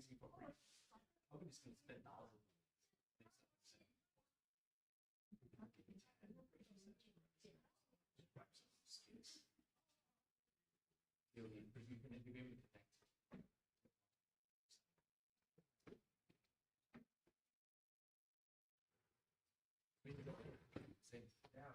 easy for me. I'm just gonna spend thousands. You'll be able to connect. Same. Yeah.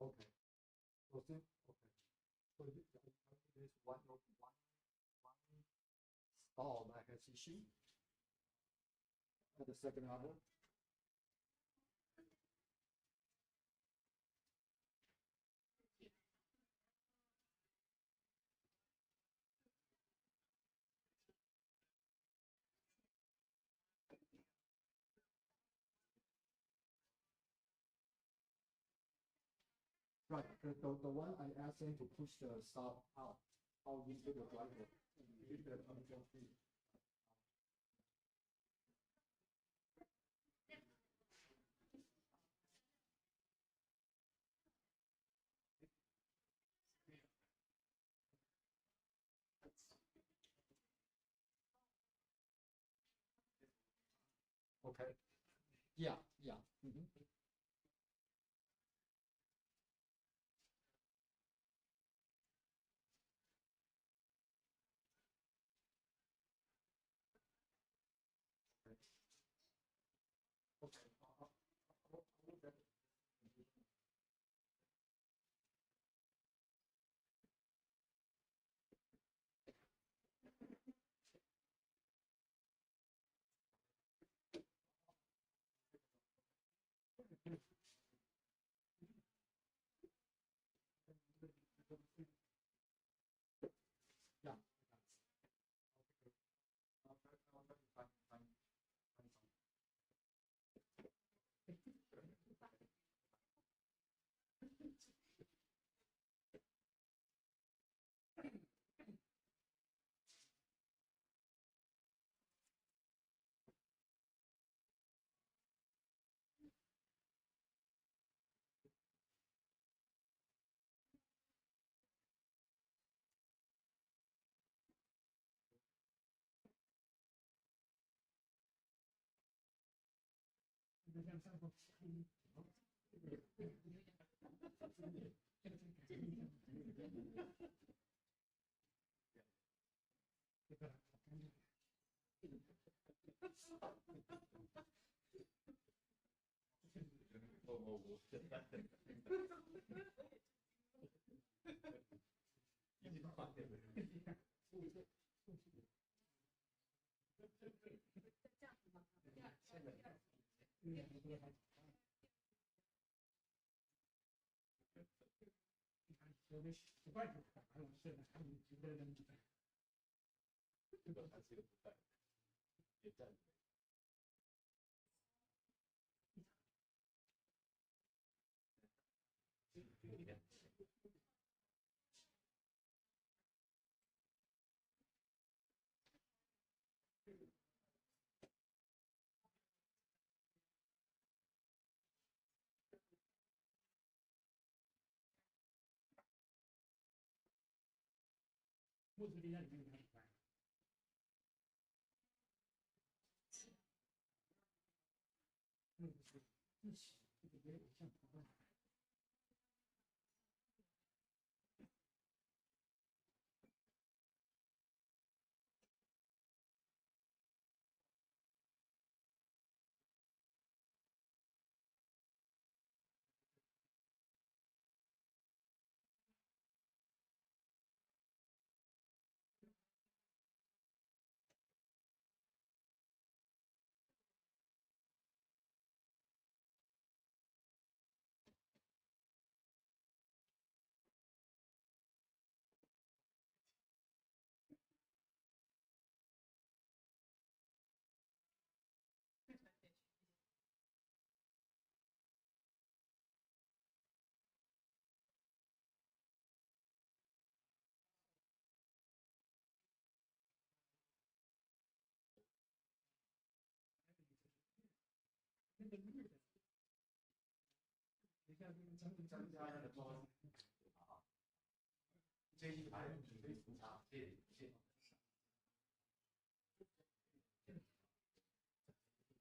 Okay. So this, okay. So this one stall that has issue at the second level. Right, the one I asked him to push the stop out into the driveway. Into the commercial street. Okay. Yeah, yeah. Mhm. Okay. Okay.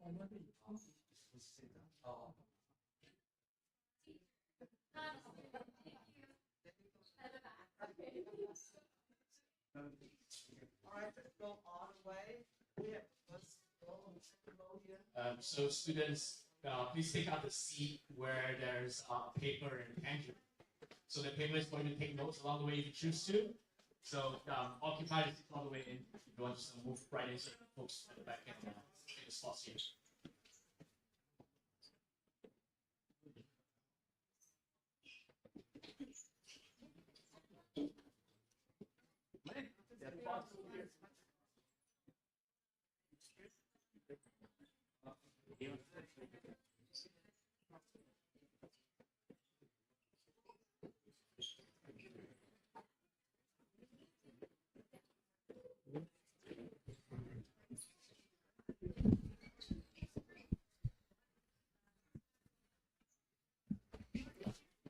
I'll look at it. Yeah. I'll try to find some. All right, let's go all the way. Let's go Cambodia. So students, please take out the seat where there's paper and pen So the payment is going to take notes along the way if you choose to. So occupy the seats all the way in. If you want to just move right in, so folks at the back can take the spots here.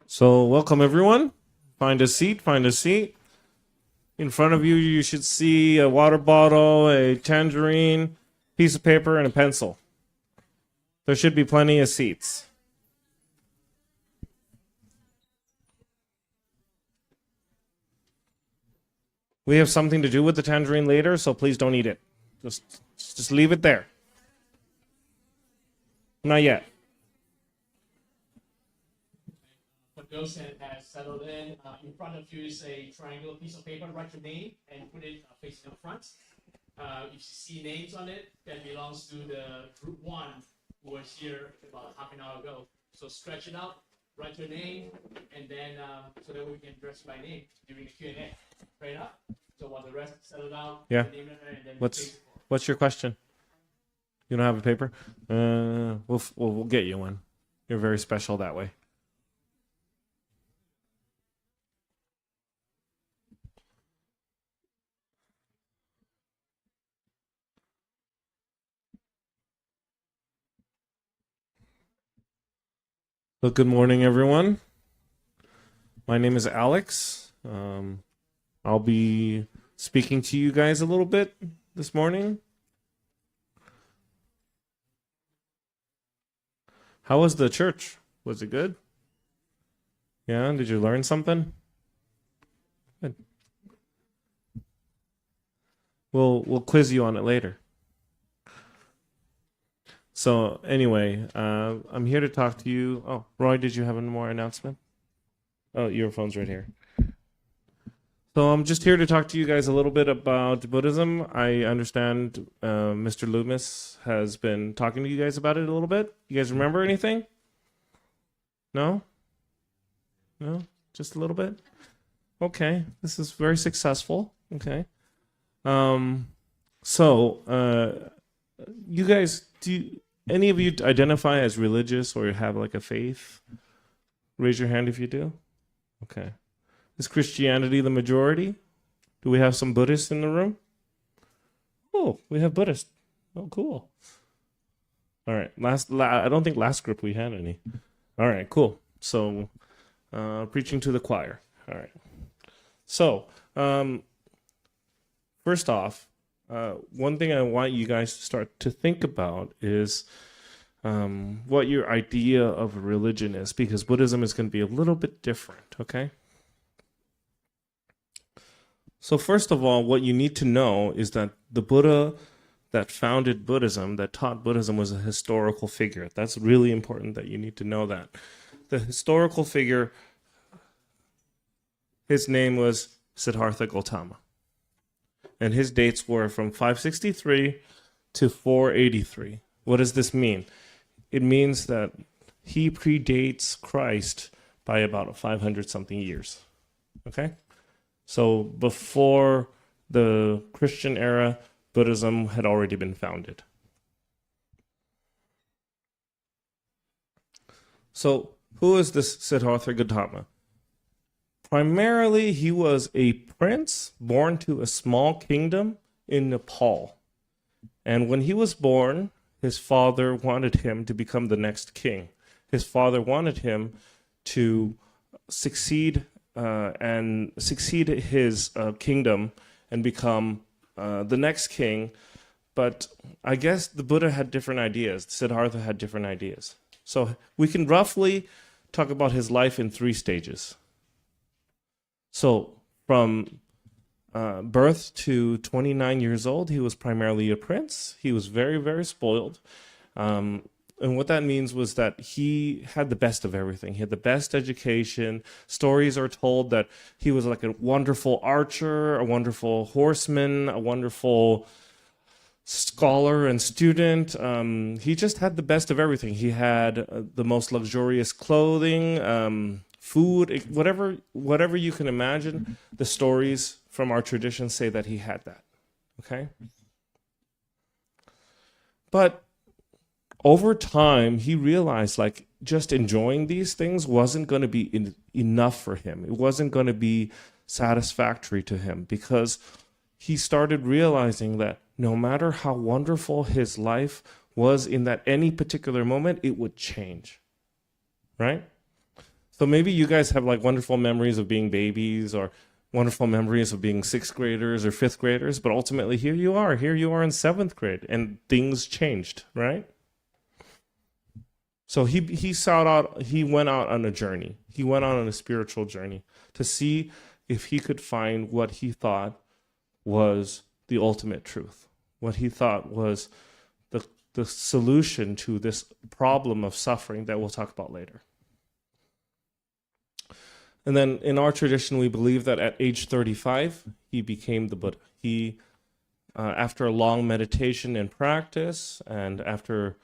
So, welcome everyone. Find a seat, find a seat. In front of you, you should see a water bottle, a tangerine, piece of paper, and a pencil. There should be plenty of seats. We have something to do with the tangerine later, so please don't eat it. Just leave it there. Not yet. For those that have settled in front of you is a triangular piece of paper. Write your name and put it facing up front. If you see names on it, that belongs to the group 1 who was here about half an hour ago. So stretch it out, write your name, and then so that we can address you by name during the Q&A. Right up. So while the rest settle down, Yeah. the name and then What's your question? You don't have a paper? We'll get you one. You're very special that way. Well, good morning, everyone. My name is Alex. I'll be speaking to you guys a little bit this morning. How was the church? Was it good? Yeah, did you learn something? Good. We'll quiz you on it later. So anyway, I'm here to talk to you. Oh, Roy, did you have any more announcement? Oh, your phone's right here. So I'm just here to talk to you guys a little bit about Buddhism. I understand Mr. Loomis has been talking to you guys about it a little bit. You guys remember anything? No? No? Just a little bit? Okay. This is very successful. Okay. So you guys, any of you identify as religious or have like a faith? Raise your hand if you do. Okay. Is Christianity the majority? Do we have some Buddhists in the room? Oh, we have Buddhists. Oh, cool. All right. I don't think last group we had any. All right, cool. So, preaching to the choir. All right. So, first off, one thing I want you guys to start to think about is what your idea of religion is, because Buddhism is going to be a little bit different, okay? So first of all, what you need to know is that the Buddha that founded Buddhism, that taught Buddhism, was a historical figure. That's really important that you need to know that. The historical figure, his name was Siddhartha Gautama. And his dates were from 563 to 483. What does this mean? It means that he predates Christ by about 500 something years. Okay? So before the Christian era, Buddhism had already been founded. So who is this Siddhartha Gautama? Primarily, he was a prince born to a small kingdom in Nepal. And when he was born, his father wanted him to become the next king. His father wanted him to succeed his kingdom and become the next king. But I guess the Buddha had different ideas. Siddhartha had different ideas. So we can roughly talk about his life in 3 stages. So from birth to 29 years old, he was primarily a prince. He was very, very spoiled. And what that means was that he had the best of everything. He had the best education. Stories are told that he was like a wonderful archer, a wonderful horseman, a wonderful scholar and student. He just had the best of everything. He had the most luxurious clothing, food, whatever you can imagine. The stories from our tradition say that he had that. Okay? But over time, he realized like just enjoying these things wasn't going to be enough for him. It wasn't going to be satisfactory to him, because he started realizing that no matter how wonderful his life was in that any particular moment, it would change. Right? So maybe you guys have like wonderful memories of being babies, or wonderful memories of being 6th graders or 5th graders, but ultimately here you are in 7th grade, and things changed, right? So he went out on a journey. He went out on a spiritual journey to see if he could find what he thought was the ultimate truth, what he thought was the solution to this problem of suffering that we'll talk about later. And then in our tradition, we believe that at age 35, he became the Buddha. He, after a long meditation and practice, and after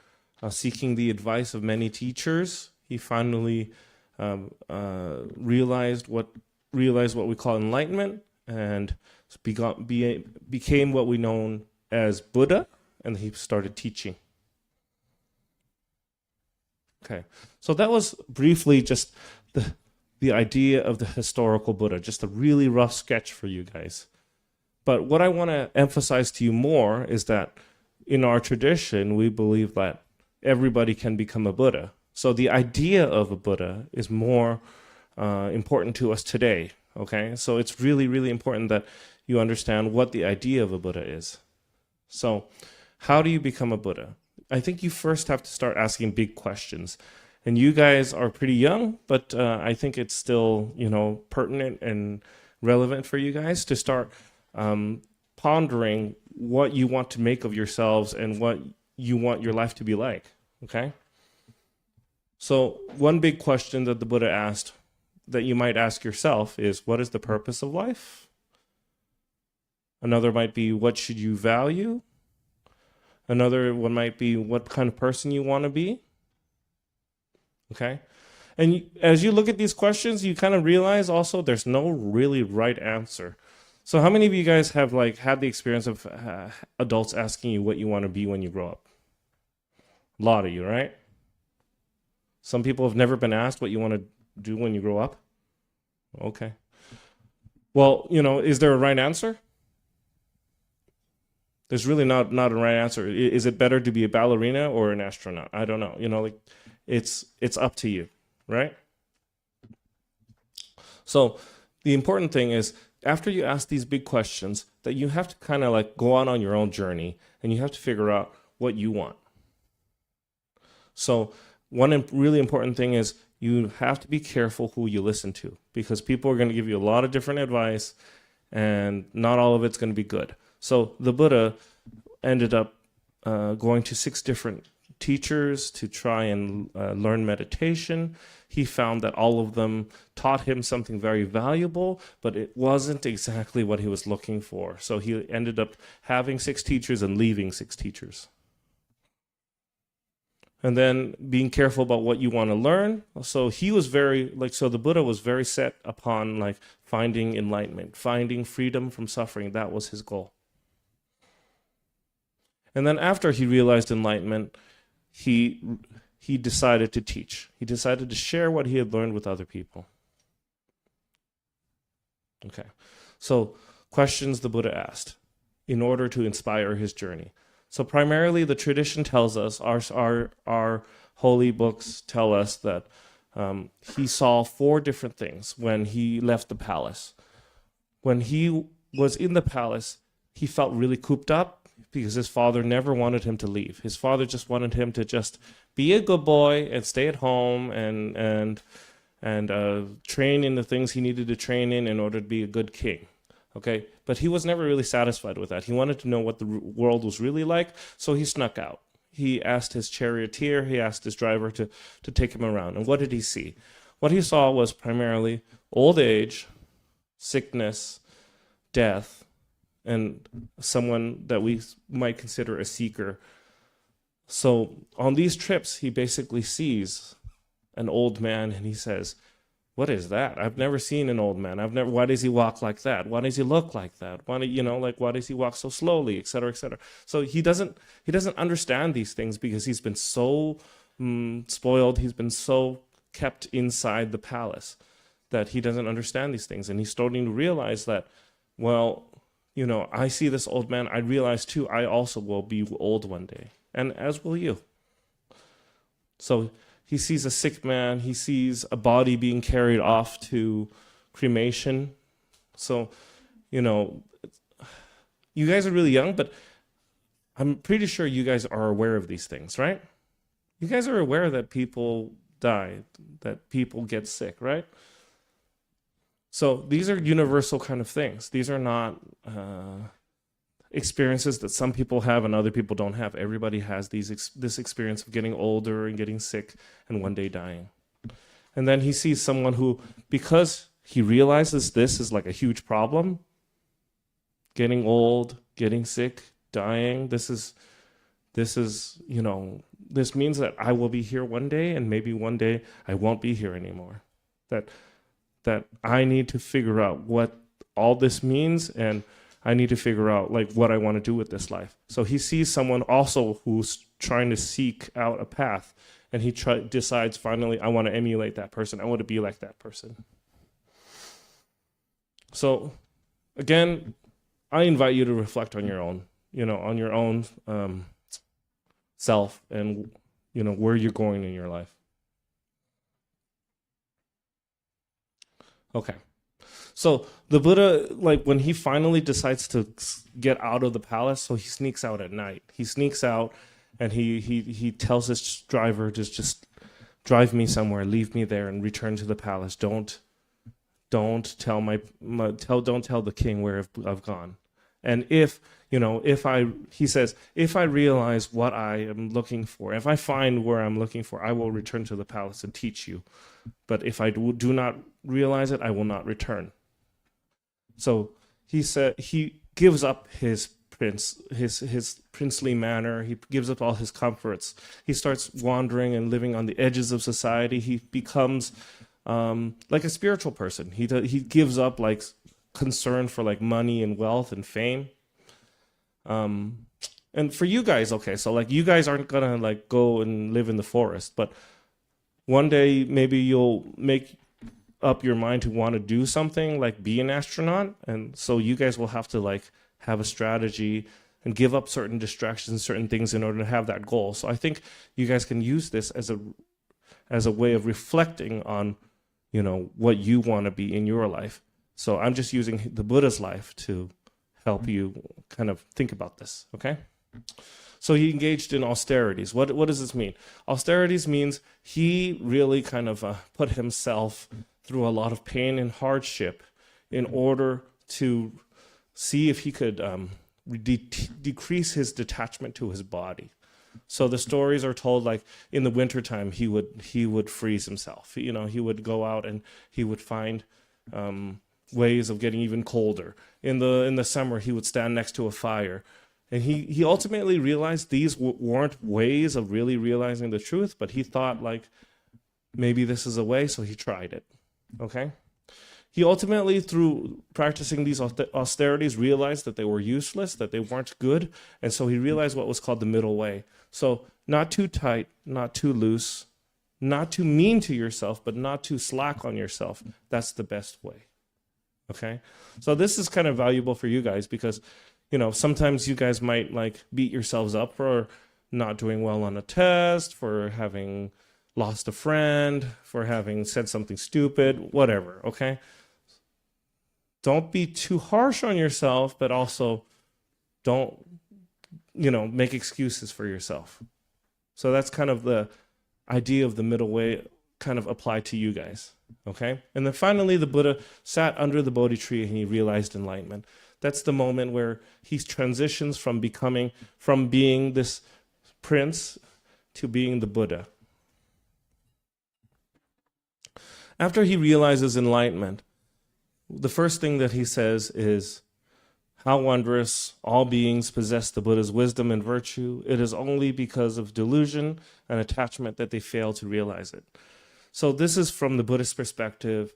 seeking the advice of many teachers, he finally realized what we call enlightenment, and became what we know as Buddha, and he started teaching. Okay, so that was briefly just the idea of the historical Buddha, just a really rough sketch for you guys. But what I want to emphasize to you more is that in our tradition, we believe that everybody can become a Buddha. So the idea of a Buddha is more important to us today, okay? So it's really, really important that you understand what the idea of a Buddha is. So how do you become a Buddha? I think you first have to start asking big questions. And you guys are pretty young, but I think it's still, pertinent and relevant for you guys to start pondering what you want to make of yourselves and what you want your life to be like, okay? So one big question that the Buddha asked that you might ask yourself is, what is the purpose of life? Another might be, what should you value? Another one might be, what kind of person you want to be? Okay? And as you look at these questions, you kind of realize also there's no really right answer. So how many of you guys have had the experience of adults asking you what you want to be when you grow up? A lot of you, right? Some people have never been asked what you want to do when you grow up. Okay. Well, is there a right answer? There's really not a right answer. Is it better to be a ballerina or an astronaut? I don't know. It's up to you, right? So the important thing is, after you ask these big questions, that you have to kind of go on your own journey, and you have to figure out what you want. So one really important thing is you have to be careful who you listen to, because people are going to give you a lot of different advice, and not all of it's going to be good. So the Buddha ended up going to 6 different teachers to try and learn meditation. He found that all of them taught him something very valuable, but it wasn't exactly what he was looking for. So he ended up having 6 teachers and leaving 6 teachers. And then being careful about what you want to learn. So he was so the Buddha was very set upon finding enlightenment, finding freedom from suffering. That was his goal. And then after he realized enlightenment, he decided to teach. He decided to share what he had learned with other people. Okay. So questions the Buddha asked in order to inspire his journey. So primarily the tradition tells us, our holy books tell us that he saw 4 different things when he left the palace. When he was in the palace, he felt really cooped up, because his father never wanted him to leave. His father just wanted him to just be a good boy and stay at home and train in the things he needed to train in order to be a good king. Okay, but he was never really satisfied with that. He wanted to know what the world was really like, so he snuck out. he asked his charioteer, he asked his driver to take him around. And what did he see? What he saw was primarily old age, sickness, death, and someone that we might consider a seeker. So on these trips, he basically sees an old man and he says, what is that? I've never seen an old man. Why does he walk like that? Why does he look like that? Why does he walk so slowly, et cetera, et cetera. So he doesn't understand these things because he's been so spoiled. He's been so kept inside the palace that he doesn't understand these things. And he's starting to realize that, well, I see this old man. I realize too, I also will be old one day, and as will you. So he sees a sick man. He sees a body being carried off to cremation. So, you guys are really young, but I'm pretty sure you guys are aware of these things, right? You guys are aware that people die, that people get sick, right? So these are universal kind of things. These are not experiences that some people have and other people don't have. Everybody has this experience of getting older and getting sick and one day dying. And then he sees someone who, because he realizes this is like a huge problem, getting old, getting sick, dying, this means that I will be here one day, and maybe one day I won't be here anymore. That I need to figure out what all this means, and I need to figure out what I want to do with this life. So he sees someone also who's trying to seek out a path, and he decides finally, I want to emulate that person. I want to be like that person. So again, I invite you to reflect on your own, on your own self and, where you're going in your life. Okay. So the Buddha, when he finally decides to get out of the palace, so he sneaks out at night. He sneaks out and he tells his driver to just drive me somewhere, leave me there, and return to the palace. Don't tell the king where I've gone. And if I realize what I am looking for, if I find where I'm looking for, I will return to the palace and teach you. But if I do not realize it, I will not return. So he said he gives up his princely manner. He gives up all his comforts. He starts wandering and living on the edges of society. He becomes like a spiritual person. He gives up concern for money and wealth and fame. And for you guys, okay, so you guys aren't gonna go and live in the forest, but one day maybe you'll make up your mind to want to do something like be an astronaut, and so you guys will have to have a strategy and give up certain distractions, certain things in order to have that goal. So I think you guys can use this as a way of reflecting on what you want to be in your life. So I'm just using the Buddha's life to help you kind of think about this, okay? So he engaged in austerities. What does this mean? Austerities means he really kind of put himself through a lot of pain and hardship in order to see if he could decrease his detachment to his body. So the stories are told in the wintertime he would freeze himself. He would go out and he would find ways of getting even colder. In the summer he would stand next to a fire. And he ultimately realized these weren't ways of really realizing the truth, but he thought maybe this is a way, so he tried it. Okay? He ultimately, through practicing these austerities, realized that they were useless, that they weren't good, and so he realized what was called the middle way. So not too tight, not too loose, not too mean to yourself, but not too slack on yourself. That's the best way. Okay? So this is kind of valuable for you guys because sometimes you guys might beat yourselves up for not doing well on a test, for having lost a friend, for having said something stupid, whatever, okay? Don't be too harsh on yourself, but also don't, make excuses for yourself. So that's kind of the idea of the middle way kind of applied to you guys, okay? And then finally, the Buddha sat under the Bodhi tree and he realized enlightenment. That's the moment where he transitions from being this prince to being the Buddha. After he realizes enlightenment, the first thing that he says is, how wondrous all beings possess the Buddha's wisdom and virtue. It is only because of delusion and attachment that they fail to realize it. So this is from the Buddhist perspective,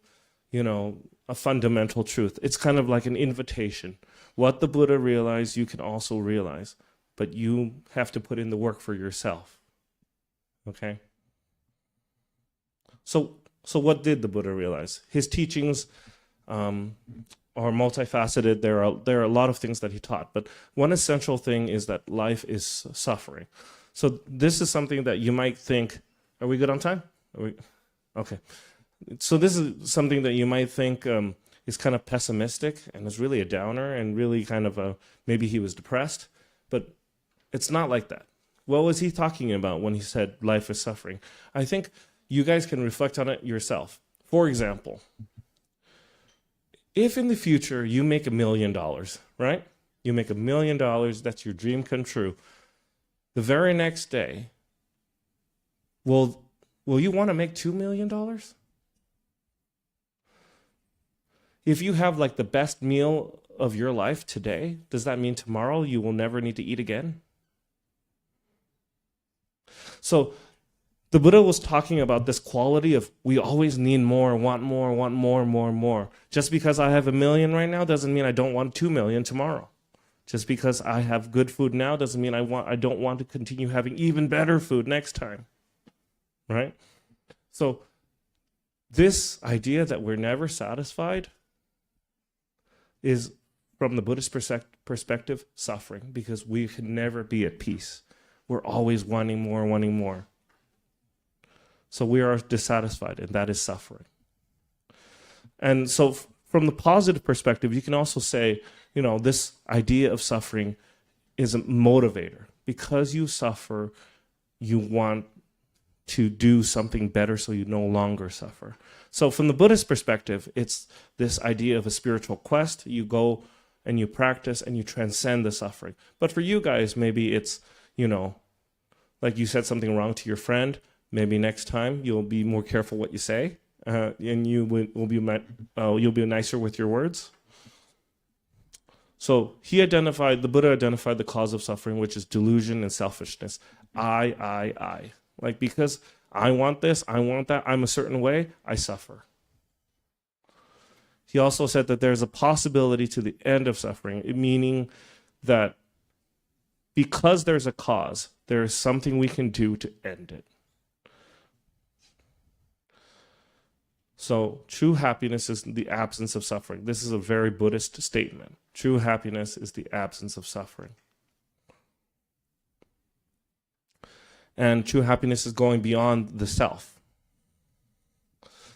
a fundamental truth. It's kind of like an invitation. What the Buddha realized, you can also realize, but you have to put in the work for yourself. Okay? So what did the Buddha realize? His teachings are multifaceted. There are a lot of things that he taught, but one essential thing is that life is suffering. So this is something that you might think, are we good on time? Okay. So this is something that you might think is kind of pessimistic and is really a downer and really kind of maybe he was depressed, but it's not like that. What was he talking about when he said life is suffering? I think you guys can reflect on it yourself. For example, if in the future you make $1 million, right? You make $1 million, that's your dream come true. The very next day, will you want to make $2 million? If you have like the best meal of your life today, does that mean tomorrow you will never need to eat again? So the Buddha was talking about this quality of we always need more, want more. Just because I have $1 million right now doesn't mean I don't want 2 million tomorrow. Just because I have good food now doesn't mean I don't want to continue having even better food next time. Right? So this idea that we're never satisfied is, from the Buddhist perspective, suffering, because we can never be at peace. We're always wanting more. So we are dissatisfied, and that is suffering. And so from the positive perspective, you can also say, this idea of suffering is a motivator. Because you suffer, you want to do something better so you no longer suffer. So from the Buddhist perspective, it's this idea of a spiritual quest. You go and you practice and you transcend the suffering. But for you guys, maybe it's, like you said something wrong to your friend. Maybe next time you'll be more careful what you say, and you'll be nicer with your words. So the Buddha identified the cause of suffering, which is delusion and selfishness. I. Like, because I want this, I want that, I'm a certain way, I suffer. He also said that there's a possibility to the end of suffering, meaning that because there's a cause, there is something we can do to end it. So true happiness is the absence of suffering. This is a very Buddhist statement. True happiness is the absence of suffering. And true happiness is going beyond the self.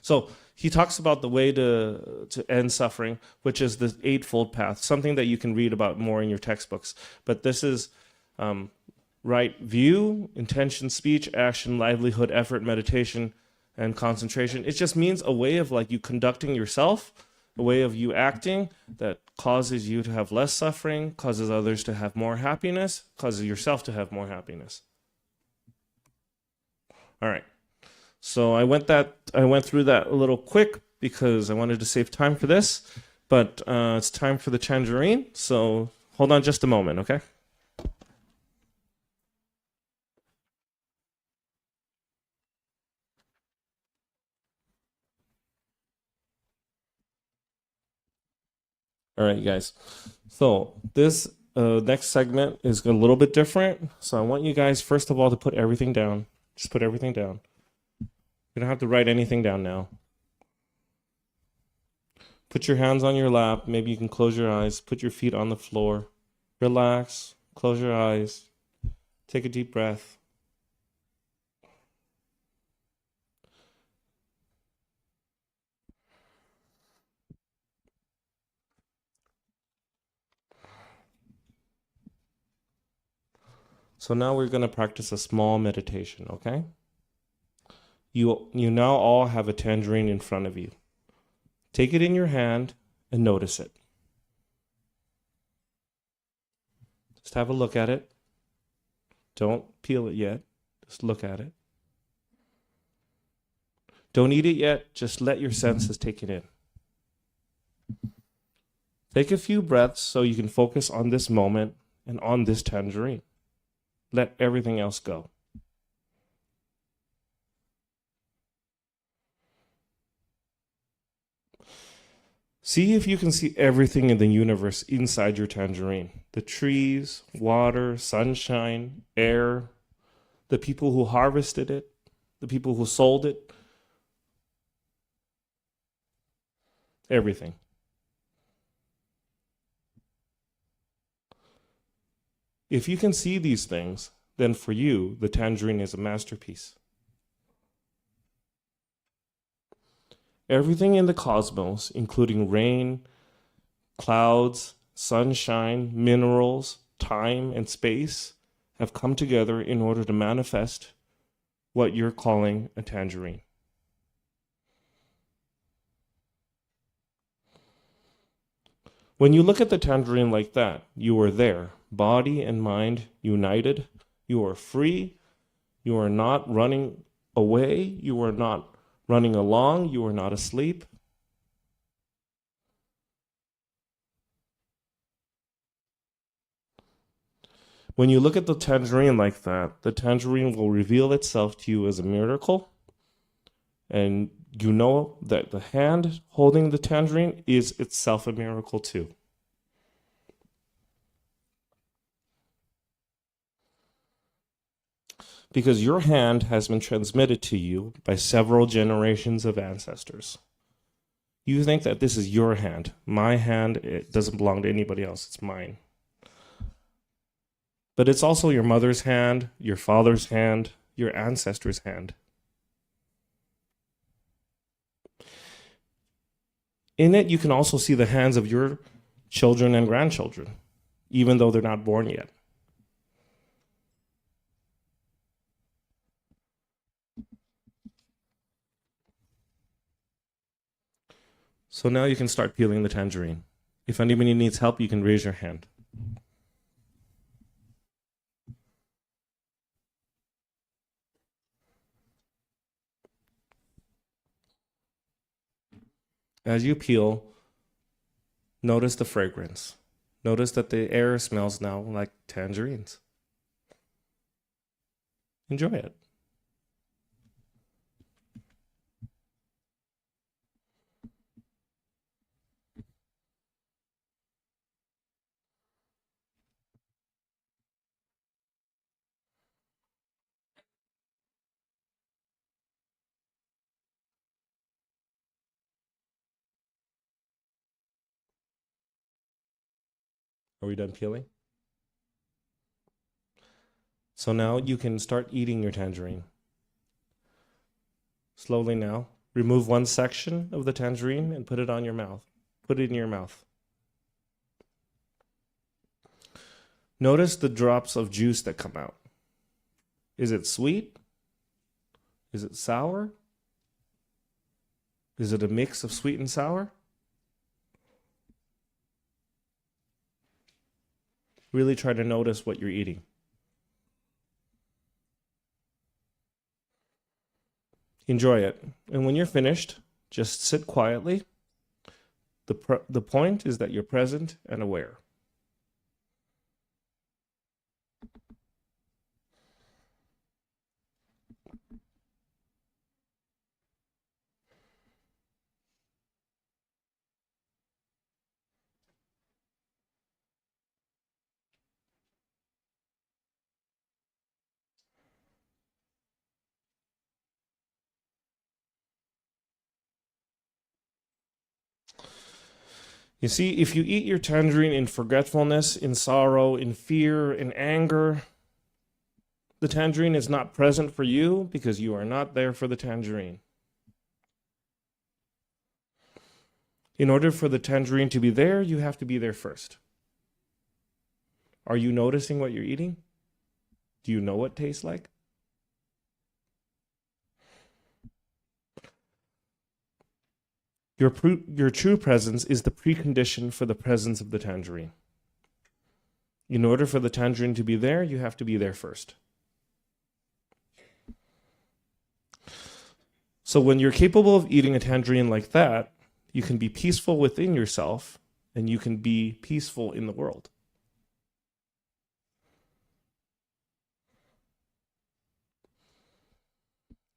So he talks about the way to end suffering, which is the Eightfold Path, something that you can read about more in your textbooks. But this is right view, intention, speech, action, livelihood, effort, meditation, and concentration. It just means a way of like you conducting yourself, a way of you acting that causes you to have less suffering, causes others to have more happiness, causes yourself to have more happiness. All right. So I went through that a little quick because I wanted to save time for this, but it's time for the tangerine. So hold on just a moment, okay? All right, you guys. So this next segment is a little bit different. So I want you guys, first of all, to put everything down. Just put everything down. You don't have to write anything down now. Put your hands on your lap. Maybe you can close your eyes. Put your feet on the floor. Relax. Close your eyes. Take a deep breath. So now we're going to practice a small meditation, okay? You now all have a tangerine in front of you. Take it in your hand and notice it. Just have a look at it. Don't peel it yet. Just look at it. Don't eat it yet. Just let your senses take it in. Take a few breaths so you can focus on this moment and on this tangerine. Let everything else go. See if you can see everything in the universe inside your tangerine. The trees, water, sunshine, air, the people who harvested it, the people who sold it, everything. If you can see these things, then for you, the tangerine is a masterpiece. Everything in the cosmos, including rain, clouds, sunshine, minerals, time, and space, have come together in order to manifest what you're calling a tangerine. When you look at the tangerine like that, you are there, body and mind united. You are free. You are not running away. You are not running along. You are not asleep. When you look at the tangerine like that, the tangerine will reveal itself to you as a miracle. And you know that the hand holding the tangerine is itself a miracle too. Because your hand has been transmitted to you by several generations of ancestors. You think that this is your hand. My hand, it doesn't belong to anybody else. It's mine. But it's also your mother's hand, your father's hand, your ancestor's hand. In it, you can also see the hands of your children and grandchildren, even though they're not born yet. So now you can start peeling the tangerine. If anybody needs help, you can raise your hand. As you peel, notice the fragrance. Notice that the air smells now like tangerines. Enjoy it. Are we done peeling? So now you can start eating your tangerine. Slowly now, remove one section of the tangerine and put it on your mouth. Put it in your mouth. Notice the drops of juice that come out. Is it sweet? Is it sour? Is it a mix of sweet and sour? Really try to notice what you're eating. Enjoy it. And when you're finished, just sit quietly. The point is that you're present and aware. You see, if you eat your tangerine in forgetfulness, in sorrow, in fear, in anger, the tangerine is not present for you because you are not there for the tangerine. In order for the tangerine to be there, you have to be there first. Are you noticing what you're eating? Do you know what it tastes like? Your true presence is the precondition for the presence of the tangerine. In order for the tangerine to be there, you have to be there first. So when you're capable of eating a tangerine like that, you can be peaceful within yourself and you can be peaceful in the world.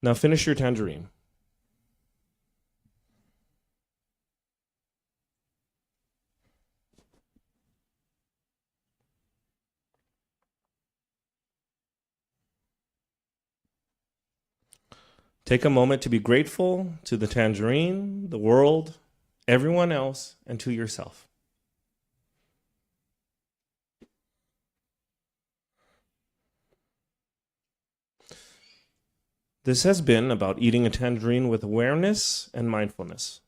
Now finish your tangerine. Take a moment to be grateful to the tangerine, the world, everyone else, and to yourself. This has been about eating a tangerine with awareness and mindfulness.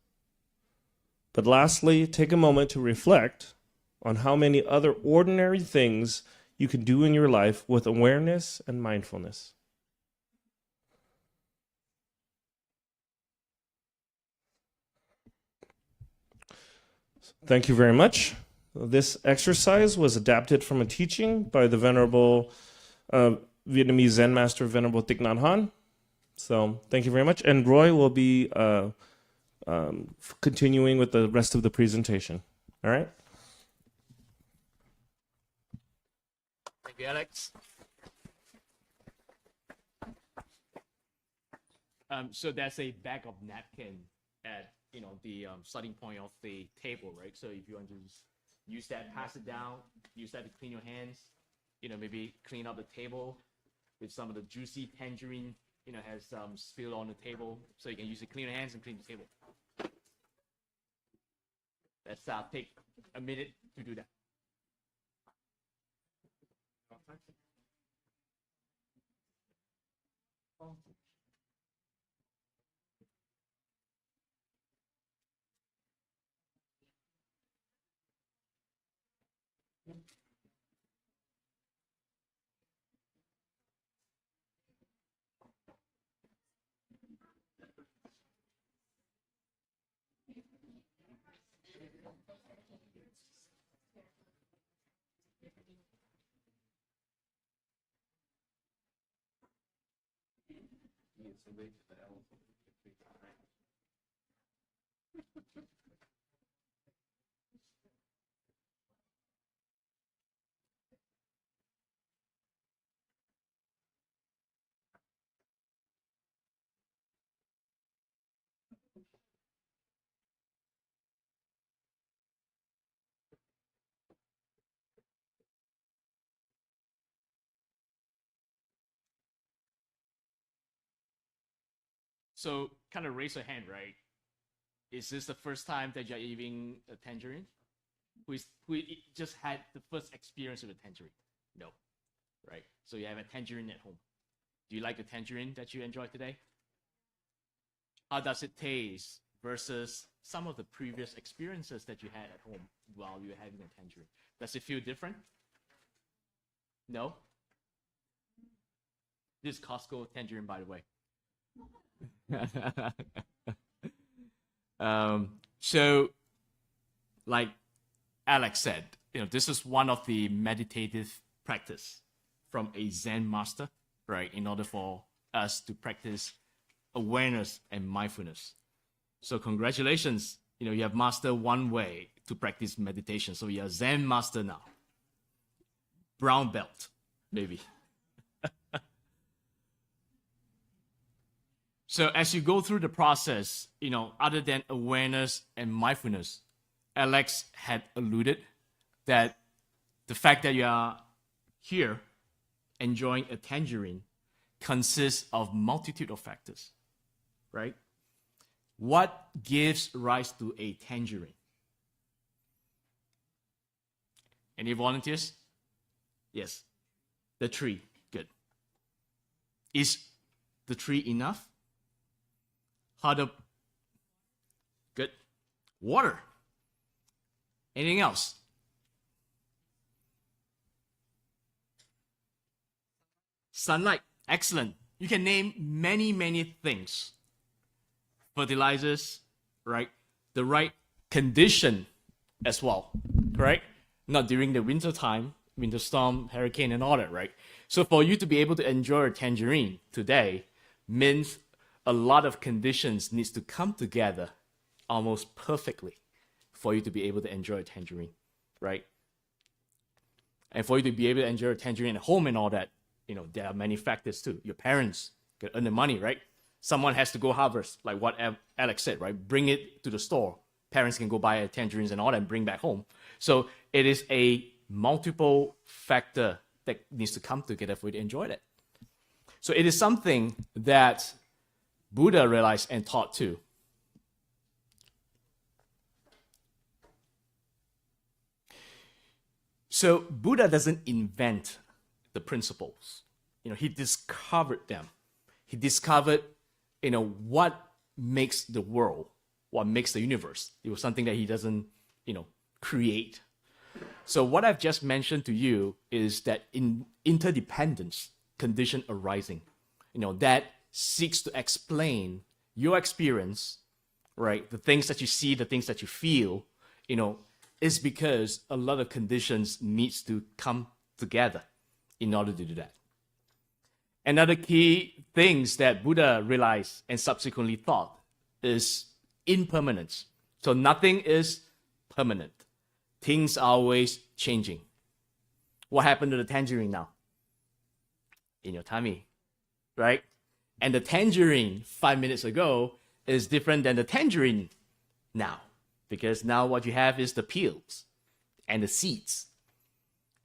But lastly, take a moment to reflect on how many other ordinary things you can do in your life with awareness and mindfulness. Thank you very much. This exercise was adapted from a teaching by the Venerable Vietnamese Zen Master, Venerable Thich Nhat Hanh. So thank you very much. And Roy will be continuing with the rest of the presentation. All right? Thank you, Alex. So there's a bag of napkin at the starting point of the table, right? So if you want to use that, pass it down, use that to clean your hands, maybe clean up the table with some of the juicy tangerine, has spilled on the table. So you can use it, clean your hands and clean the table. Let's take a minute to do that. So kind of raise your hand, right? Is this the first time that you're eating a tangerine? Who just had the first experience with a tangerine? No, right? So you have a tangerine at home. Do you like the tangerine that you enjoyed today? How does it taste versus some of the previous experiences that you had at home while you were having a tangerine? Does it feel different? No? This is Costco tangerine, by the way. So like Alex said, this is one of the meditative practice from a Zen master, right? In order for us to practice awareness and mindfulness. So congratulations, you have mastered one way to practice meditation. So you're a Zen master now. Brown belt, maybe. So as you go through the process, other than awareness and mindfulness, Alex had alluded that the fact that you are here enjoying a tangerine consists of multitude of factors, right? What gives rise to a tangerine? Any volunteers? Yes. The tree. Good. Is the tree enough? Good. Water. Anything else? Sunlight. Excellent. You can name many, many things. Fertilizers, right? The right condition as well, correct? Not during the winter time, winter storm, hurricane, and all that, right? So for you to be able to enjoy a tangerine today means a lot of conditions needs to come together almost perfectly for you to be able to enjoy a tangerine, right? And for you to be able to enjoy a tangerine at home and all that, there are many factors too. Your parents can earn the money, right? Someone has to go harvest, like what Alex said, right? Bring it to the store. Parents can go buy tangerines and all that and bring back home. So it is a multiple factor that needs to come together for you to enjoy that. So it is something that Buddha realized and taught too. So Buddha doesn't invent the principles. He discovered them. He discovered, what makes the world, what makes the universe. It was something that he doesn't, create. So what I've just mentioned to you is that in interdependence, condition arising, that seeks to explain your experience, right? The things that you see, the things that you feel, is because a lot of conditions needs to come together in order to do that. Another key things that Buddha realized and subsequently thought is impermanence. So nothing is permanent. Things are always changing. What happened to the tangerine now? In your tummy, right? And the tangerine 5 minutes ago is different than the tangerine now. Because now what you have is the peels and the seeds.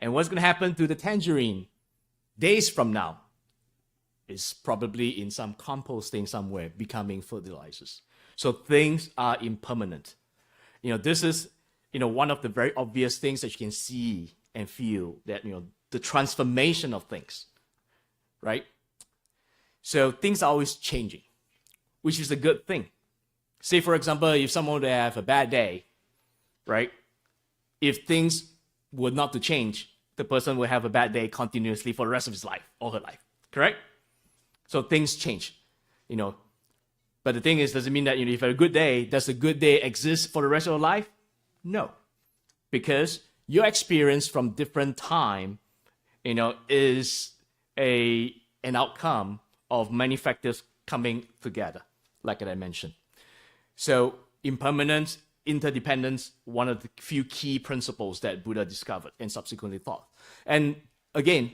And what's going to happen to the tangerine days from now is probably in some composting somewhere, becoming fertilizers. So things are impermanent. This is, one of the very obvious things that you can see and feel, that, the transformation of things, right? So things are always changing, which is a good thing. Say, for example, if someone would have a bad day, right? If things were not to change, the person will have a bad day continuously for the rest of his life or her life, correct? So things change, But the thing is, does it mean that if you have a good day, does a good day exist for the rest of your life? No. Because your experience from different time, is an outcome of many factors coming together, like I mentioned. So impermanence, interdependence, one of the few key principles that Buddha discovered and subsequently taught. And again,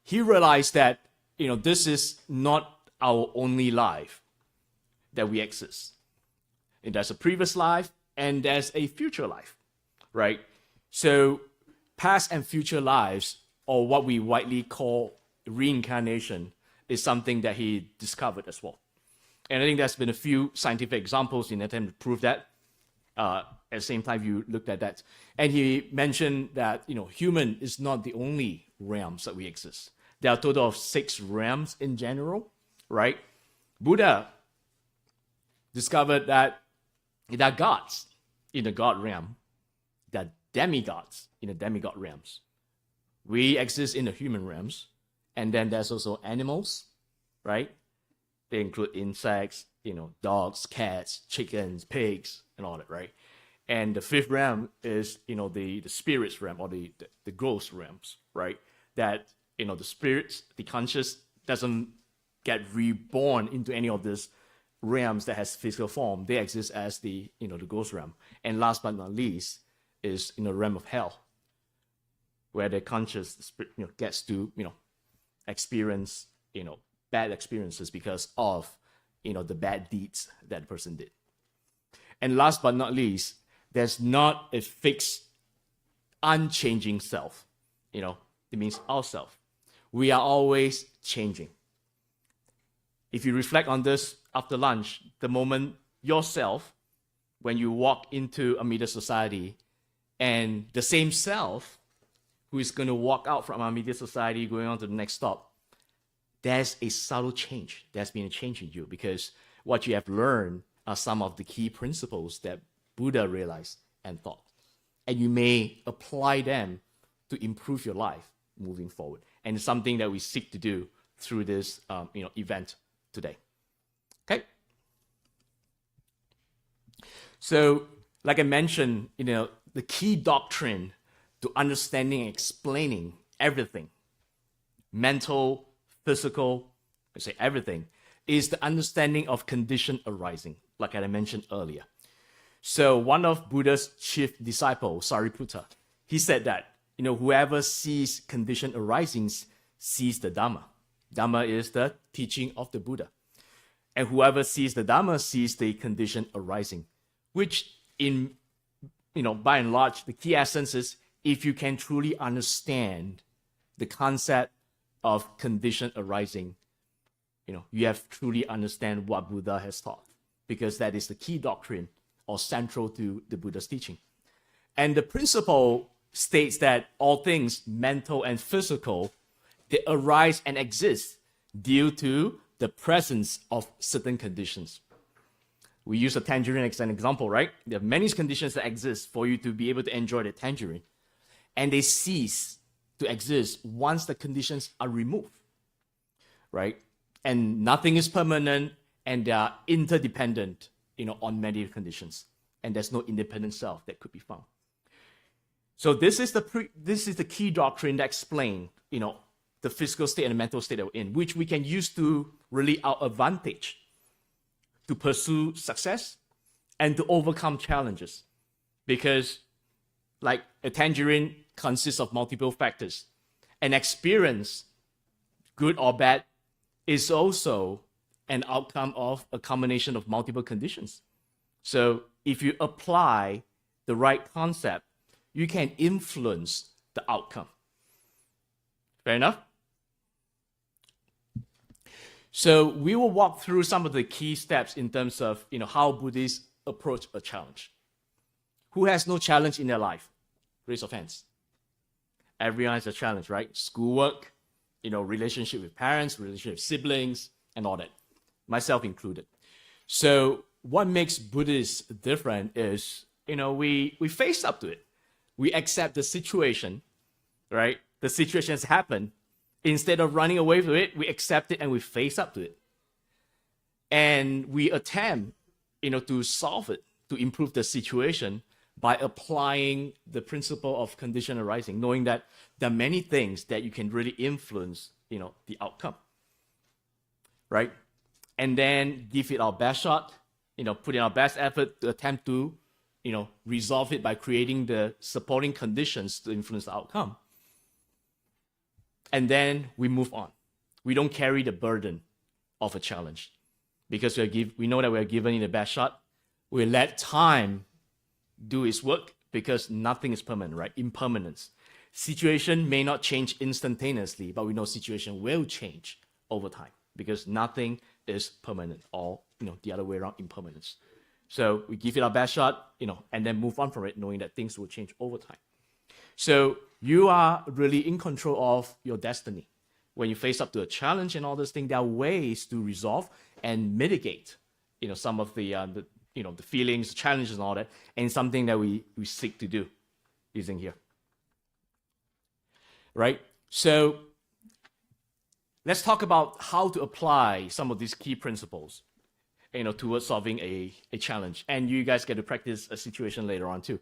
he realized that, this is not our only life that we exist. And there's a previous life and there's a future life, right? So past and future lives, or what we widely call reincarnation, is something that he discovered as well. And I think there's been a few scientific examples in attempt to prove that. At the same time, you looked at that. And he mentioned that, human is not the only realms that we exist. There are a total of 6 realms in general, right? Buddha discovered that there are gods in the God realm. There are demigods in the demigod realms. We exist in the human realms. And then there's also animals, right? They include insects, dogs, cats, chickens, pigs, and all that, right? And the 5th realm is, the spirits realm, or the ghost realms, right? That, the spirits, the conscious, doesn't get reborn into any of these realms that has physical form. They exist as the ghost realm. And last but not least is, the realm of hell, where the conscious spirit, gets to, experience, bad experiences because of, the bad deeds that the person did. And last but not least, there's not a fixed, unchanging self. It means ourself. We are always changing. If you reflect on this after lunch, the moment yourself, when you walk into a media society, and the same self who is going to walk out from our media society going on to the next stop, there's a subtle change. There's been a change in you because what you have learned are some of the key principles that Buddha realized and thought. And you may apply them to improve your life moving forward. And it's something that we seek to do through this event today. Okay? So, like I mentioned, the key doctrine to understanding and explaining everything, mental, physical, I say everything, is the understanding of condition arising, like I mentioned earlier. So one of Buddha's chief disciples, Sariputta, he said that, whoever sees condition arising sees the Dhamma. Dhamma is the teaching of the Buddha. And whoever sees the Dhamma sees the condition arising, which by and large, the key essence is if you can truly understand the concept of condition arising, you have truly understand what Buddha has taught, because that is the key doctrine or central to the Buddha's teaching. And the principle states that all things, mental and physical, they arise and exist due to the presence of certain conditions. We use a tangerine as an example, right? There are many conditions that exist for you to be able to enjoy the tangerine. And they cease to exist once the conditions are removed, right? And nothing is permanent, and they are interdependent, on many conditions. And there's no independent self that could be found. So this is the key doctrine that explains, the physical state and the mental state that we're in, which we can use to really our advantage to pursue success and to overcome challenges. Because like a tangerine consists of multiple factors. An experience, good or bad, is also an outcome of a combination of multiple conditions. So if you apply the right concept, you can influence the outcome. Fair enough? So we will walk through some of the key steps in terms of how Buddhists approach a challenge. Who has no challenge in their life? Raise of hands. Everyone has a challenge, right? Schoolwork, relationship with parents, relationship with siblings, and all that. Myself included. So what makes Buddhists different is, we face up to it. We accept the situation, right? The situation has happened. Instead of running away from it, we accept it and we face up to it. And we attempt, to solve it, to improve the situation by applying the principle of condition arising, knowing that there are many things that you can really influence, the outcome, right? And then give it our best shot, put in our best effort to attempt to, resolve it by creating the supporting conditions to influence the outcome. And then we move on. We don't carry the burden of a challenge because we know that we are given it the best shot. We let time do its work because nothing is permanent, right? Impermanence. Situation may not change instantaneously, but we know situation will change over time because nothing is permanent, or the other way around, impermanence. So we give it our best shot, and then move on from it, knowing that things will change over time. So you are really in control of your destiny. When you face up to a challenge and all those things, there are ways to resolve and mitigate, some of the feelings, challenges, and all that, and something that we seek to do using here. Right? So let's talk about how to apply some of these key principles, towards solving a challenge. And you guys get to practice a situation later on too.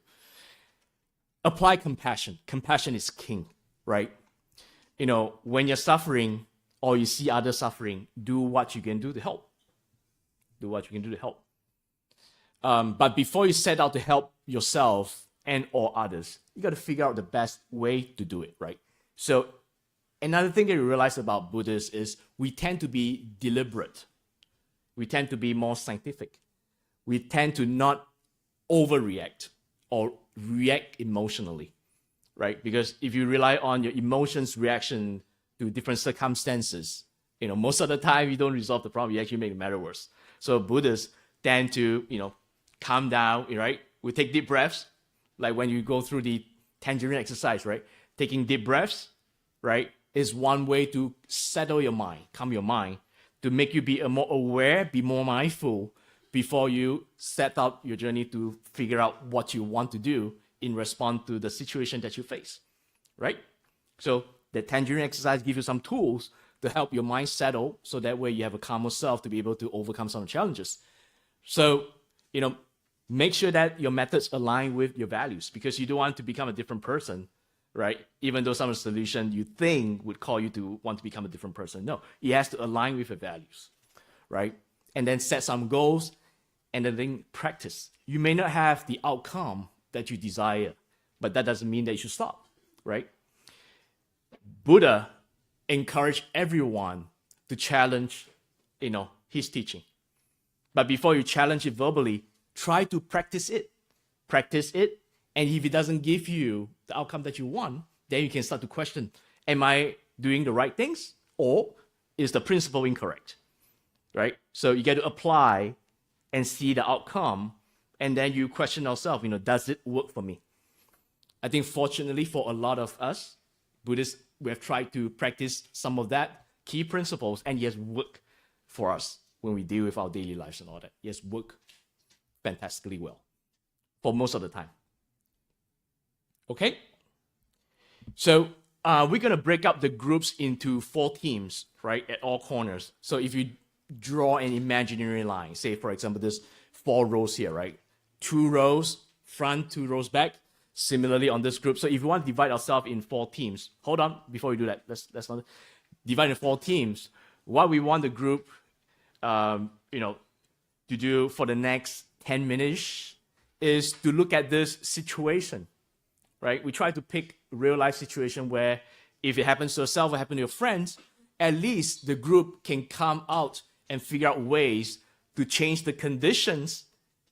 Apply compassion. Compassion is king, right? When you're suffering or you see others suffering, do what you can do to help. Do what you can do to help. But before you set out to help yourself and or others, you got to figure out the best way to do it, right? So another thing that you realize about Buddhists is we tend to be deliberate. We tend to be more scientific. We tend to not overreact or react emotionally, right? Because if you rely on your emotions' reaction to different circumstances, most of the time you don't resolve the problem, you actually make the matter worse. So Buddhists tend to, calm down, right? We take deep breaths, like when you go through the tangerine exercise, right? Taking deep breaths, right, is one way to settle your mind, calm your mind, to make you be more aware, be more mindful before you set out your journey to figure out what you want to do in response to the situation that you face, right? So the tangerine exercise gives you some tools to help your mind settle so that way you have a calmer self to be able to overcome some challenges. So, make sure that your methods align with your values because you don't want to become a different person, right? Even though some of the solution you think would call you to want to become a different person. No, it has to align with your values, right? And then set some goals and then practice. You may not have the outcome that you desire, but that doesn't mean that you should stop, right? Buddha encouraged everyone to challenge, his teaching. But before you challenge it verbally, try to practice it. Practice it, and if it doesn't give you the outcome that you want, then you can start to question, am I doing the right things? Or is the principle incorrect? Right? So you get to apply and see the outcome, and then you question yourself, does it work for me? I think fortunately for a lot of us, Buddhists, we have tried to practice some of that key principles, and yes, work for us when we deal with our daily lives and all that. Yes, work fantastically well for most of the time. Okay? So we're going to break up the groups into 4 teams, right, at all corners. So if you draw an imaginary line, say, for example, there's 4 rows here, right? 2 rows front, 2 rows back. Similarly on this group. So if you want to divide ourselves in 4 teams, hold on, before we do that, let's not divide in 4 teams. What we want the group, to do for the next 10 minutes is to look at this situation, right? We try to pick real life situation where if it happens to yourself or happen to your friends, at least the group can come out and figure out ways to change the conditions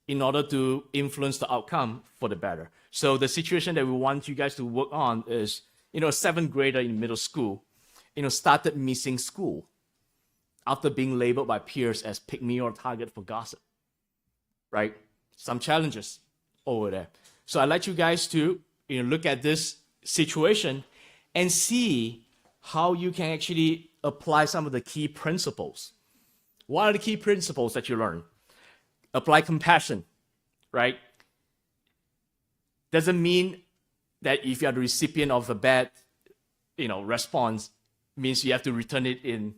in order to influence the outcome for the better. So the situation that we want you guys to work on is, a 7th grader in middle school, started missing school after being labeled by peers as pick me or target for gossip, right? Some challenges over there. So I'd like you guys to, look at this situation and see how you can actually apply some of the key principles. What are the key principles that you learn? Apply compassion, right? Doesn't mean that if you are the recipient of a bad, response, means you have to return it in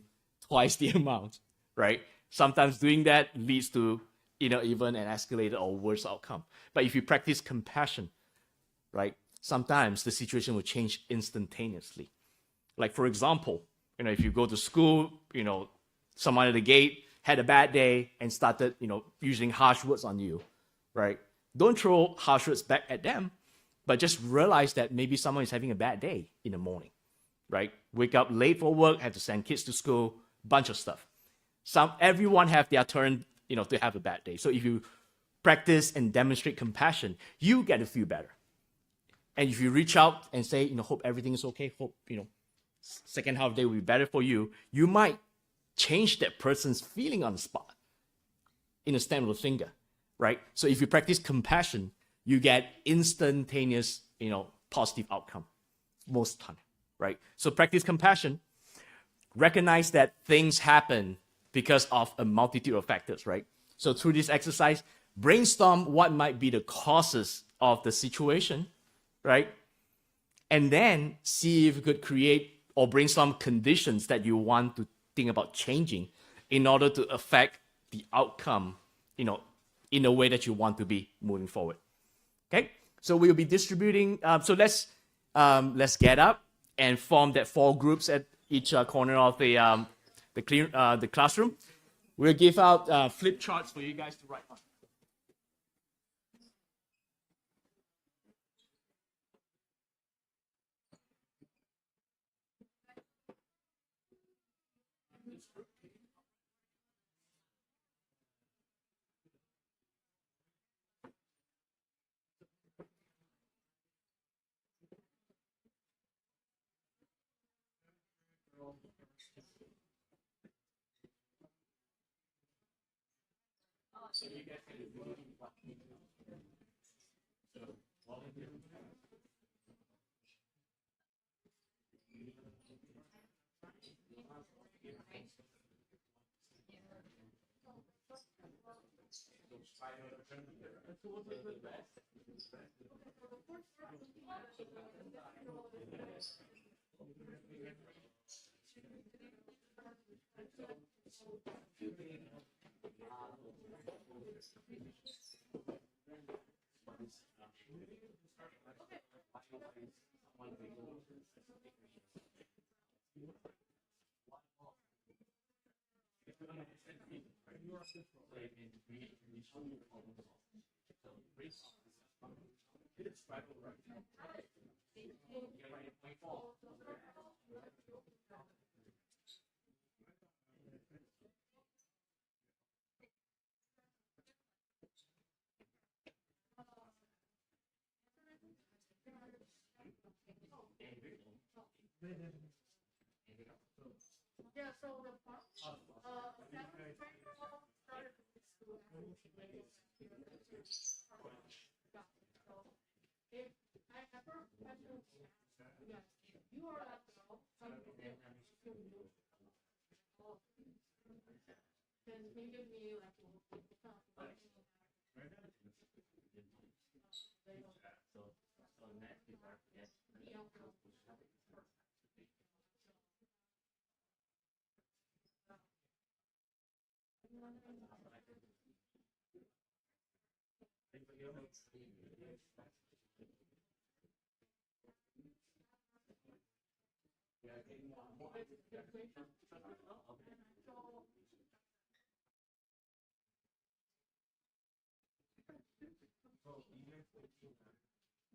twice the amount, right? Sometimes doing that leads to, even an escalated or worse outcome. But if you practice compassion, right, sometimes the situation will change instantaneously. Like, for example, if you go to school, someone at the gate had a bad day and started, using harsh words on you, right? Don't throw harsh words back at them, but just realize that maybe someone is having a bad day in the morning, right? Wake up late for work, have to send kids to school, bunch of stuff. Everyone have their turn, to have a bad day. So if you practice and demonstrate compassion, you get to feel better. And if you reach out and say, hope everything is okay, hope, second half of the day will be better for you, you might change that person's feeling on the spot in a snap of a finger, right? So if you practice compassion, you get instantaneous, positive outcome most time, right? So practice compassion. Recognize that things happen because of a multitude of factors, right? So through this exercise, brainstorm what might be the causes of the situation, right? And then see if you could create or brainstorm conditions that you want to think about changing in order to affect the outcome, in a way that you want to be moving forward. Okay? So we'll be distributing, so let's get up and form that 4 groups at each corner of the classroom. We'll give out flip charts for you guys to write on. So you guys can do what you do. So volunteer. Yeah, so the seventh grade started with school. So if I ever question, yes, you are a girl, something then can you give me like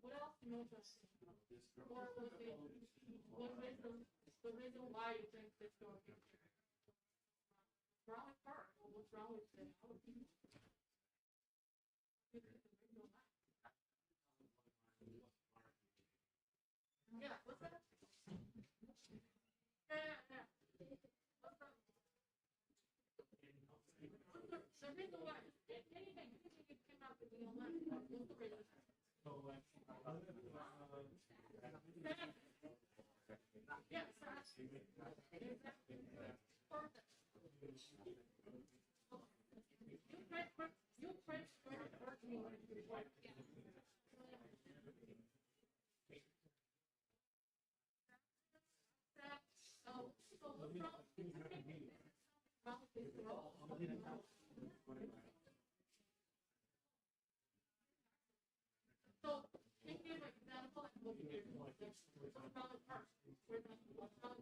what else interesting? Or was it the reason why you think this story is wrong with her? Or what's wrong with the other people? Yeah, what's that? Yeah. What's that? The reason why anything you came out with the online, what's the reason? Yes, exactly. Perfect. You pray for me. So, can you give an example and what you did? What's wrong with her? What's wrong with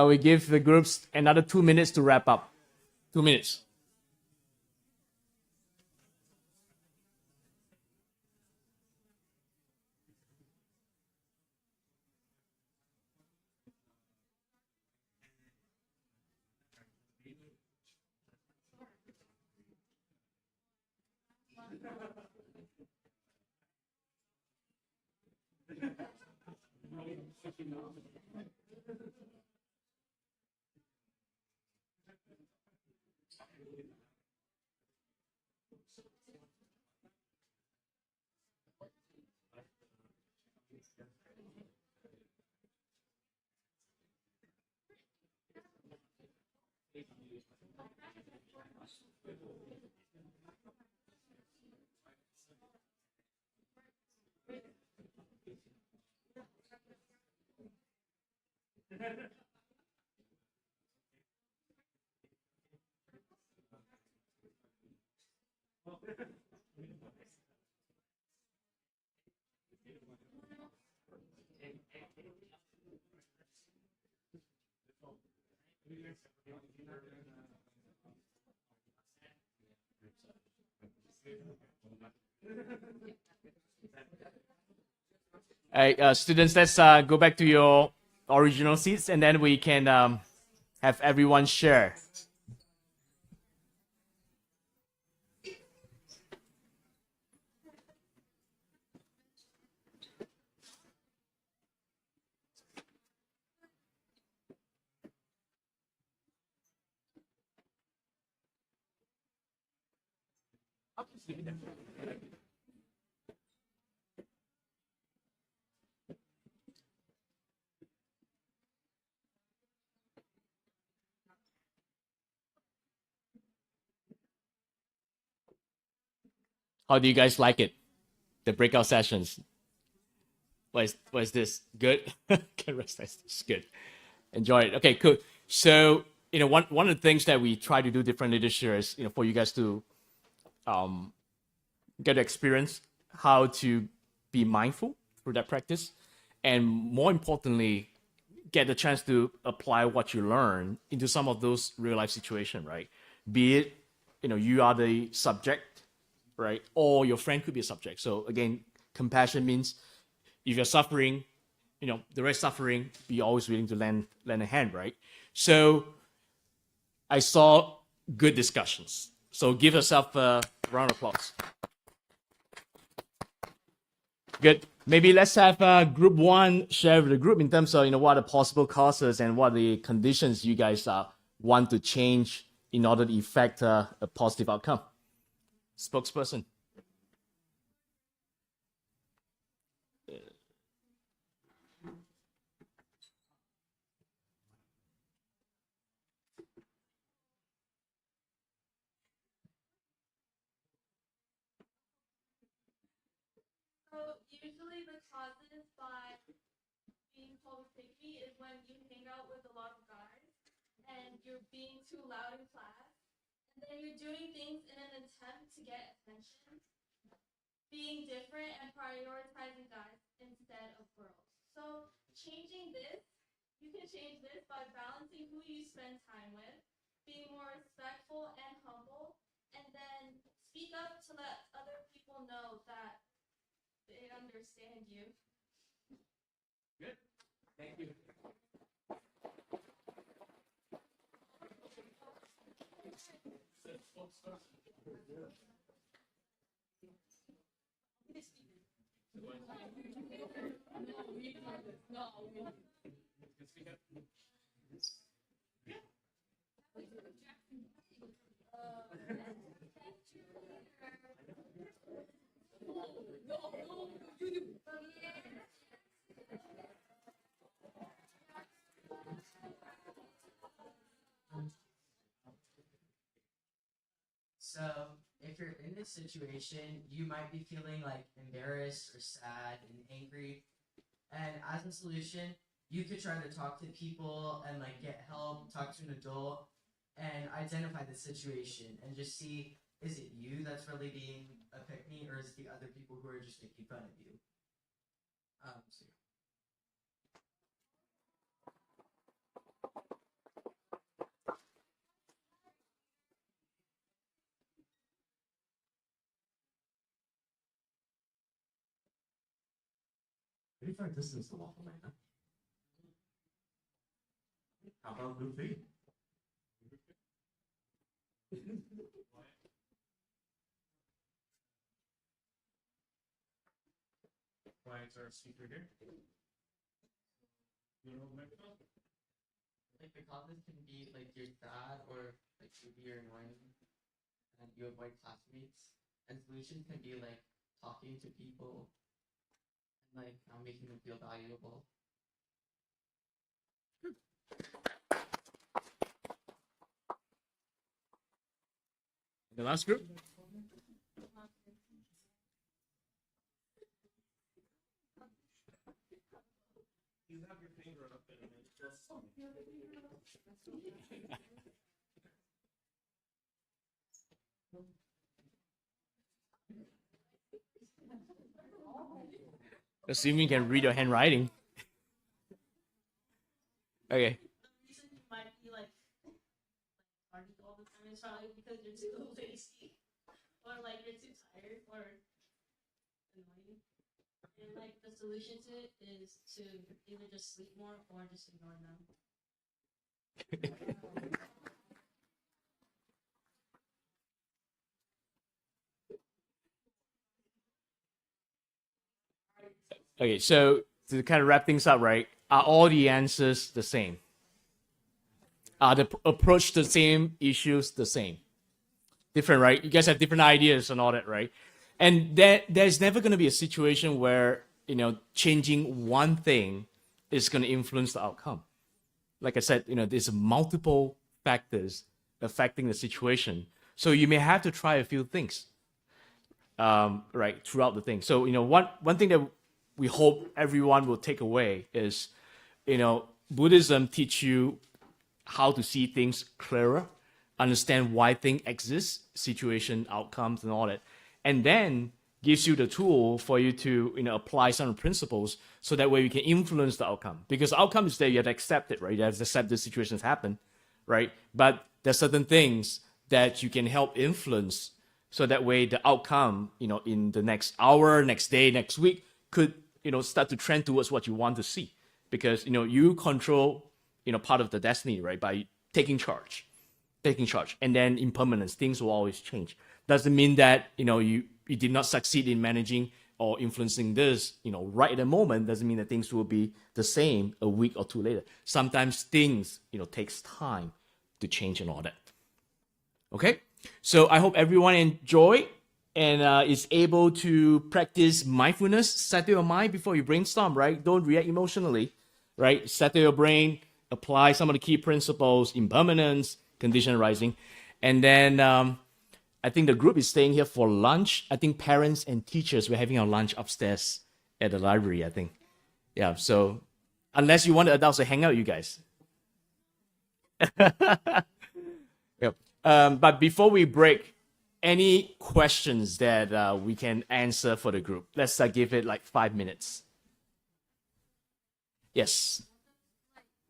We give the groups another 2 minutes to wrap up. 2 minutes. Students, let's go back to your original seats, and then we can have everyone share. How do you guys like it? The breakout sessions. What is this? Good? Can rest. It's good. Enjoy it. Okay, cool. So, one of the things that we try to do differently this year is, for you guys to get to experience how to be mindful through that practice, and more importantly, get the chance to apply what you learn into some of those real life situations, right? Be it, you are the subject, right? Or your friend could be a subject. So again, compassion means if you're suffering, the rest suffering, be always willing to lend a hand, right? So I saw good discussions. So give yourself a round of applause. Good. Maybe let's have group one share with the group in terms of what are the possible causes and what are the conditions you guys want to change in order to effect a positive outcome. Spokesperson. So usually the causes by being called a picky is when you hang out with a lot of guys and you're being too loud in class, and then you're doing things in an attempt to get attention, being different and prioritizing guys instead of girls. So changing this, you can change this by balancing who you spend time with, being more respectful and humble, and then speak up to let other people know that they understand you. Good. Thank you. So, if you're in this situation, you might be feeling like embarrassed or sad and angry. And as a solution, you could try to talk to people and like get help, talk to an adult, and identify the situation and just see, is it you that's really being a pick me, or is it the other people who are just making fun of you? So Pretty far distance to Waffle Man, huh? How about Blue Feet? Why is our speaker here? You know the microphone? like the causes can be like you're sad or like maybe you're annoying and you avoid classmates. And solutions can be like talking to people and like making them feel valuable. The last group. You have your finger up and it's just Assuming you can read your handwriting. Okay. The reason you might be like partying all the time is probably because you're too lazy, or like you're too tired, or annoying. And like the solution to it is to either just sleep more or just ignore them. Okay, so to kind of wrap things up, right? Are all the answers the same? Are the approach to the same, issues the same? Different, right? You guys have different ideas and all that, right? And there's never going to be a situation where, you know, changing one thing is going to influence the outcome. Like I said, you know, there's multiple factors affecting the situation. So you may have to try a few things, right, throughout the thing. So, you know, one thing that we hope everyone will take away is, you know, Buddhism teach you how to see things clearer, understand why things exist, situation, outcomes, and all that, and then gives you the tool for you to, you know, apply some principles so that way you can influence the outcome. Because the outcome is there, you have to accept it, right? You have to accept the situations happen, right? But there's certain things that you can help influence so that way the outcome, you know, in the next hour, next day, next week could, you know, start to trend towards what you want to see. Because, you know, you control, you know, part of the destiny, right? By taking charge. And then impermanence, things will always change. Doesn't mean that, you know, you did not succeed in managing or influencing this, you know, right at the moment. Doesn't mean that things will be the same a week or two later. Sometimes things, you know, takes time to change and all that. Okay? So I hope everyone enjoy and is able to practice mindfulness, settle your mind before you brainstorm, right? Don't react emotionally, right? Settle your brain, apply some of the key principles, impermanence, condition arising. And then I think the group is staying here for lunch. I think parents and teachers, we're having our lunch upstairs at the library, I think. Yeah, so unless you want the adults to hang out, you guys. Yep. But before we break, any questions that we can answer for the group? Let's give it like 5 minutes. Yes.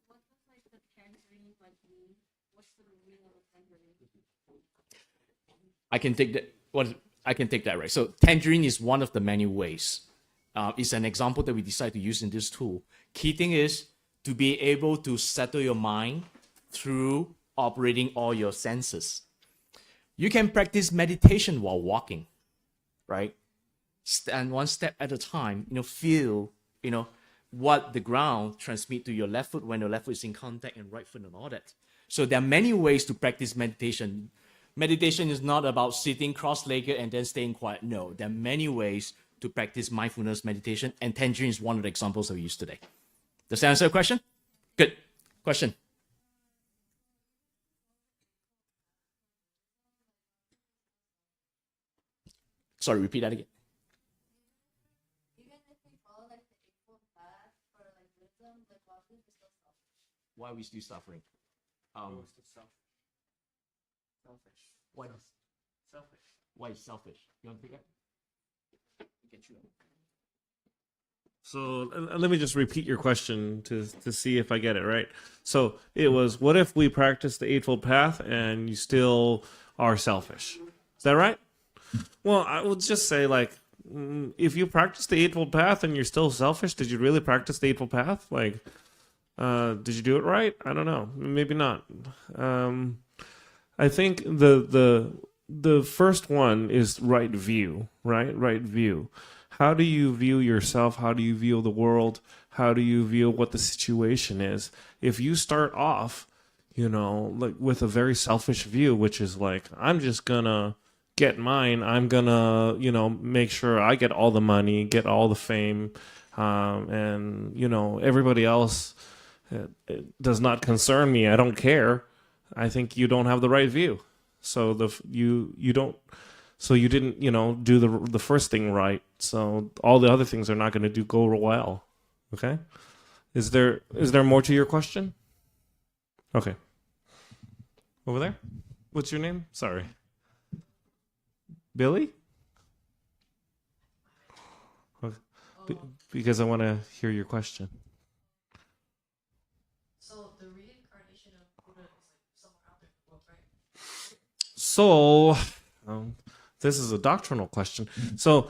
What does like the tangerine like mean? What's the meaning of a tangerine? I can take that. I can take that, right? So tangerine is one of the many ways. It's an example that we decide to use in this tool. Key thing is to be able to settle your mind through operating all your senses. You can practice meditation while walking, right? Stand one step at a time. You know, feel, you know, what the ground transmit to your left foot when your left foot is in contact and right foot and all that. So there are many ways to practice meditation. Meditation is not about sitting cross-legged and then staying quiet. No, there are many ways to practice mindfulness meditation, and tangerine is one of the examples that we used today. Does that answer your question? Good. Question? Sorry, repeat that again. Even if we follow like the Eightfold Path for like wisdom, the classes Why are we still suffering? Selfish. Why? Selfish. Why is selfish? You want to take it? Get you. So let me just repeat your question to see if I get it right. So it was, what if we practice the Eightfold Path and you still are selfish? Is that right? Well, I would just say, like, if you practice the Eightfold Path and you're still selfish, did you really practice the Eightfold Path? Like, did you do it right? I don't know. Maybe not. I think the first one is right view, right? Right view. How do you view yourself? How do you view the world? How do you view what the situation is? If you start off, like with a very selfish view, which is like, I'm just gonna get mine. I'm gonna, make sure I get all the money, get all the fame, and everybody else, it does not concern me. I don't care. I think you don't have the right view. So you don't. So you didn't, do the first thing right. So all the other things are not going to go well. Okay. Is there more to your question? Okay. Over there. What's your name? Sorry. Billy? Okay. Because I want to hear your question. So the reincarnation of Buddha is like somewhere out there in the world, right? So, this is a doctrinal question. So,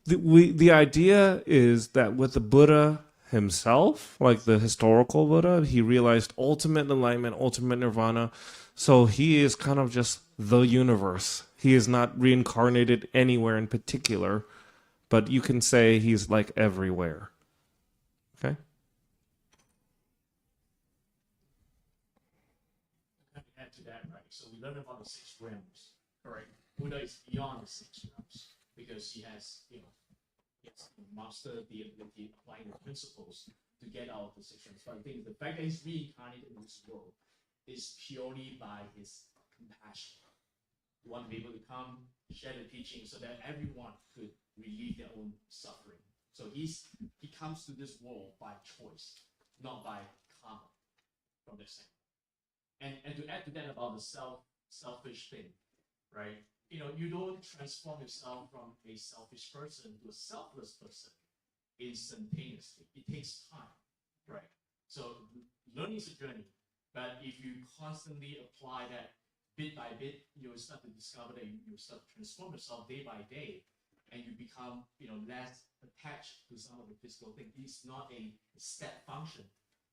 the idea is that with the Buddha himself, like the historical Buddha, he realized ultimate enlightenment, ultimate nirvana. So he is kind of just the universe. He is not reincarnated anywhere in particular, but you can say he's like everywhere. Okay? Add to that, right? So we learn about the 6 realms, correct? Buddha is beyond the 6 realms because he has, he has mastered the ability of applying the principles to get out of the 6 realms. But I think the fact that he's reincarnated in this world is purely by his compassion. He wanted to be able to come, share the teaching so that everyone could relieve their own suffering. So he comes to this world by choice, not by karma, from this thing. And to add to that about the selfish thing, right? You don't transform yourself from a selfish person to a selfless person instantaneously. It takes time, right? So learning is a journey, but if you constantly apply that bit by bit, you'll start to discover that you start to transform yourself day by day, and you become less attached to some of the physical things. It's not a step function,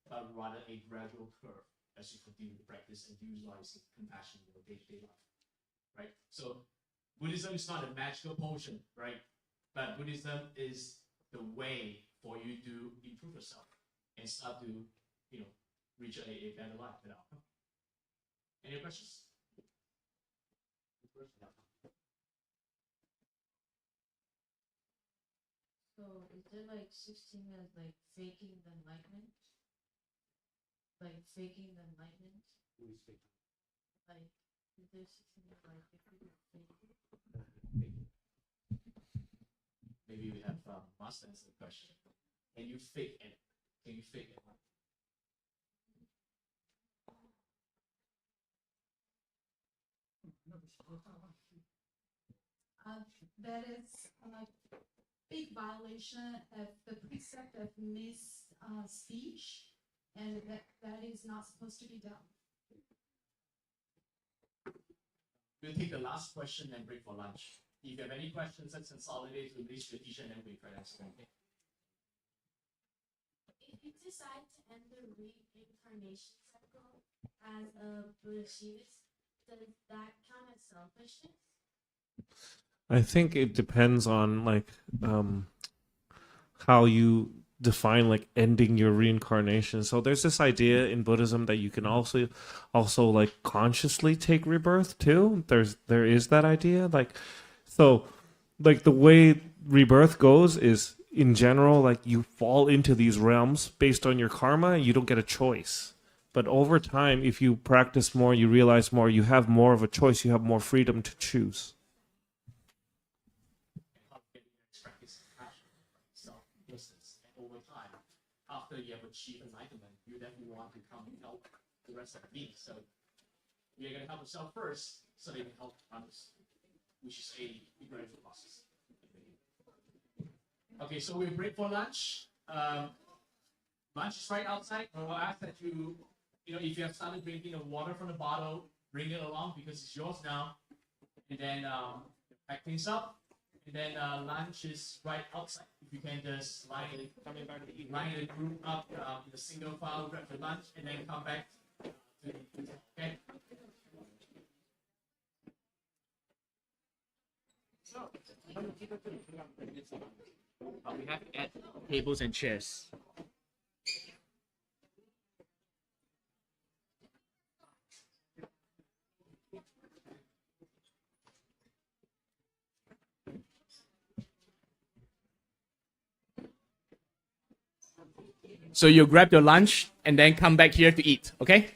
but rather a gradual curve as you continue to practice and utilize compassion in your day-to-day life. Right? So Buddhism is not a magical potion, right? But Buddhism is the way for you to improve yourself and start to, reach a better life, better outcome. Any questions? So is there like 16 as like faking the enlightenment? Like faking the enlightenment? Like is there 16 as like if you fake it? Maybe we have Master answer the question. Can you fake it? Can you fake it? That is a big violation of the precept of speech, and that is not supposed to be done. We'll take the last question and break for lunch. If you have any questions, let's consolidate to release the teacher and then we try to answer them. If you decide to end the reincarnation cycle as a Buddhist, does that count as selfishness? I think it depends on how you define like ending your reincarnation. So there's this idea in Buddhism that you can also like consciously take rebirth too. There is that idea. So the way rebirth goes is in general, like you fall into these realms based on your karma, you don't get a choice. But over time, if you practice more, you realize more, you have more of a choice, you have more freedom to choose. Practice compassion, self-distance, and over time, after you have achieved enlightenment, you you definitely want to come and help the rest of the team. So you're gonna help yourself first, so that you can help others, which is a gradual process. Okay, so we break for lunch. Lunch is right outside. I'll ask that if you have started drinking the water from the bottle, bring it along because it's yours now. And then pack things up. And then lunch is right outside. If you can just line the group up in a single file, grab your lunch, and then come back to the okay. We have to add tables and chairs. So you grab your lunch and then come back here to eat, okay?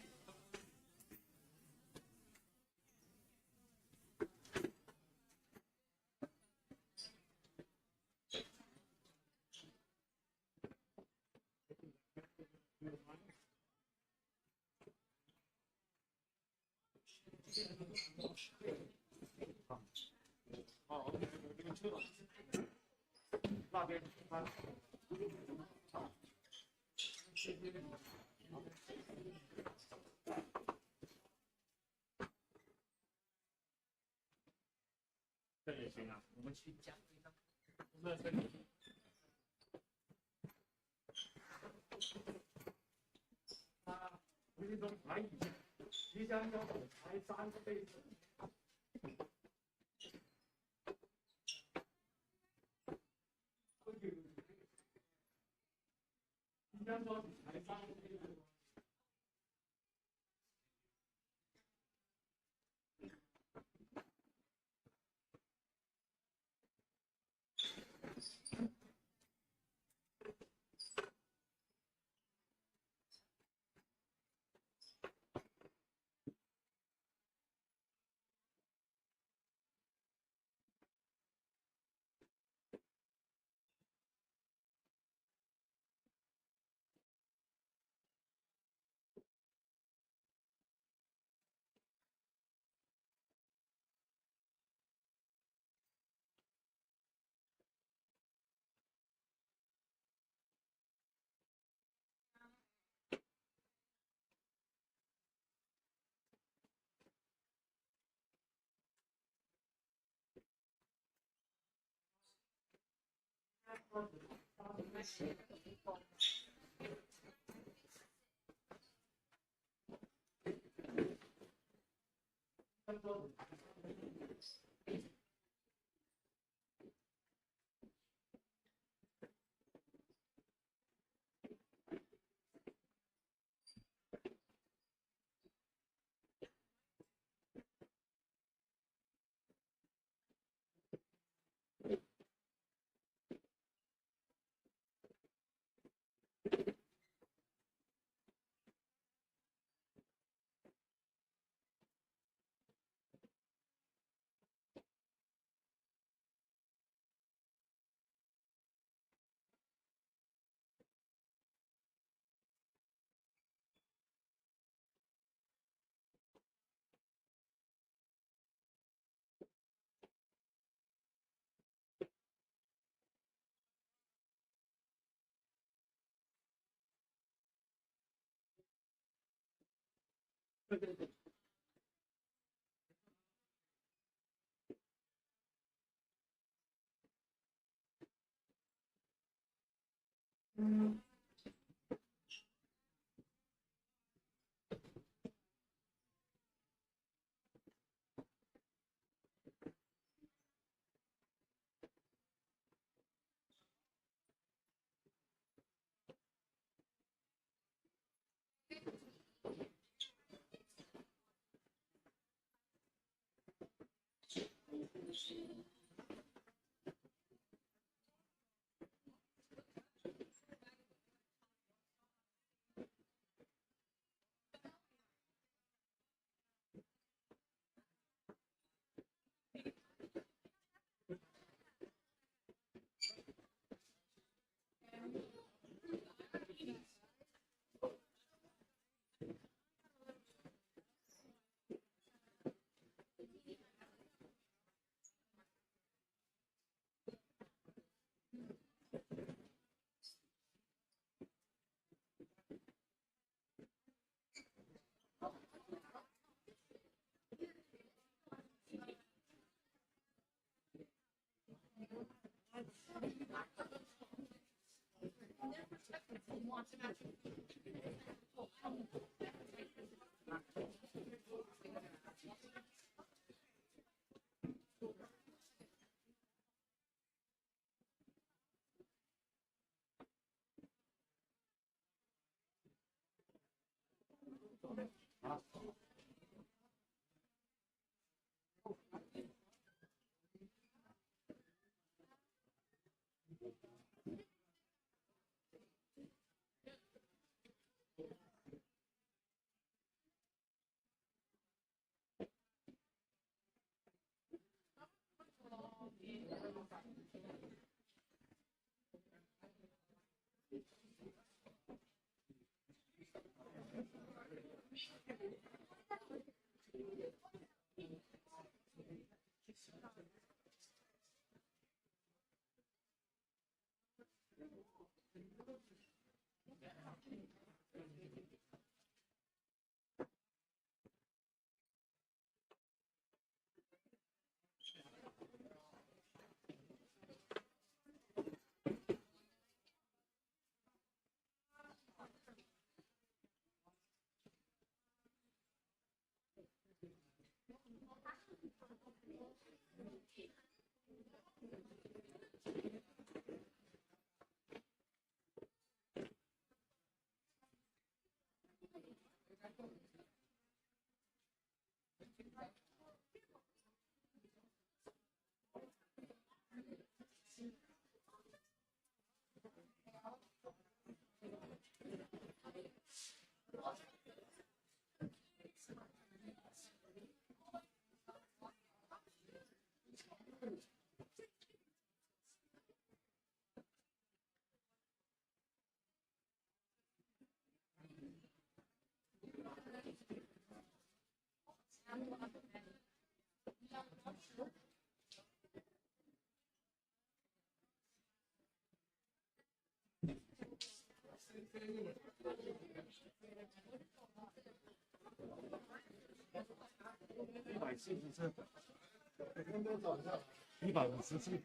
147，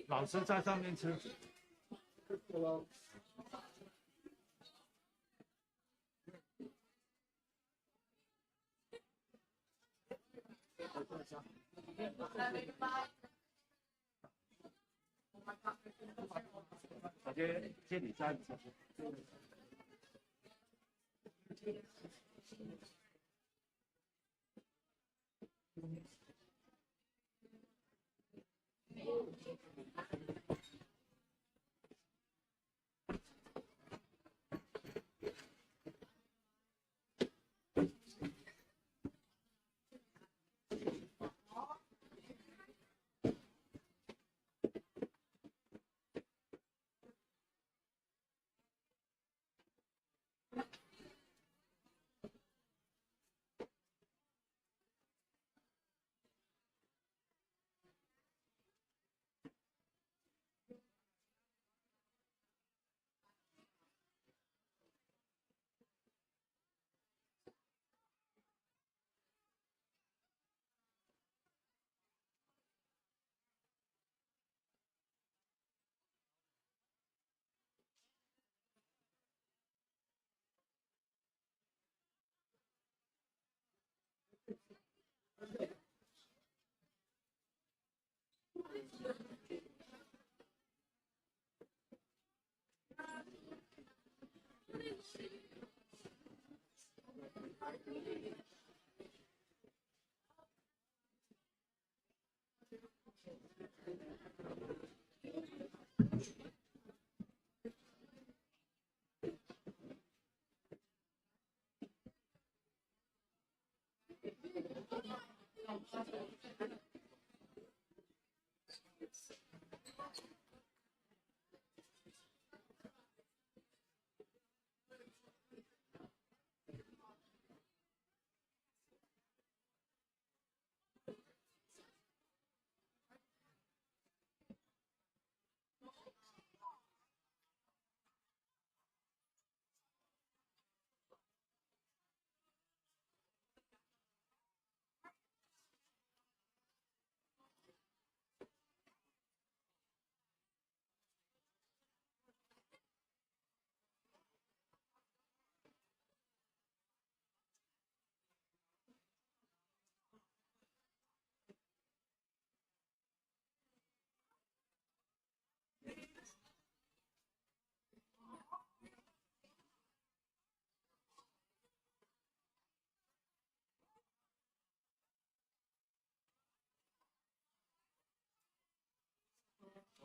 老师在上面吃。我接你站。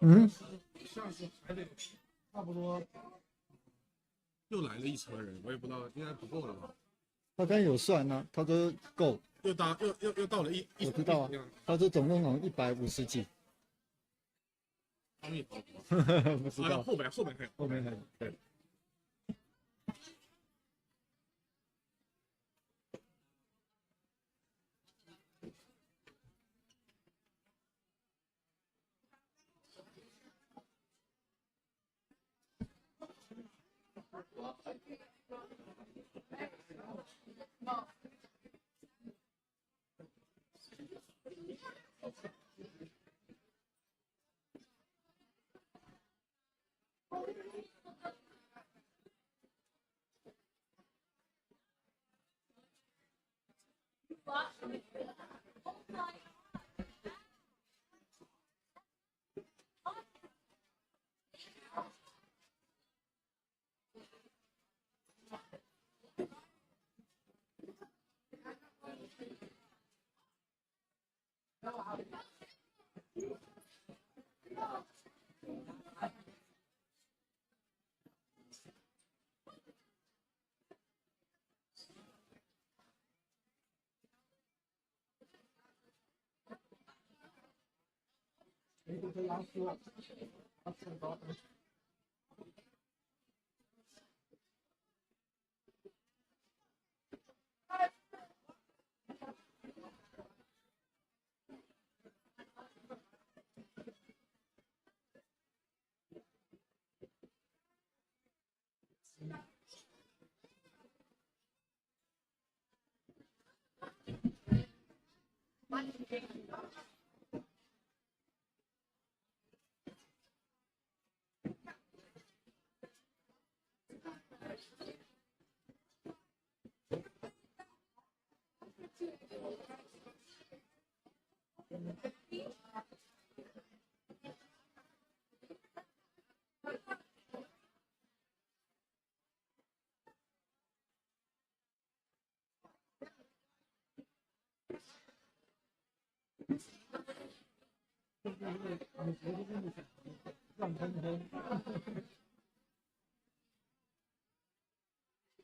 嗯，下次还得差不多。又来了一车人，我也不知道，应该不够了吧？他刚有算呢，他说够。又到了一，我知道啊，他说总共好像150几。阿弥陀佛。不知道。后边还有。后面还有，对。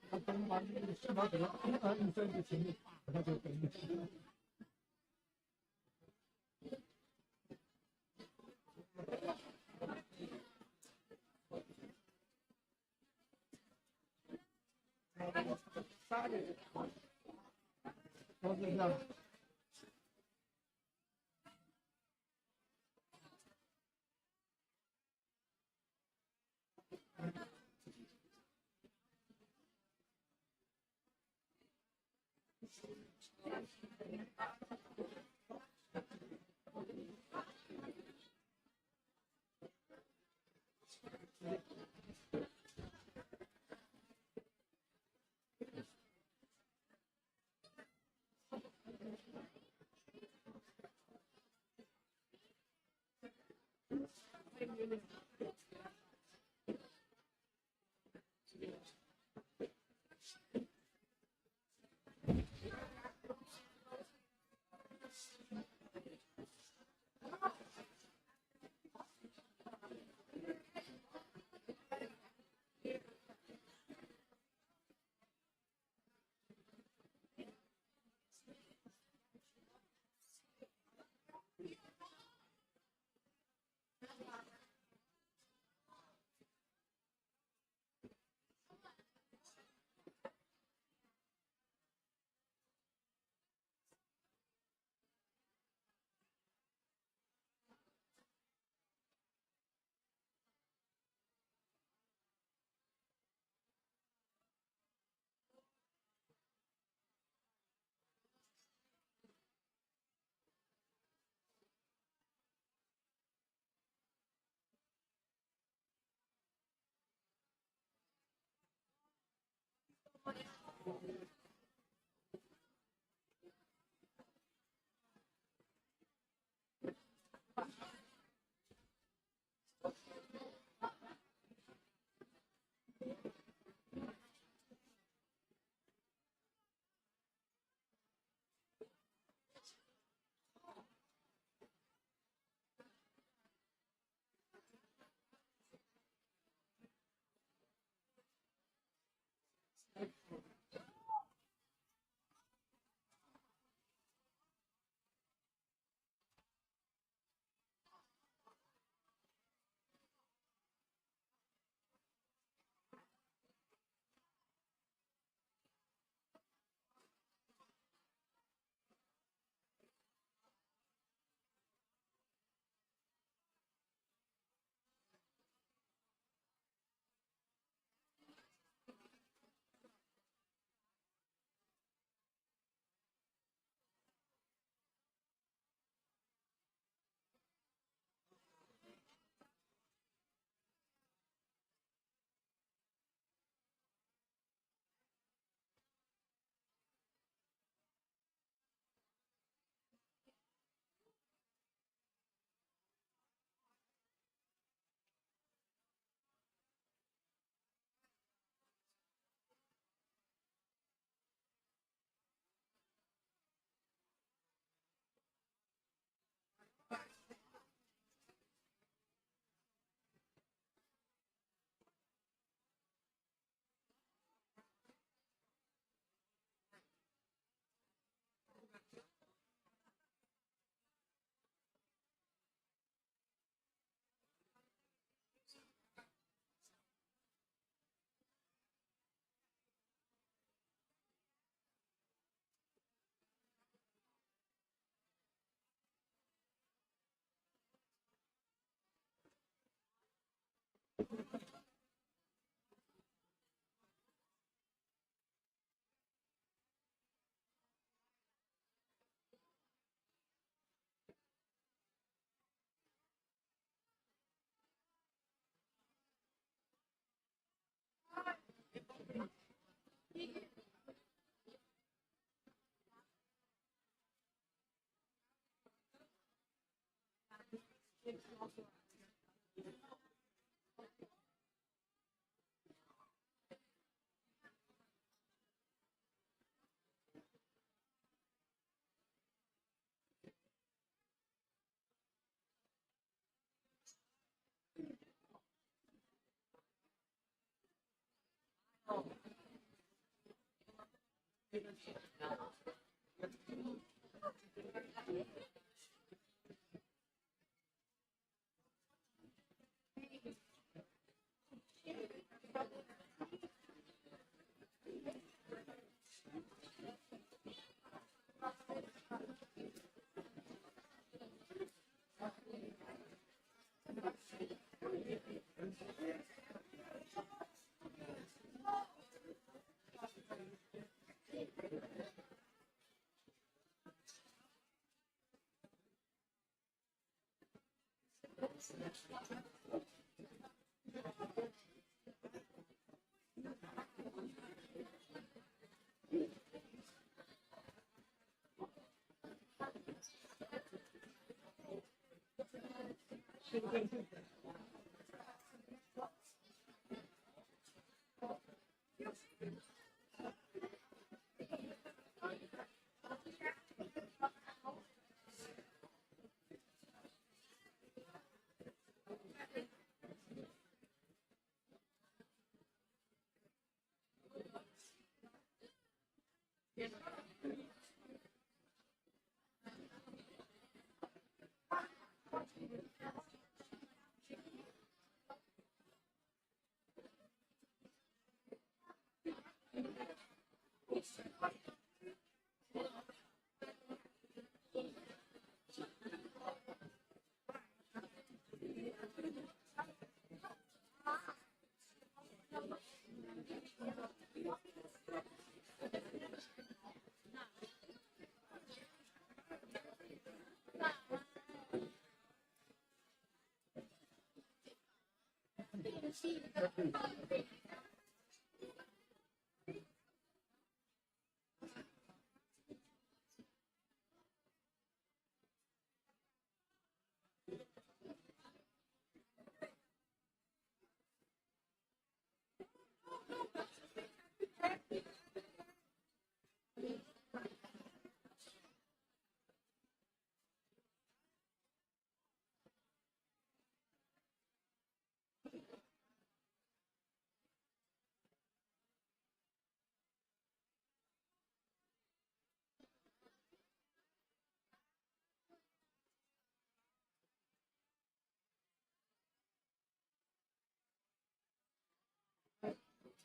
他灯把那个视频给他一分就停，他就灯。都是这样。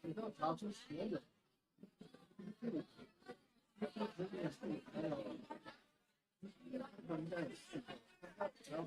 你要查出所有。应该有4个，然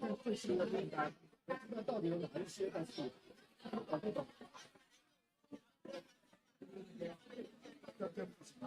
后会新的订单，那到底有哪一些在是？我不懂。这不行。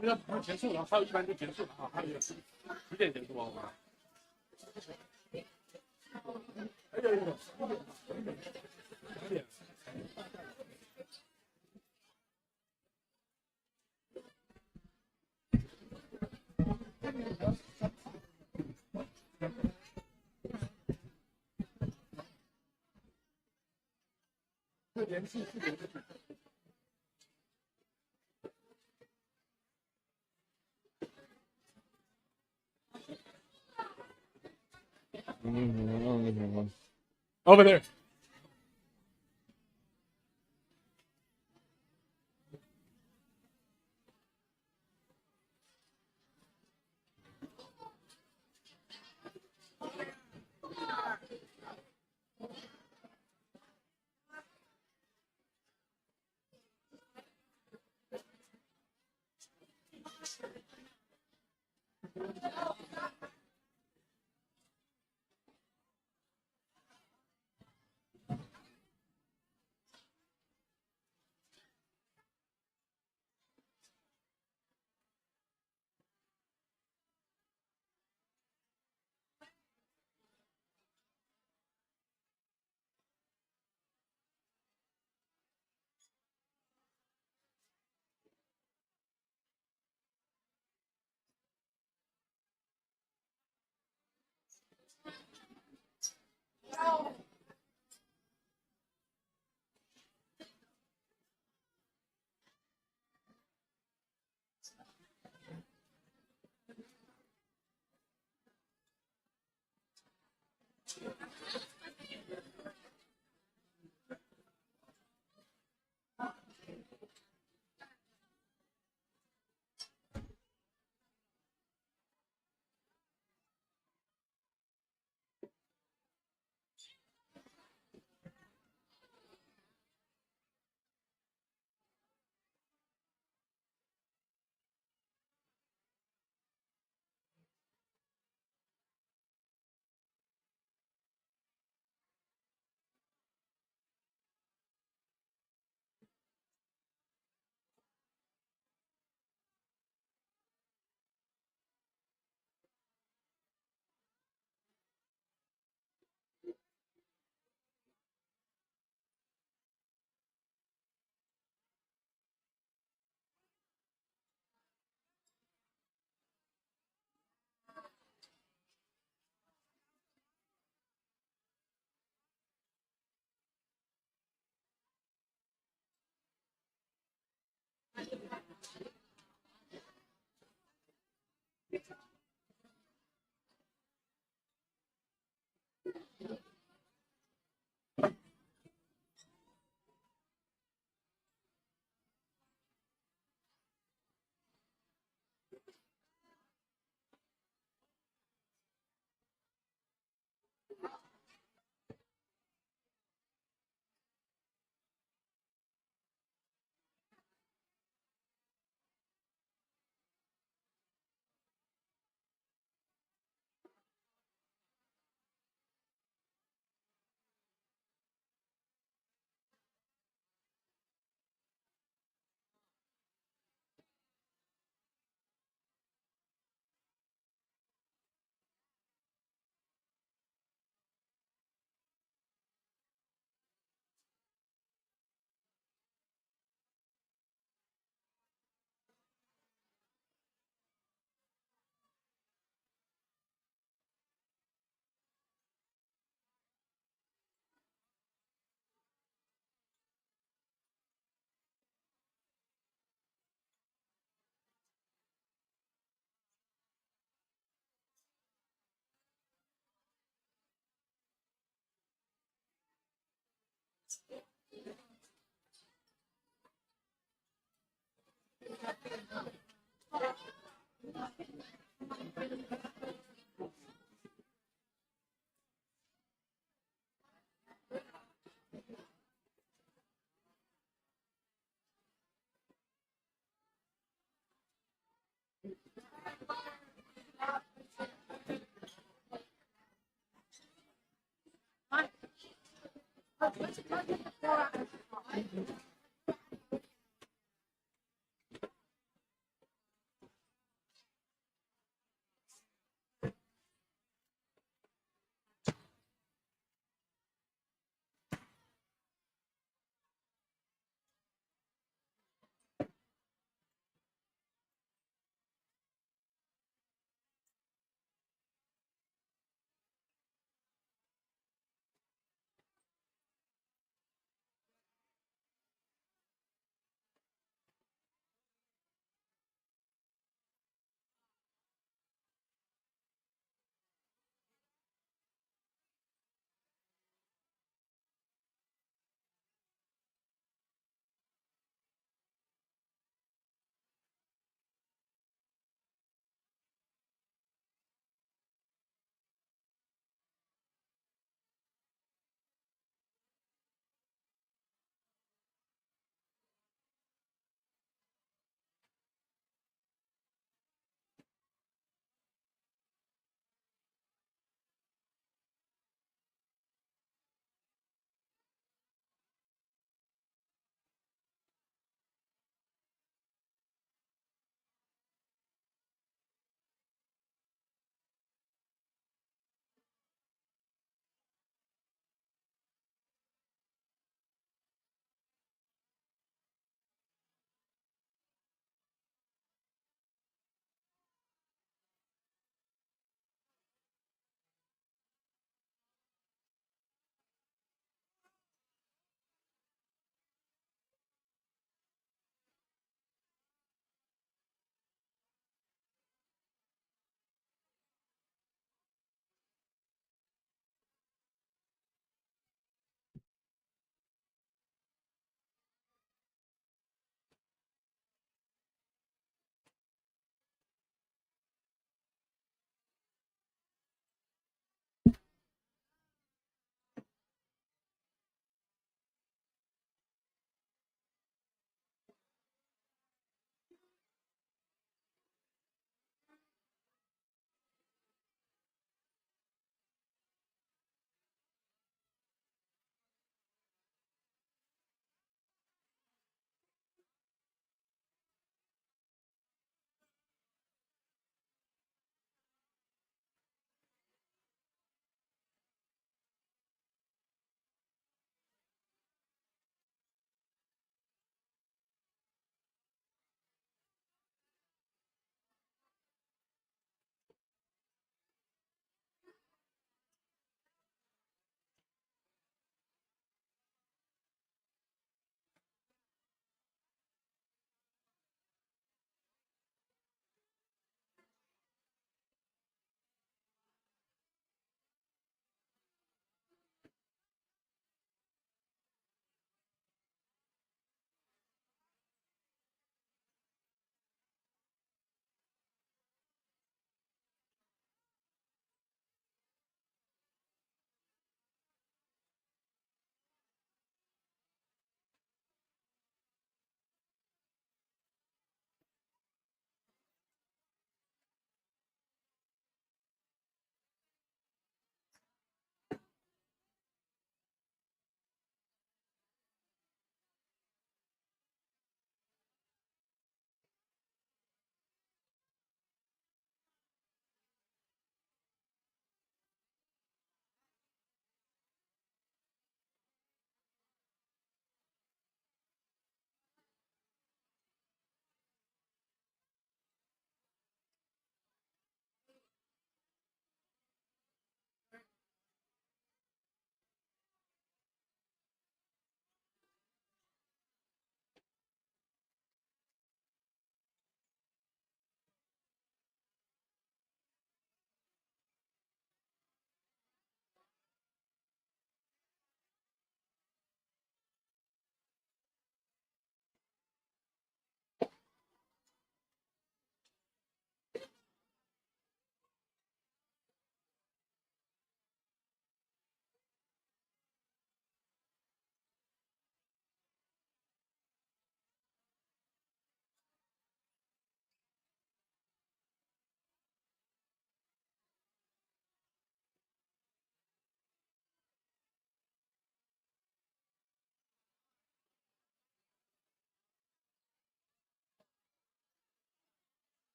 那不是结束了，还有一般就结束了啊，还有10点结束啊，我们。哎呀呀，10点。4点4点。Over there.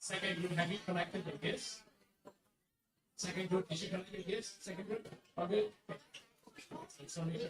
Second group, have you collected your gifts? Second group, did you collect your gifts? Second group, all good? Okay. So make sure.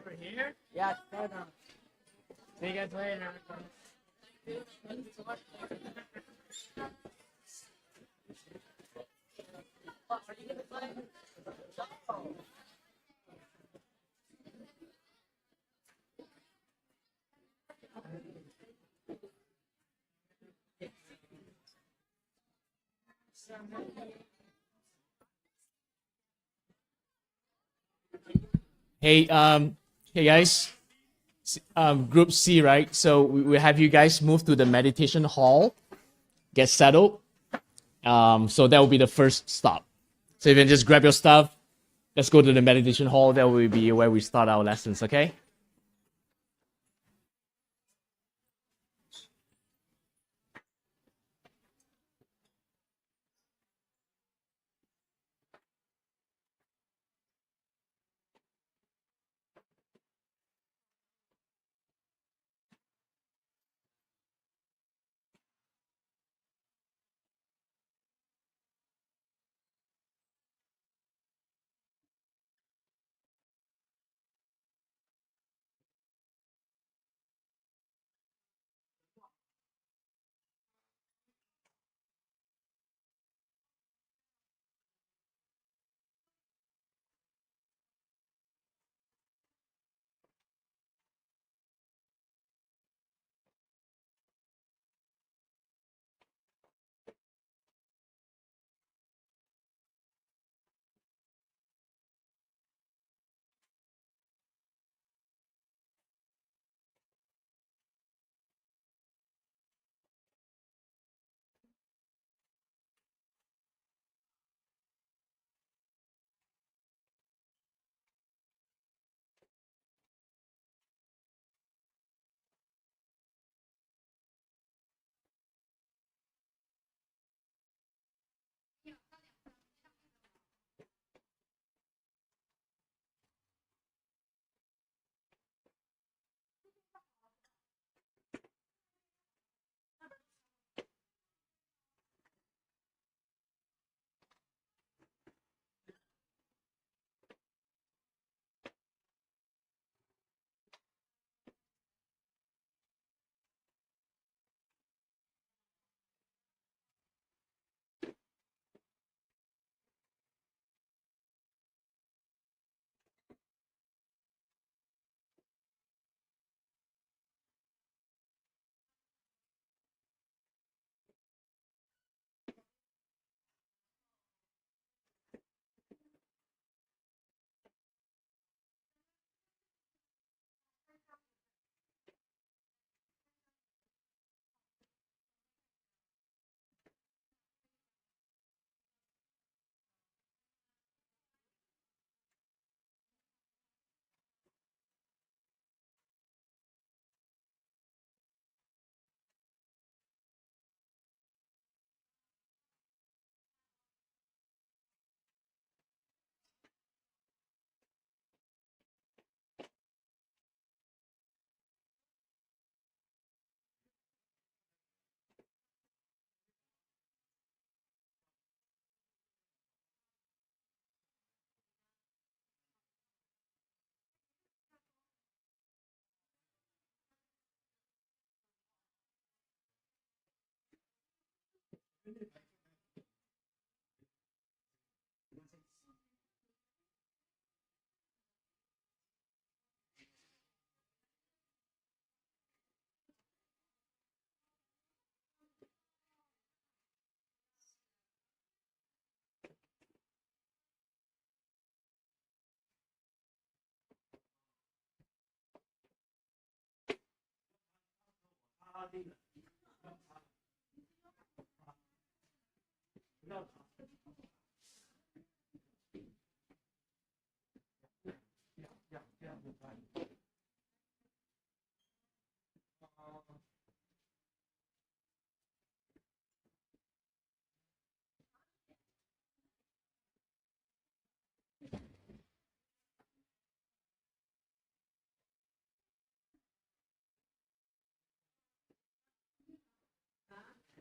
Over here? Yeah, see you guys later. Hey, hey guys, Group C, right? So we have you guys move to the meditation hall, get settled. So that will be the first stop. So you can just grab your stuff. Let's go to the meditation hall. That will be where we start our lessons. Okay.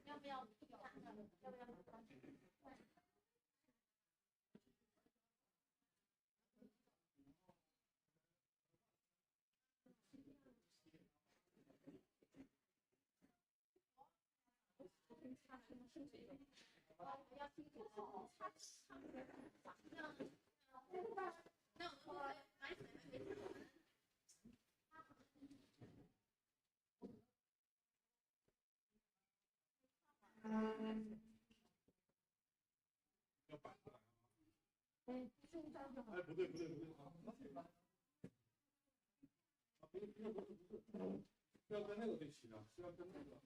要不要？要不要？要摆过来啊。哎，不对不对不对啊！不要跟那个对齐的，是要跟那个。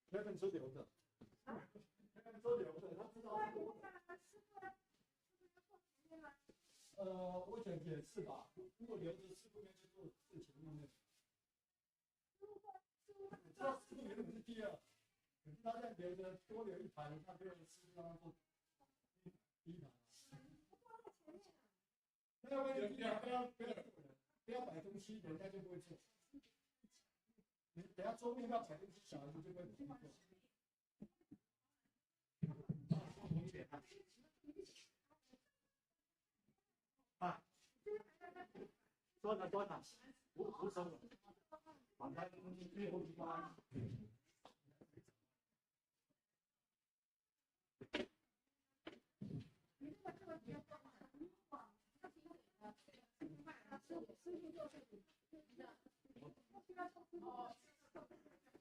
那本书留着，那本书留着，他知道。我想也是吧。如果留着师傅面去做事情，那么，知道师傅原本是第二，可是他在留着多留一排，他变成师傅让他做第一排。那要不然不要摆东西，人家就不会做。你等下桌面要摆东西，小孩子就会不会做。啊，多少，无所谓，把它最后一关。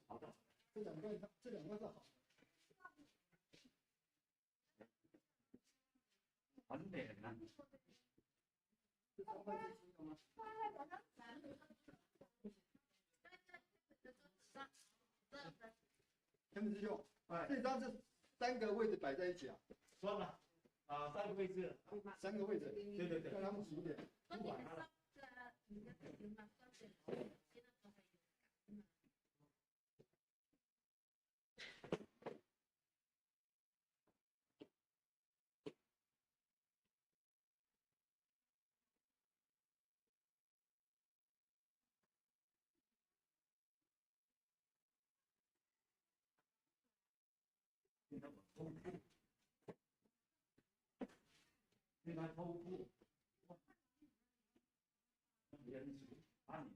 好的，这两个是好的。很点啊。天明师兄，这张是3个位置摆在一起啊？算了，3个位置，3个位置，对，叫他们几点？不管他了。现在偷步，把你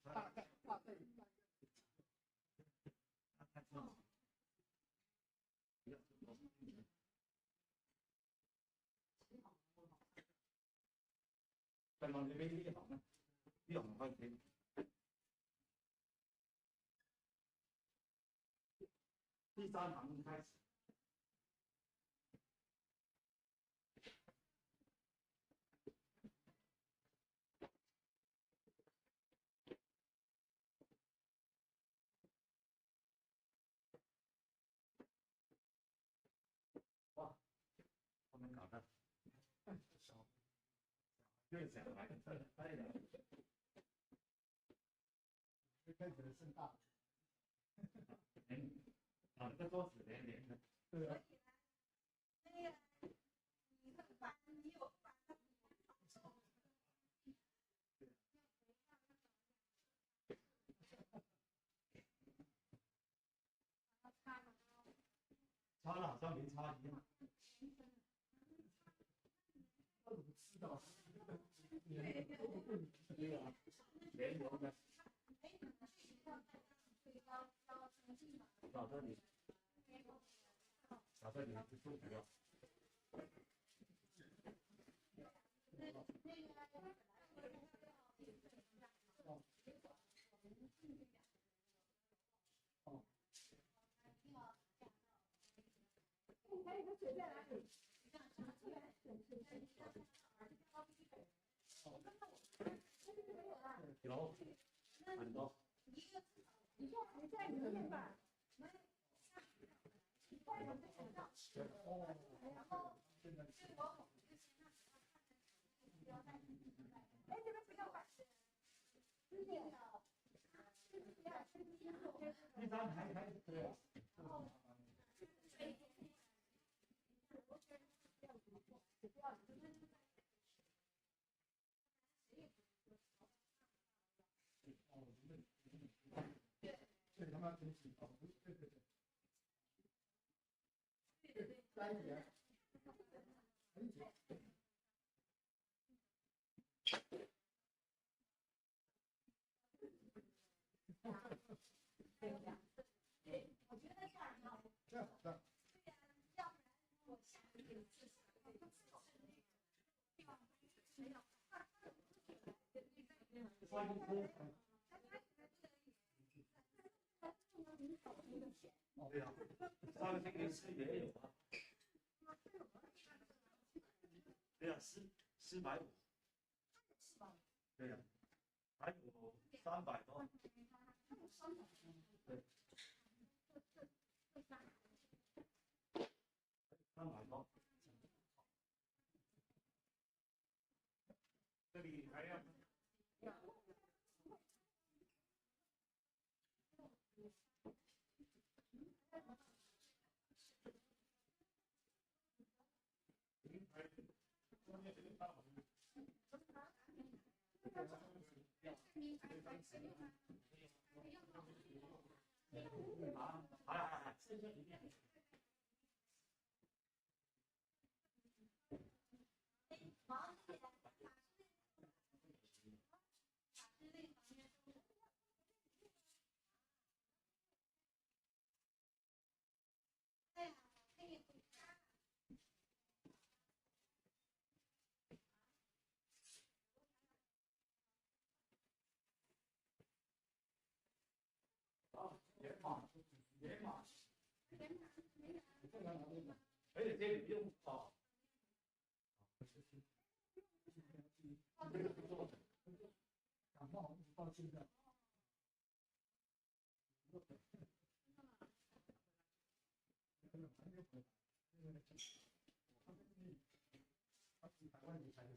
大概。在往这边立好呢，立好好可以。第3行开始。就是小孩，哎呀，开始盛大，啊，这桌子连连的，对啊。擦了好像没擦一样。他怎么知道？对啊，连连的。找这里，找这里就出去了。有很多。你说你在里面吧？一张还对啊。对他们东西，对对对。三节，很久。我觉得这样好。这样好的。要不然我下一次没有。对呀，上个星期四也有啊。对呀，450。对呀，还有300多。对。300多。这里还要。而且这里不用跑。感冒到现在。台湾才有。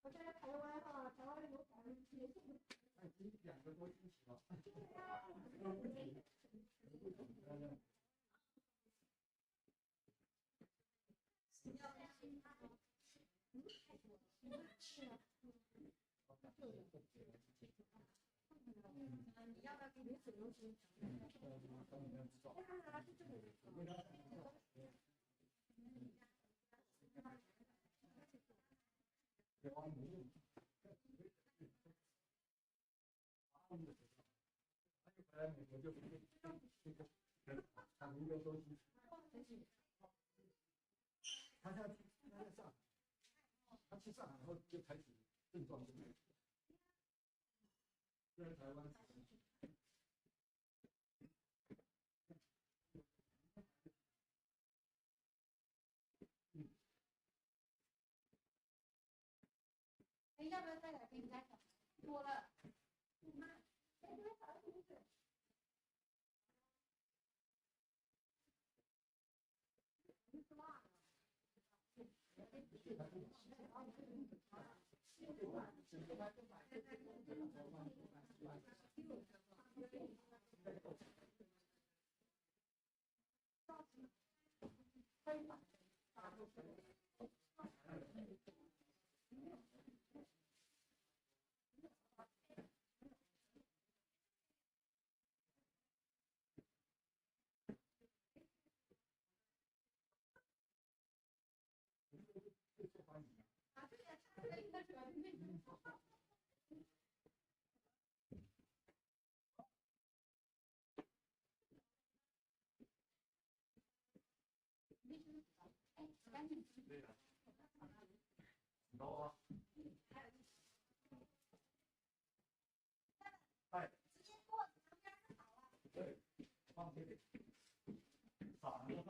我在台湾哈，台湾有2个多星期了。你要不要给你水流水？美国就他们就都是，他在上，他去上海后就开始症状就开始，在台湾。要不要再来给你再讲？多了。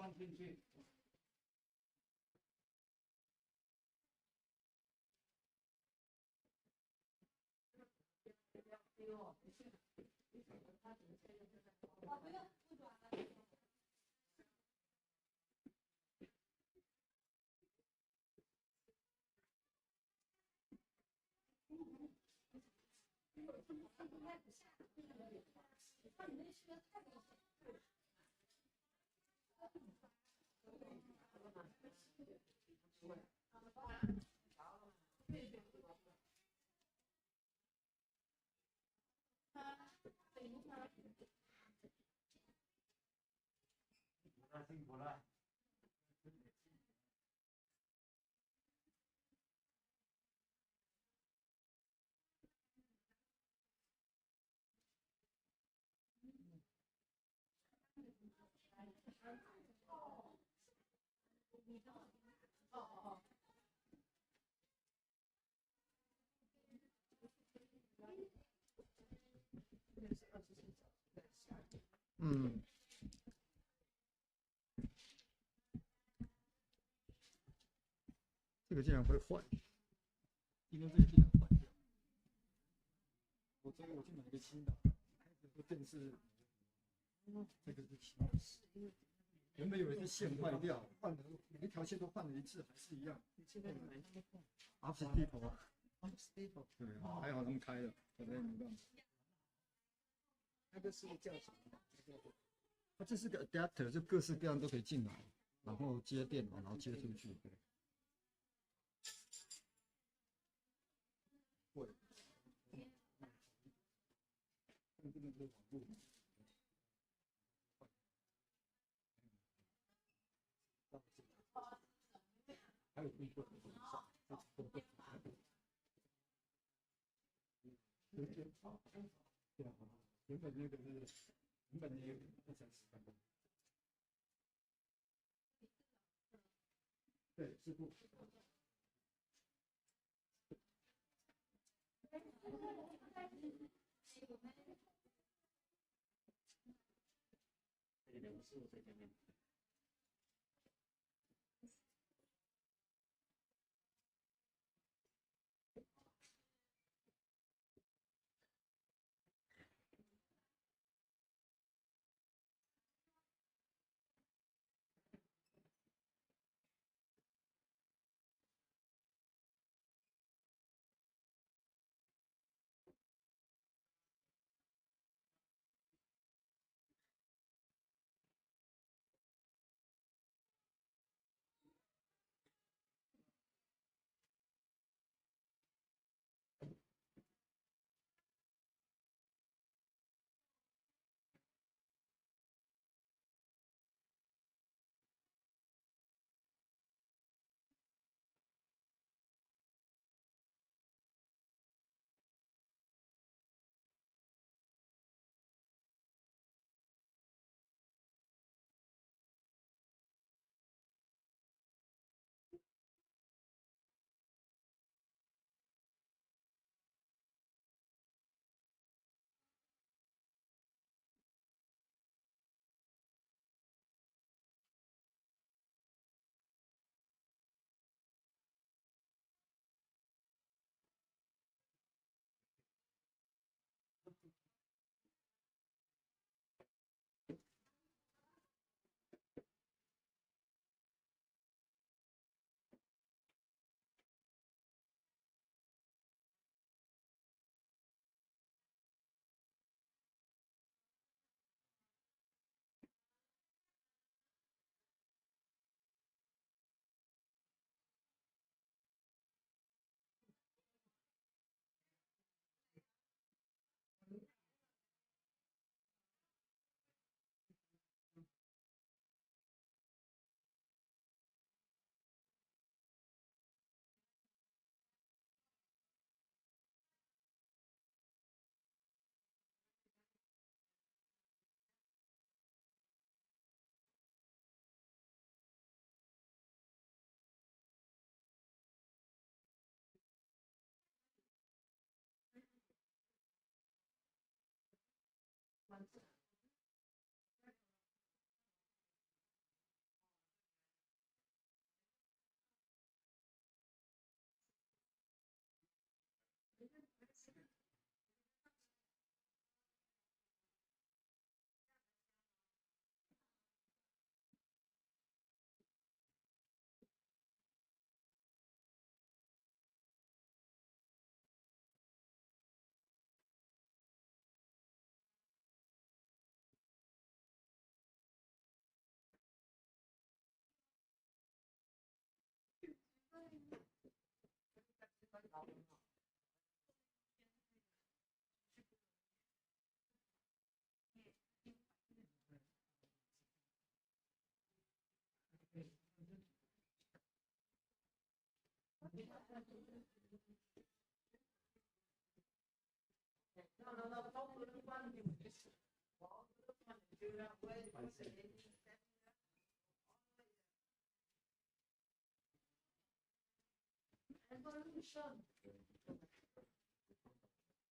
放进去。辛苦了。嗯。这个竟然会坏，因为这个竟然坏掉。所以我去买一个新的，这个电视，这个是新的。原本以为是线坏掉，换了每一条线都换了一次，还是一样。Office Depot 啊 ，Office Depot。对，还好他们开了，否则没办法。那个是叫什么？它这是个 adapter， 就各式各样都可以进来，然后接电脑，然后接出去。对。会。这个是网络。还有工作很多上，原本那个是原本那个230分。对，是不。这个人事在前面。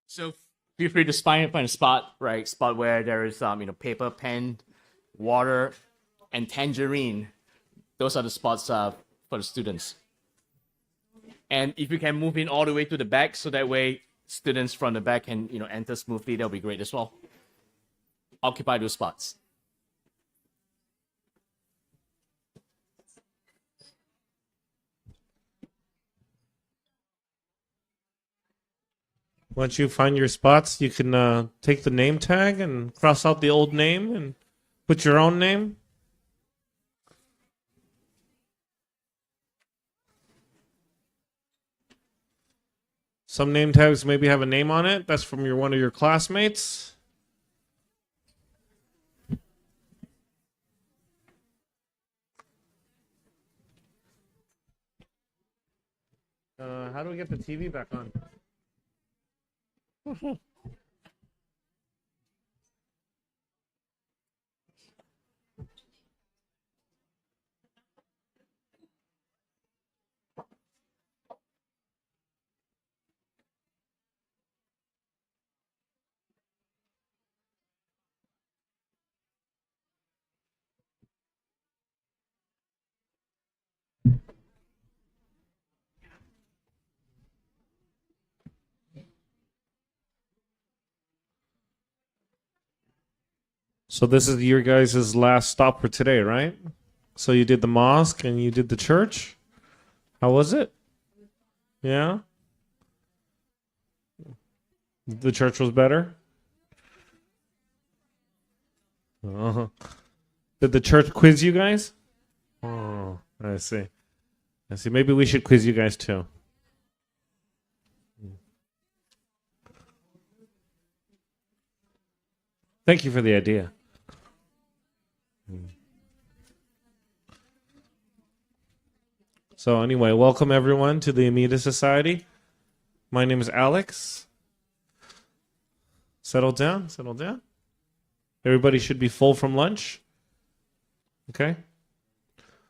So feel free to find a spot, right? Spot where there is paper, pen, water, and tangerine. Those are the spots for the students. And if you can move in all the way to the back, so that way students from the back can enter smoothly, that'll be great as well. Occupy those spots. Once you find your spots, you can take the name tag and cross out the old name and put your own name. Some name tags maybe have a name on it. That's from one of your classmates. How do we get the TV back on? So this is your guys' last stop for today, right? So you did the mosque and you did the church. How was it? Yeah? The church was better? Uh-huh. Did the church quiz you guys? Oh, I see. I see. Maybe we should quiz you guys too. Thank you for the idea. So anyway, welcome everyone to the Amida Society. My name is Alex. Settle down, settle down. Everybody should be full from lunch. Okay?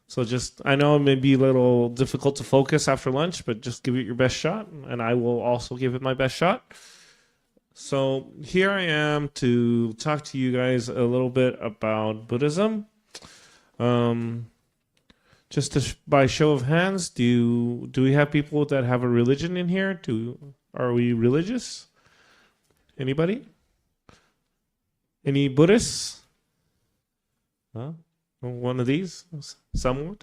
So I know it may be a little difficult to focus after lunch, but just give it your best shot, and I will also give it my best shot. So here I am to talk to you guys a little bit about Buddhism. By show of hands, do we have people that have a religion in here? Are we religious? Anybody? Any Buddhists? Huh? One of these? Somewhat?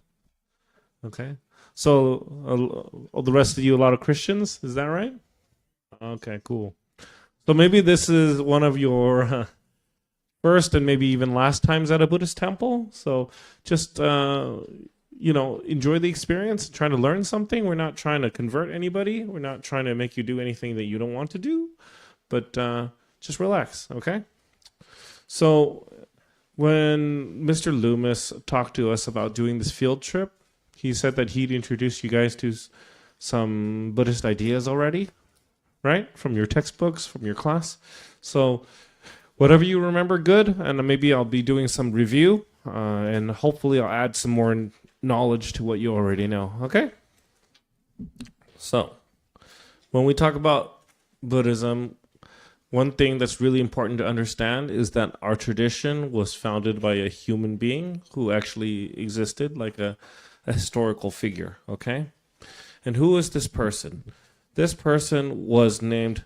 Okay. So the rest of you, a lot of Christians? Is that right? Okay, cool. So maybe this is one of your first and maybe even last times at a Buddhist temple. So just, enjoy the experience, trying to learn something. We're not trying to convert anybody. We're not trying to make you do anything that you don't want to do. But just relax, okay? So when Mr. Loomis talked to us about doing this field trip, he said that he'd introduce you guys to some Buddhist ideas already, right? From your textbooks, from your class. So whatever you remember, good. And maybe I'll be doing some review. And hopefully I'll add some more knowledge to what you already know. Okay? So when we talk about Buddhism, one thing that's really important to understand is that our tradition was founded by a human being who actually existed, like a historical figure. Okay? And who is this person? This person was named,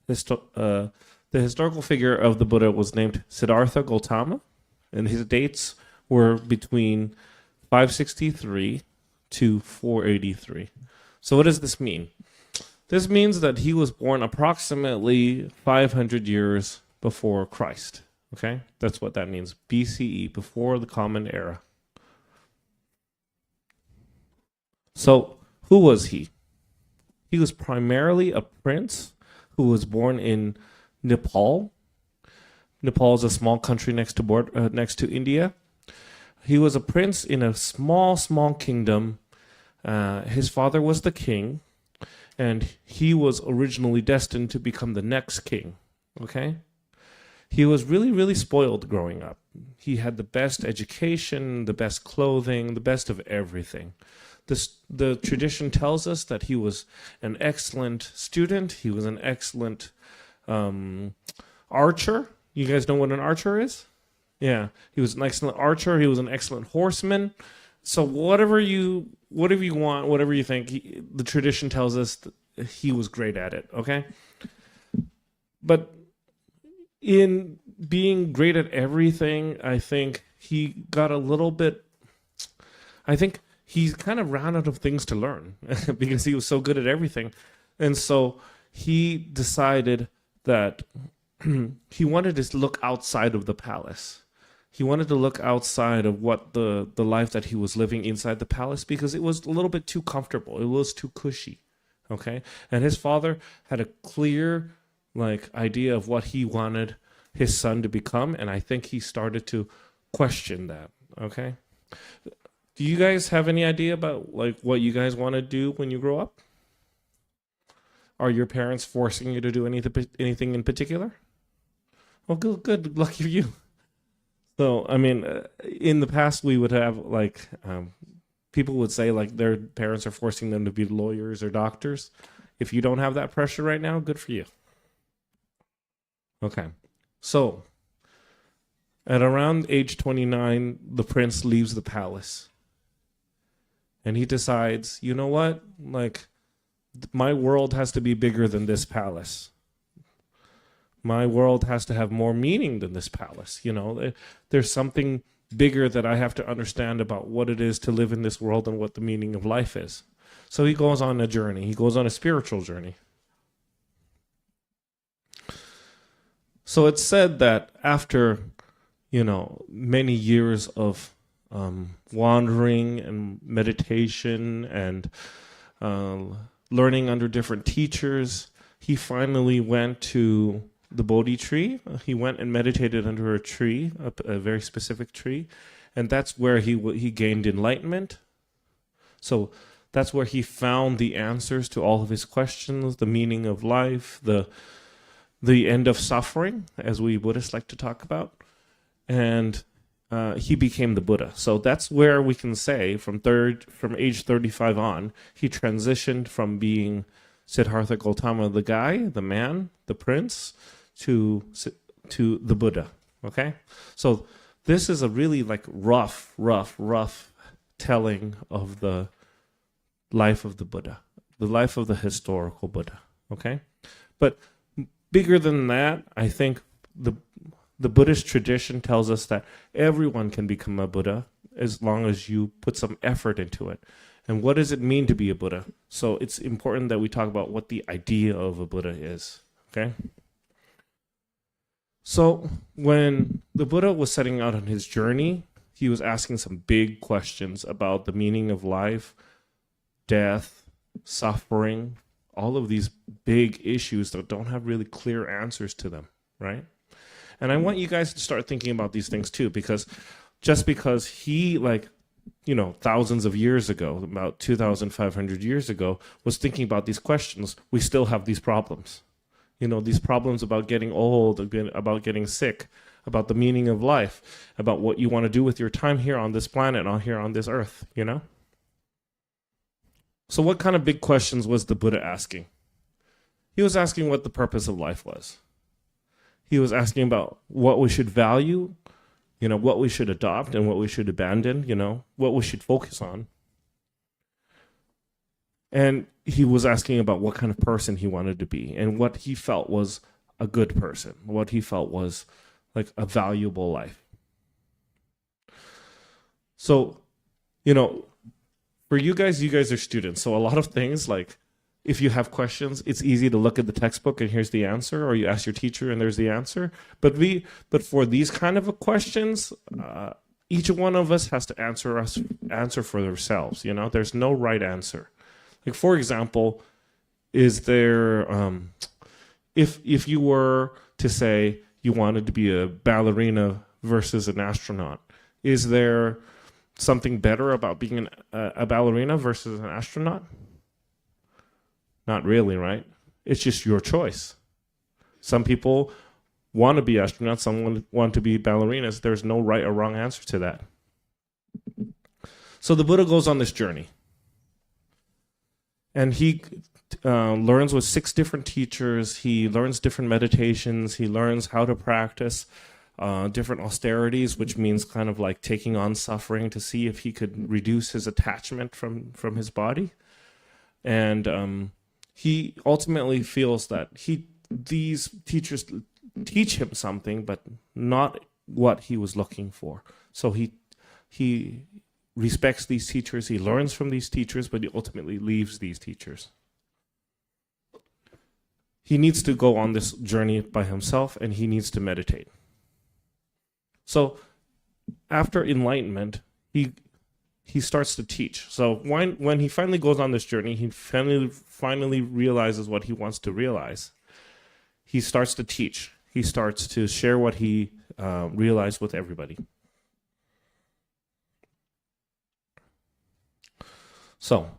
the historical figure of the Buddha was named Siddhartha Gautama, and his dates were between 563 to 483. So what does this mean? This means that he was born approximately 500 years before Christ. Okay? That's what that means. BCE, before the Common Era. So who was he? He was primarily a prince who was born in Nepal. Nepal is a small country next to India. He was a prince in a small kingdom. His father was the king, and he was originally destined to become the next king. Okay? he was really, really spoiled growing up. He had the best education, the best clothing, the best of everything. The tradition tells us that he was an excellent student. He was an excellent archer. You guys know what an archer is? Yeah, he was an excellent archer. He was an excellent horseman. So whatever you want, whatever you think, the tradition tells us that he was great at it. Okay, but in being great at everything, I think he got a little bit. I think he kind of ran out of things to learn because he was so good at everything, and so he decided that he wanted to look outside of the palace. He wanted to look outside of what the life that he was living inside the palace, because it was a little bit too comfortable. It was too cushy. Okay. And his father had a clear idea of what he wanted his son to become. And I think he started to question that. Okay. Do you guys have any idea about what you guys want to do when you grow up? Are your parents forcing you to do anything in particular? Well, good. Lucky you. So, I mean, in the past, we would have people would say their parents are forcing them to be lawyers or doctors. If you don't have that pressure right now, good for you. Okay. So, at around age 29, the prince leaves the palace. And he decides, you know what? My world has to be bigger than this palace. My world has to have more meaning than this palace. There's something bigger that I have to understand about what it is to live in this world and what the meaning of life is. So he goes on a journey. He goes on a spiritual journey. So it's said that after, many years of wandering and meditation and learning under different teachers, he finally went to the Bodhi tree. He went and meditated under a tree, a very specific tree, and that's where he gained enlightenment. So that's where he found the answers to all of his questions, the meaning of life, the end of suffering, as we Buddhists like to talk about, and he became the Buddha. So that's where we can say from age 35 on, he transitioned from being Siddhartha Gautama, the guy, the man, the prince, to the Buddha. Okay, so this is a really rough telling of the life of the Buddha, the life of the historical Buddha. Okay, but bigger than that, I think the Buddhist tradition tells us that everyone can become a Buddha as long as you put some effort into it. And what does it mean to be a Buddha? So it's important that we talk about what the idea of a Buddha is. Okay? So when the Buddha was setting out on his journey, he was asking some big questions about the meaning of life, death, suffering, all of these big issues that don't have really clear answers to them, right? And I want you guys to start thinking about these things too, because just because he, thousands of years ago, about 2,500 years ago, was thinking about these questions, we still have these problems. These problems about getting old, about getting sick, about the meaning of life, about what you want to do with your time here on this planet, here on this earth, So what kind of big questions was the Buddha asking? He was asking what the purpose of life was. He was asking about what we should value, what we should adopt and what we should abandon, what we should focus on. And he was asking about what kind of person he wanted to be and what he felt was a good person, what he felt was a valuable life. So, for you guys are students. So a lot of things, if you have questions, it's easy to look at the textbook and here's the answer, or you ask your teacher and there's the answer. But for these kind of questions, each one of us has to answer for themselves. There's no right answer. For example, is there if you were to say you wanted to be a ballerina versus an astronaut, is there something better about being a ballerina versus an astronaut? Not really, right? It's just your choice. Some people want to be astronauts, some want to be ballerinas. There's no right or wrong answer to that. So the Buddha goes on this journey. And he learns with 6 different teachers. He learns different meditations. He learns how to practice different austerities, which means kind of like taking on suffering to see if he could reduce his attachment from his body. And he ultimately feels that these teachers teach him something, but not what he was looking for. So he respects these teachers, he learns from these teachers, but he ultimately leaves these teachers. He needs to go on this journey by himself, and he needs to meditate. So after enlightenment, he starts to teach. So when he finally goes on this journey, he finally realizes what he wants to realize. He starts to teach. He starts to share what he realized with everybody. So,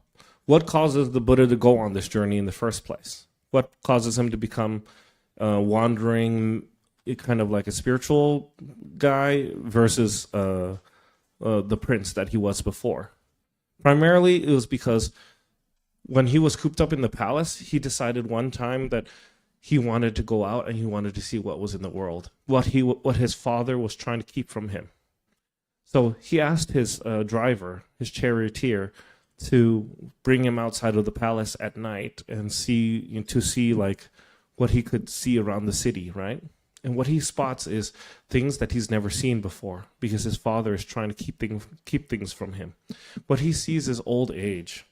what causes the Buddha to go on this journey in the first place? What causes him to become wandering, kind of like a spiritual guy versus the prince that he was before? Primarily, it was because when he was cooped up in the palace, he decided one time that he wanted to go out and he wanted to see what was in the world, what his father was trying to keep from him. So he asked his driver, his charioteer, to bring him outside of the palace at night and see like what he could see around the city, right? And what he spots is things that he's never seen before because his father is trying to keep things from him. What he sees is old age,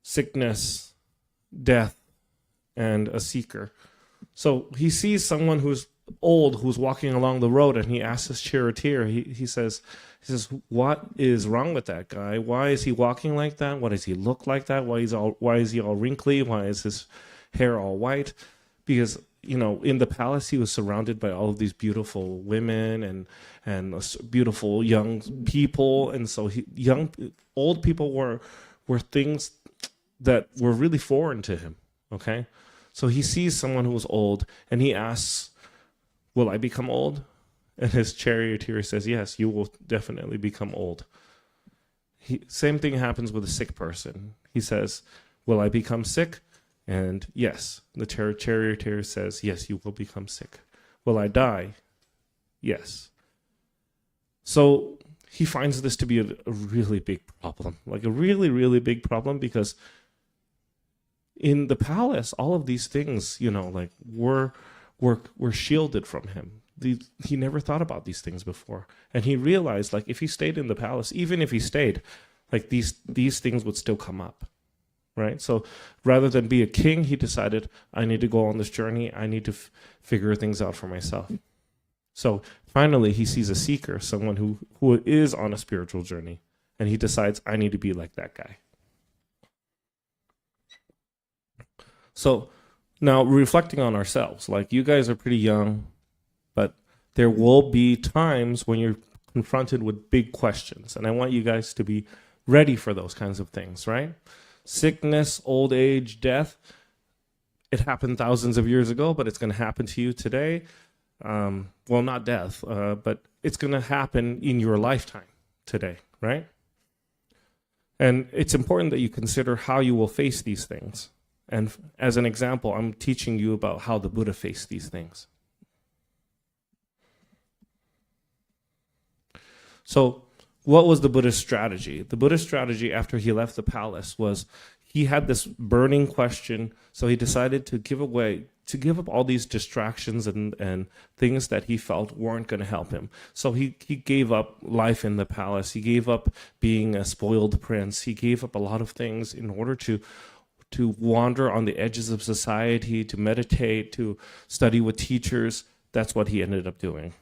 sickness, death, and a seeker. So he sees someone who's old, who's walking along the road, and he asks his charioteer, he says, what is wrong with that guy? Why is he walking like that? Why does he look like that? Why is he all wrinkly? Why is his hair all white? Because, in the palace, he was surrounded by all of these beautiful women and beautiful young people. And so old people were things that were really foreign to him, okay? So he sees someone who was old, and he asks, will I become old? And his charioteer says, yes, you will definitely become old. Same thing happens with a sick person. He says, will I become sick? And yes, the charioteer says, yes, you will become sick. Will I die? Yes. So he finds this to be a really big problem, like a really, really big problem, because in the palace, all of these things, were shielded from him. He never thought about these things before. And he realized, like, if he stayed in the palace, even if he stayed, like, these things would still come up, right? So rather than be a king, he decided, I need to go on this journey. I need to figure things out for myself. So finally, he sees a seeker, someone who is on a spiritual journey. And he decides, I need to be like that guy. So now reflecting on ourselves, like, you guys are pretty young, but there will be times when you're confronted with big questions. And I want you guys to be ready for those kinds of things, right? Sickness, old age, death. It happened thousands of years ago, but it's going to happen to you today. Well, not death, but it's going to happen in your lifetime today, right? And it's important that you consider how you will face these things. And as an example, I'm teaching you about how the Buddha faced these things. So what was the Buddha's strategy? The Buddha's strategy after he left the palace was he had this burning question, so he decided to give up all these distractions and things that he felt weren't going to help him. So he gave up life in the palace. He gave up being a spoiled prince. He gave up a lot of things in order to wander on the edges of society, to meditate, to study with teachers. That's what he ended up doing,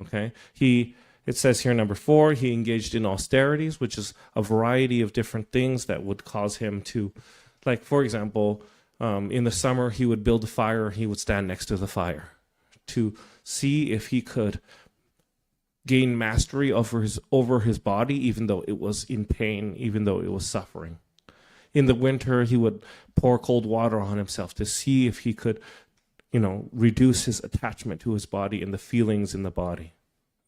okay? It says here, number 4, he engaged in austerities, which is a variety of different things that would cause him to, like, for example, in the summer, he would build a fire, he would stand next to the fire to see if he could gain mastery over his body, even though it was in pain, even though it was suffering. In the winter, he would pour cold water on himself to see if he could reduce his attachment to his body and the feelings in the body.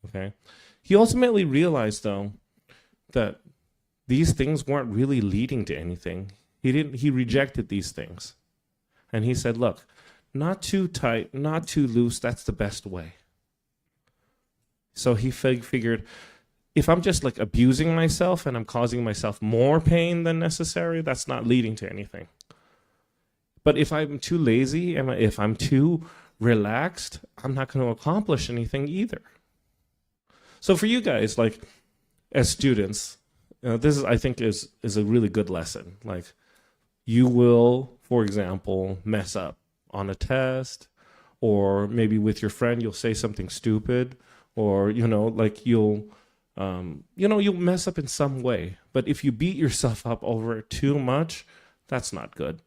Okay? He ultimately realized, though, that these things weren't really leading to anything. He rejected these things. And he said, look, not too tight, not too loose, that's the best way. So he figured, if I'm just like abusing myself and I'm causing myself more pain than necessary, that's not leading to anything. But if I'm too lazy and if I'm too relaxed, I'm not going to accomplish anything either. So for you guys, like as students, this is, I think, is a really good lesson. Like you will, for example, mess up on a test, or maybe with your friend you'll say something stupid, or like you'll mess up in some way. But if you beat yourself up over it too much, that's not good.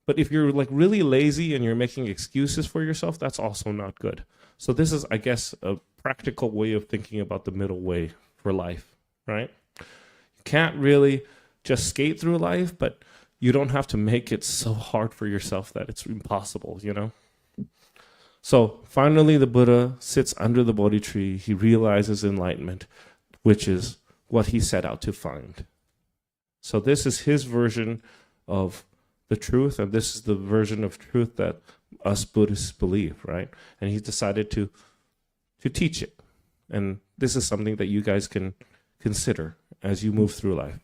But if you're like really lazy and you're making excuses for yourself, that's also not good. So this is, I guess, a practical way of thinking about the middle way for life, right? You can't really just skate through life, but you don't have to make it so hard for yourself that it's impossible, So finally, the Buddha sits under the Bodhi tree. He realizes enlightenment, which is what he set out to find. So this is his version of the truth, and this is the version of truth that us Buddhists believe, right? And he decided to teach it. And this is something that you guys can consider as you move through life.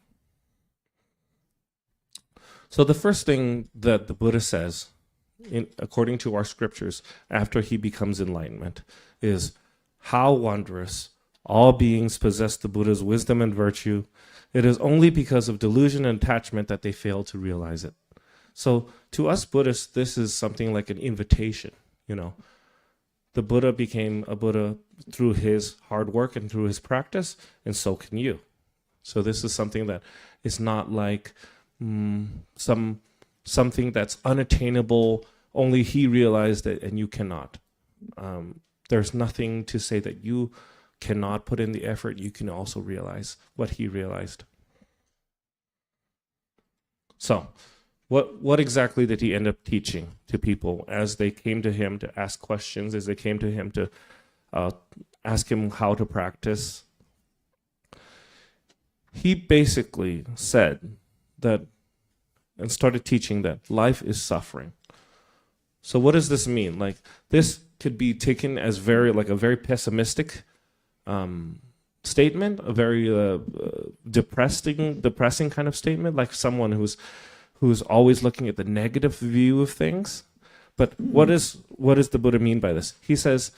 So the first thing that the Buddha says, according to our scriptures, after he becomes enlightenment, is how wondrous all beings possess the Buddha's wisdom and virtue. It is only because of delusion and attachment that they fail to realize it. So to us Buddhists, this is something like an invitation. The Buddha became a Buddha through his hard work and through his practice, and so can you. So this is something that is not like something that's unattainable, only he realized it and you cannot. There's nothing to say that you cannot put in the effort. You can also realize what he realized. So what exactly did he end up teaching to people as they came to him to ask questions, as they came to him to ask him how to practice? He basically said that, and started teaching that life is suffering. So what does this mean? Like, this could be taken as a very pessimistic statement, a very depressing kind of statement, like someone who's always looking at the negative view of things. But what does the Buddha mean by this? He says,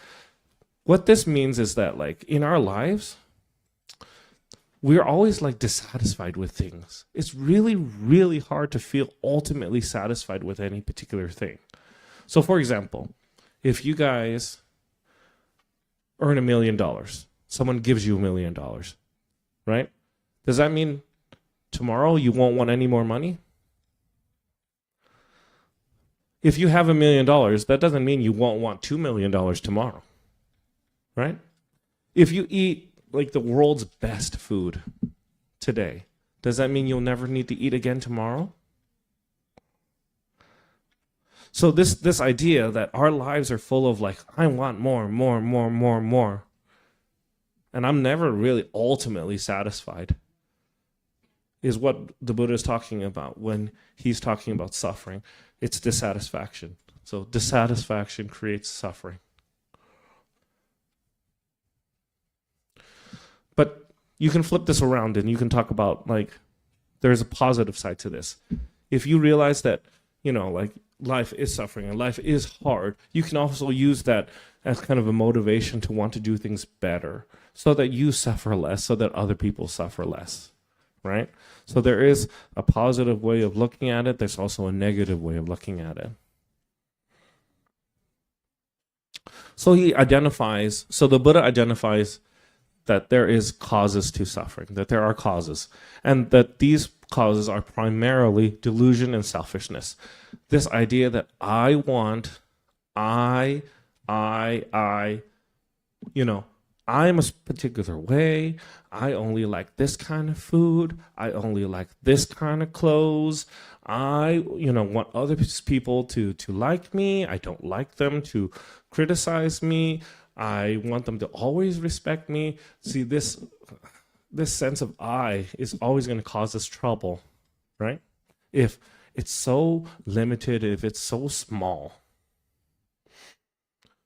what this means is that, like, in our lives, we're always like dissatisfied with things. It's really, really hard to feel ultimately satisfied with any particular thing. So for example, if you guys earn $1 million, someone gives you $1 million, right? Does that mean tomorrow you won't want any more money? If you have $1 million, that doesn't mean you won't want $2 million tomorrow, right? If you eat like the world's best food today, does that mean you'll never need to eat again tomorrow? So this idea that our lives are full of like, I want more, and I'm never really ultimately satisfied, is what the Buddha is talking about when he's talking about suffering. It's dissatisfaction. So dissatisfaction creates suffering. But you can flip this around and you can talk about, like, there's a positive side to this. If you realize that, like, life is suffering and life is hard, you can also use that as kind of a motivation to want to do things better so that you suffer less, so that other people suffer less, right? So there is a positive way of looking at it. There's also a negative way of looking at it. So the Buddha identifies that there is causes to suffering, that there are causes, and that these causes are primarily delusion and selfishness. This idea that I want, I'm a particular way. I only like this kind of food. I only like this kind of clothes. I, want other people to like me. I don't like them to criticize me. I want them to always respect me. See, this sense of I is always going to cause us trouble, right? If it's so limited, if it's so small.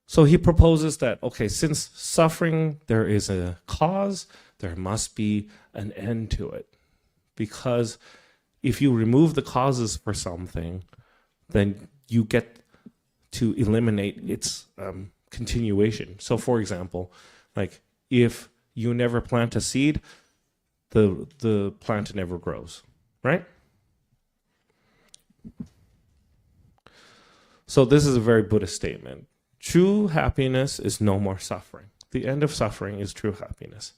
So he proposes that, okay, since suffering, there is a cause, there must be an end to it. Because if you remove the causes for something, then you get to eliminate its continuation. So for example, like if you never plant a seed, the plant never grows, right? So this is a very Buddhist statement. True happiness is no more suffering. The end of suffering is true happiness.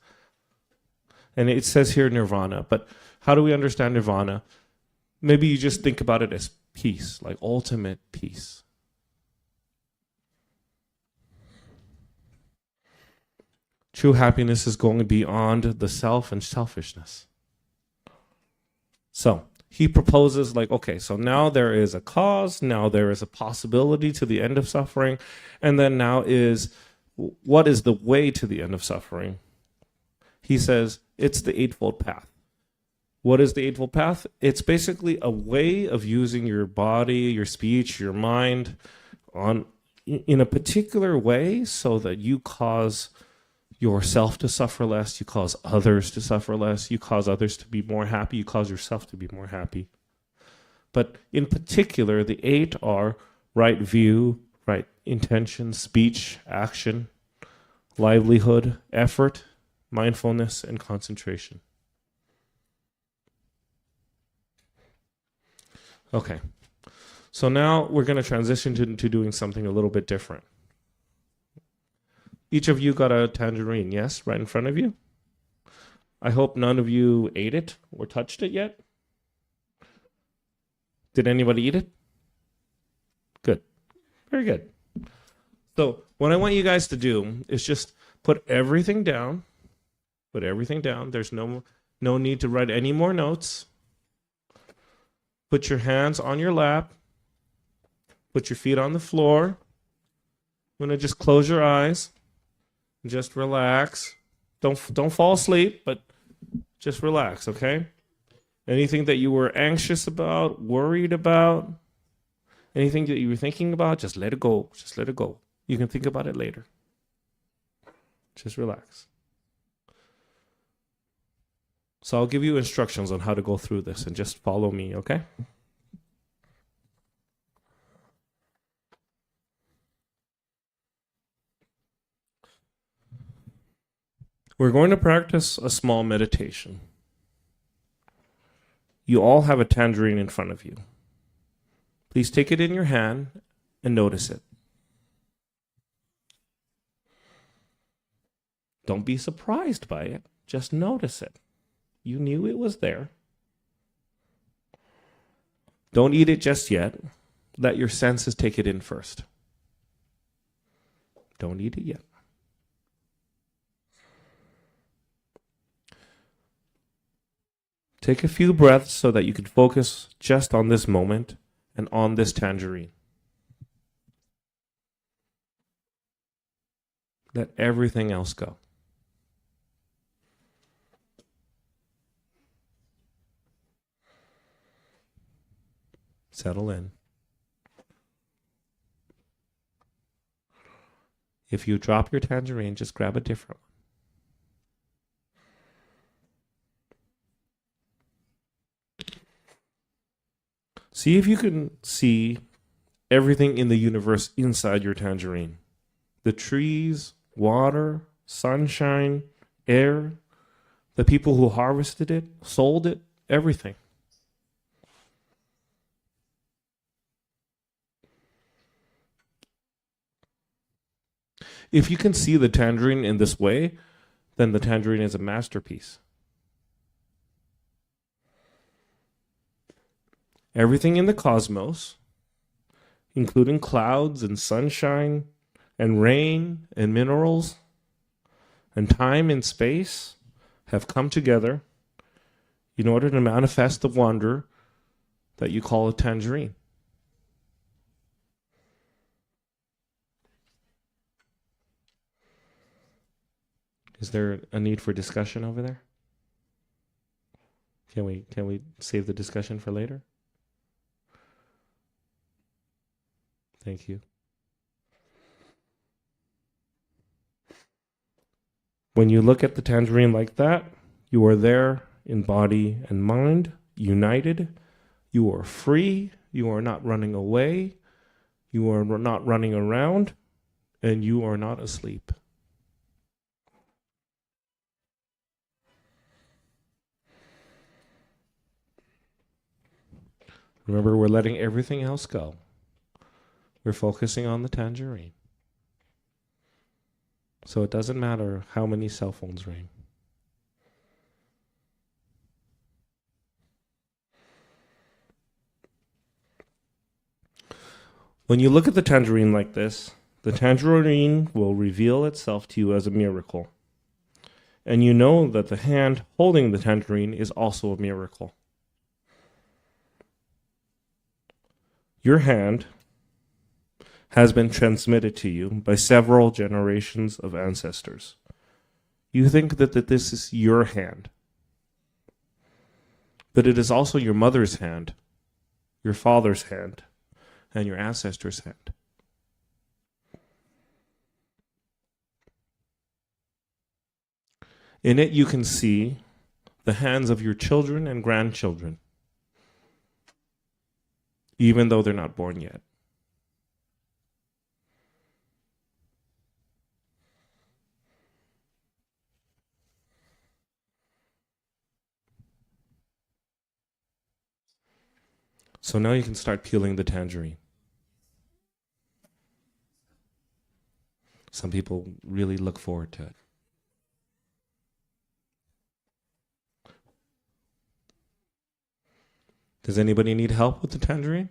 And it says here nirvana, but how do we understand nirvana? Maybe you just think about it as peace, like ultimate peace. True happiness is going beyond the self and selfishness. So he proposes like, okay, so now there is a cause, now there is a possibility to the end of suffering, and then now is, what is the way to the end of suffering? He says, it's the Eightfold Path. What is the Eightfold Path? It's basically a way of using your body, your speech, your mind in a particular way so that you cause yourself to suffer less, you cause others to suffer less, you cause others to be more happy, you cause yourself to be more happy. But in particular, the 8 are right view, right intention, speech, action, livelihood, effort, mindfulness, and concentration. Okay, so now we're going to transition to doing something a little bit different. Each of you got a tangerine, yes, right in front of you? I hope none of you ate it or touched it yet. Did anybody eat it? Good. Very good. So what I want you guys to do is just put everything down. Put everything down. There's no need to write any more notes. Put your hands on your lap. Put your feet on the floor. I'm going to just close your eyes. Just relax. Don't fall asleep, but just relax, okay? Anything that you were anxious about, worried about, anything that you were thinking about, just let it go. Just let it go. You can think about it later. Just relax. So I'll give you instructions on how to go through this and just follow me, okay? We're going to practice a small meditation. You all have a tangerine in front of you. Please take it in your hand and notice it. Don't be surprised by it. Just notice it. You knew it was there. Don't eat it just yet. Let your senses take it in first. Don't eat it yet. Take a few breaths so that you can focus just on this moment and on this tangerine. Let everything else go. Settle in. If you drop your tangerine, just grab a different one. See if you can see everything in the universe inside your tangerine. The trees, water, sunshine, air, the people who harvested it, sold it, everything. If you can see the tangerine in this way, then the tangerine is a masterpiece. Everything in the cosmos, including clouds and sunshine and rain and minerals And time and space have come together in order to manifest the wonder that you call a tangerine. Is there a need for discussion over there? Can we save the discussion for later? Thank you. When you look at the tangerine like that, you are there in body and mind, united. You are free. You are not running away. You are not running around. And you are not asleep. Remember, we're letting everything else go. We're focusing on the tangerine. So it doesn't matter how many cell phones ring. When you look at the tangerine like this, the tangerine will reveal itself to you as a miracle. And you know that the hand holding the tangerine is also a miracle. Your hand has been transmitted to you by several generations of ancestors. You think that this is your hand, but it is also your mother's hand, your father's hand, and your ancestor's hand. In it, you can see the hands of your children and grandchildren, even though they're not born yet. So now you can start peeling the tangerine. Some people really look forward to it. Does anybody need help with the tangerine?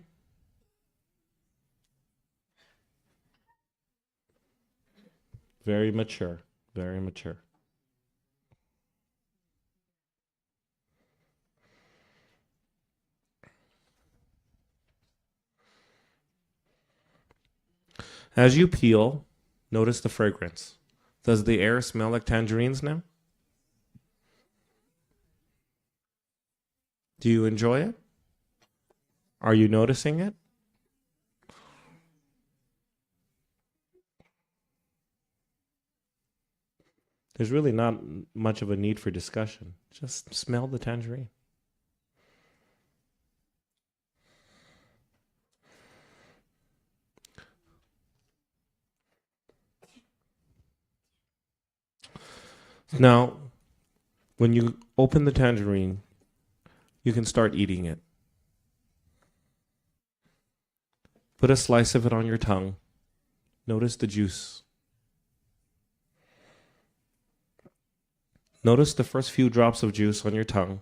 Very mature, very mature. As you peel, notice the fragrance. Does the air smell like tangerines now? Do you enjoy it? Are you noticing it? There's really not much of a need for discussion. Just smell the tangerine. Now, when you open the tangerine, you can start eating it. Put a slice of it on your tongue. Notice the juice. Notice the first few drops of juice on your tongue.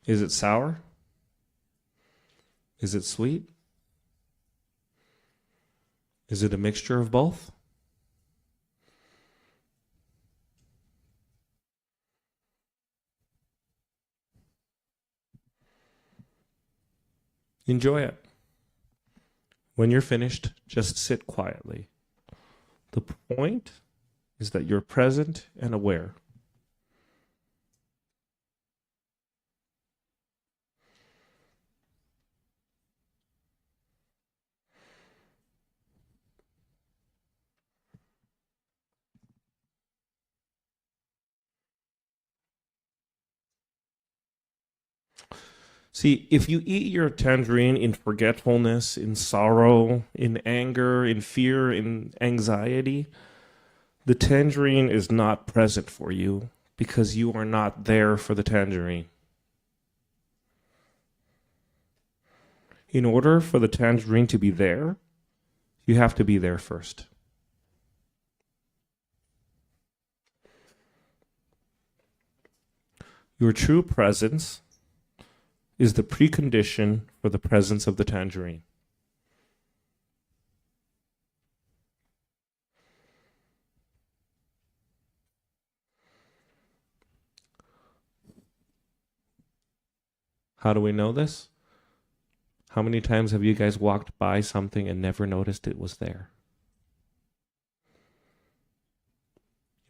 Is it sour? Is it sweet? Is it a mixture of both? Enjoy it. When you're finished, just sit quietly. The point is that you're present and aware. See, if you eat your tangerine in forgetfulness, in sorrow, in anger, in fear, in anxiety, the tangerine is not present for you because you are not there for the tangerine. In order for the tangerine to be there, you have to be there first. Your true presence is the precondition for the presence of the tangerine. How do we know this? How many times have you guys walked by something and never noticed it was there?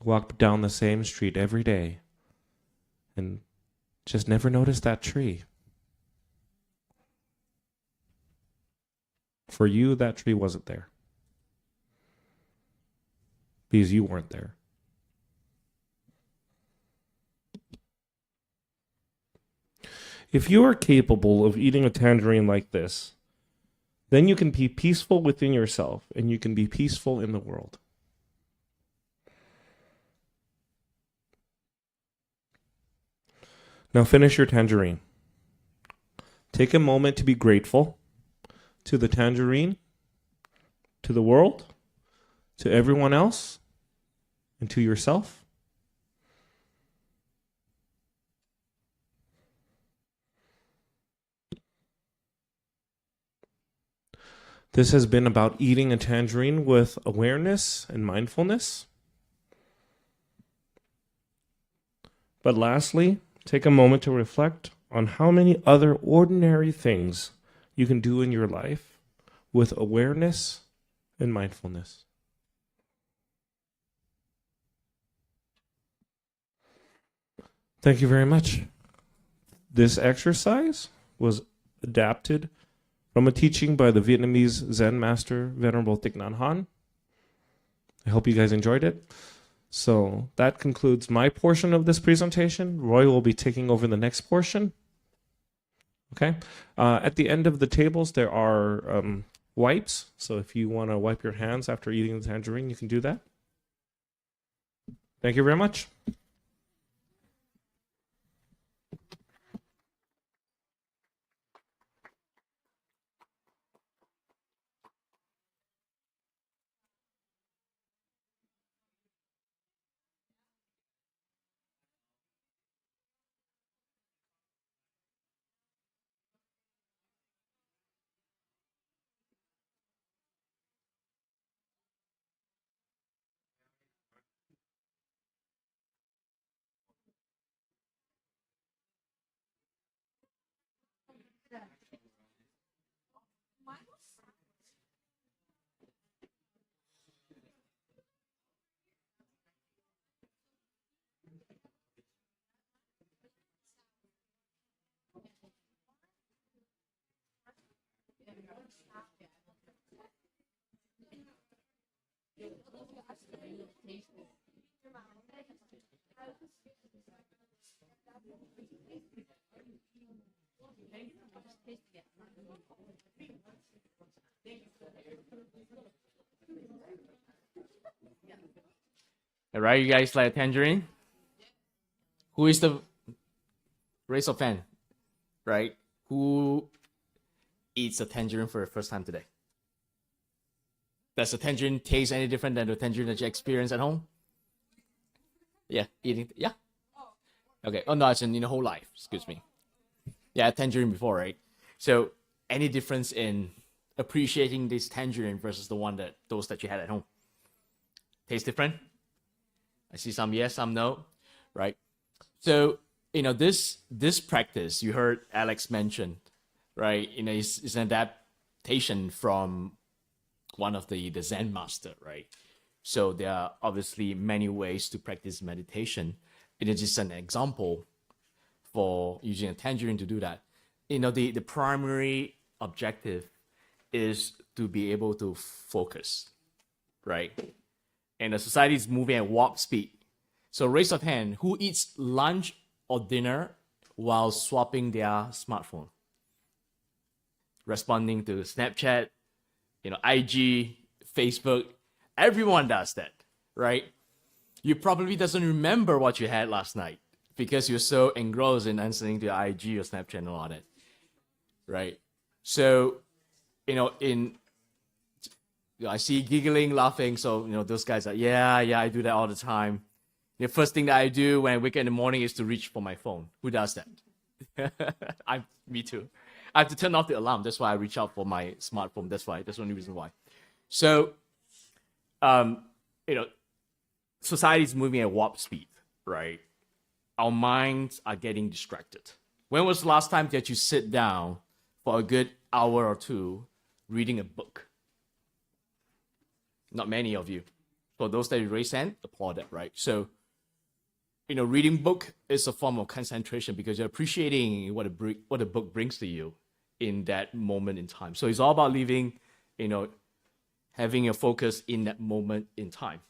Walk down the same street every day and just never noticed that tree. For you, that tree wasn't there because you weren't there. If you are capable of eating a tangerine like this, then you can be peaceful within yourself and you can be peaceful in the world. Now finish your tangerine. Take a moment to be grateful to the tangerine, to the world, to everyone else, and to yourself. This has been about eating a tangerine with awareness and mindfulness. But lastly, take a moment to reflect on how many other ordinary things you can do in your life with awareness and mindfulness. Thank you very much. This exercise was adapted from a teaching by the Vietnamese Zen master, Venerable Thich Nhat Hanh. I hope you guys enjoyed it. So that concludes my portion of this presentation. Roy will be taking over the next portion. Okay. At the end of the tables, there are wipes. So if you want to wipe your hands after eating the tangerine, you can do that. Thank you very much. All right, you guys like a tangerine? Who is the raise of hand? Right? Who eats a tangerine for the first time today? Does the tangerine taste any different than the tangerine that you experience at home? Yeah, eating. Yeah. Okay. Oh no, it's in your whole life. Excuse me. Yeah, tangerine before, right? So, any difference in appreciating this tangerine versus the one those that you had at home? Taste different? I see some yes, some no, right? So, this practice you heard Alex mention, right? It's an adaptation from one of the Zen master, right? So there are obviously many ways to practice meditation. It is just an example for using a tangerine to do that. The primary objective is to be able to focus, right? And the society is moving at warp speed. So raise of hand, who eats lunch or dinner while swapping their smartphone? Responding to Snapchat, IG, Facebook, everyone does that, right? You probably doesn't remember what you had last night because you're so engrossed in answering to IG or Snapchat and all that, right? So, I see giggling, laughing. So, those guys are, yeah, I do that all the time. The first thing that I do when I wake up in the morning is to reach for my phone. Who does that? Me too. I have to turn off the alarm. That's why I reach out for my smartphone. That's the only reason why. So, society is moving at warp speed, right? Our minds are getting distracted, When was the last time that you sit down for a good hour or two reading a book? Not many of you. For those that raise hand, applaud that, right? So, reading book is a form of concentration because you're appreciating what the book brings to you in that moment in time. So it's all about living, having your focus in that moment in time.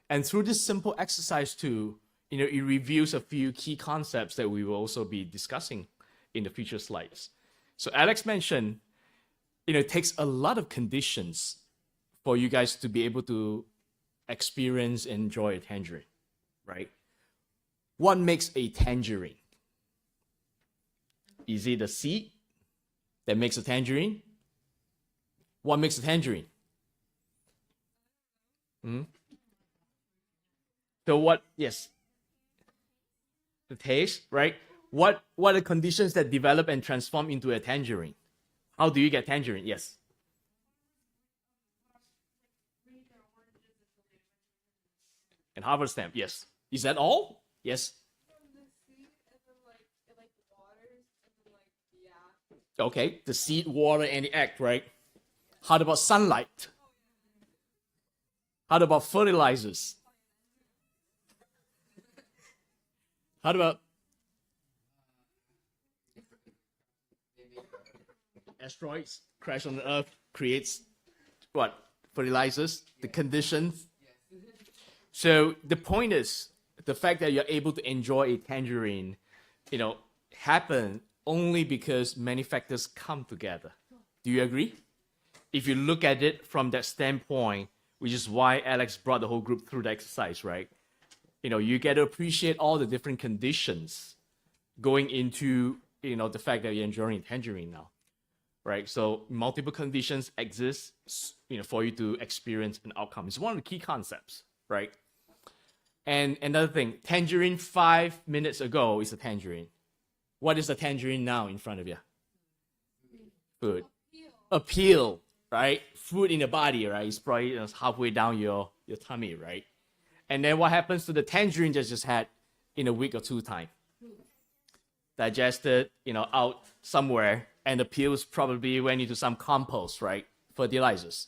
And through this simple exercise too, it reveals a few key concepts that we will also be discussing in the future slides. So Alex mentioned, it takes a lot of conditions for you guys to be able to experience and enjoy a tangerine, right? What makes a tangerine? Is it the seed that makes a tangerine? What makes a tangerine? So what? Yes. The taste, right? What are the conditions that develop and transform into a tangerine? How do you get tangerine? Yes. And harvest them, yes. Is that all? Yes. Okay, the seed, water, and the egg, right? How about sunlight? How about fertilizers? How about asteroids crash on the earth, creates what? Fertilizers, the conditions. So the point is, the fact that you're able to enjoy a tangerine, happen only because many factors come together. Do you agree? If you look at it from that standpoint, which is why Alex brought the whole group through the exercise, right? You get to appreciate all the different conditions going into, the fact that you're enjoying tangerine now, right? So multiple conditions exist, for you to experience an outcome. It's one of the key concepts, right? And another thing, tangerine 5 minutes ago is a tangerine. What is a tangerine now in front of you? Food. Appeal, right? Food in the body, right? It's probably halfway down your tummy, right? And then what happens to the tangerine that just had in a week or two time? Digested, out somewhere, and the peels probably went into some compost, right? Fertilizers.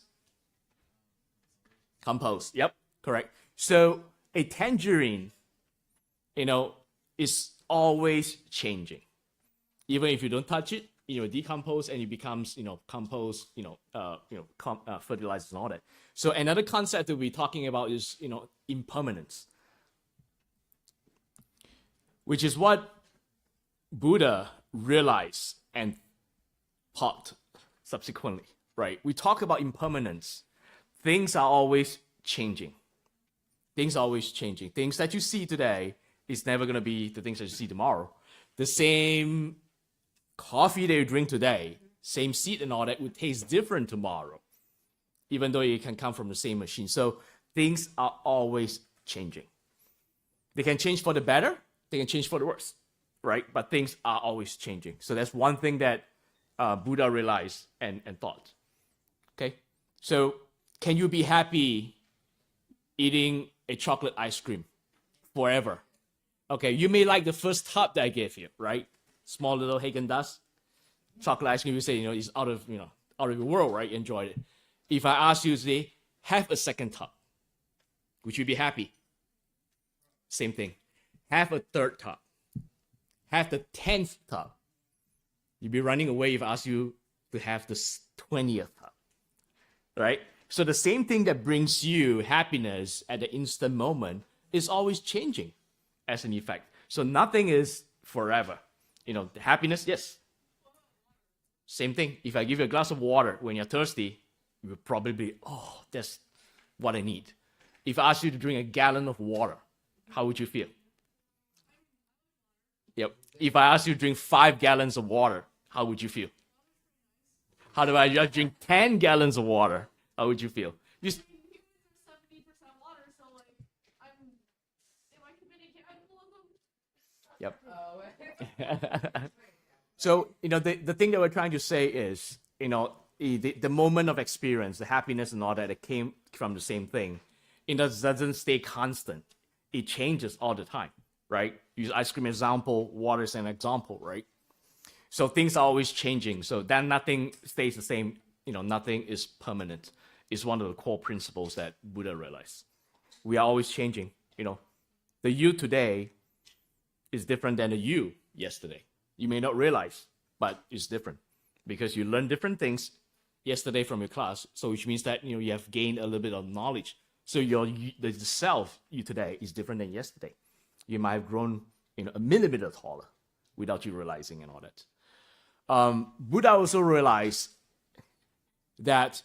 Compost, yep, correct. So a tangerine, is always changing. Even if you don't touch it, decompose and it becomes, compost, fertilizers and all that. So another concept that we're talking about is, impermanence, which is what Buddha realized and taught subsequently, right? We talk about impermanence. Things are always changing. Things are always changing. Things that you see today is never going to be the things that you see tomorrow. The same coffee that you drink today, same seed and all that, would taste different tomorrow, even though it can come from the same machine. So things are always changing. They can change for the better, they can change for the worse, right? But things are always changing. So that's one thing that Buddha realized and thought. Okay? So can you be happy eating a chocolate ice cream forever? Okay, you may like the first tub that I gave you, right? Small little Haagen-Dazs chocolate ice cream. You say, it's out of the world, right? You enjoyed it. If I ask you to say, have a second tub, would you be happy? Same thing. Have a third tub. Have the 10th tub. You'd be running away if I ask you to have the 20th tub, right? So the same thing that brings you happiness at the instant moment is always changing as an effect. So nothing is forever. The happiness, yes. Same thing. If I give you a glass of water when you're thirsty, you will probably be, oh, that's what I need. If I ask you to drink a gallon of water, how would you feel? Yep. If I ask you to drink 5 gallons of water, how would you feel? How do I just drink 10 gallons of water? How would you feel? You 70% water, so am I committing cannibalism? Yep. So, the thing that we're trying to say is, the moment of experience, the happiness and all that, it came from the same thing. It doesn't stay constant. It changes all the time, right? Use ice cream example, water is an example, right? So things are always changing. So then nothing stays the same. Nothing is permanent. It's one of the core principles that Buddha realized. We are always changing. The you today is different than the you yesterday. You may not realize, but it's different because you learn different things yesterday from your class. So which means that you have gained a little bit of knowledge. So the self you today is different than yesterday. You might have grown a millimeter taller without you realizing and all that. Buddha also realized that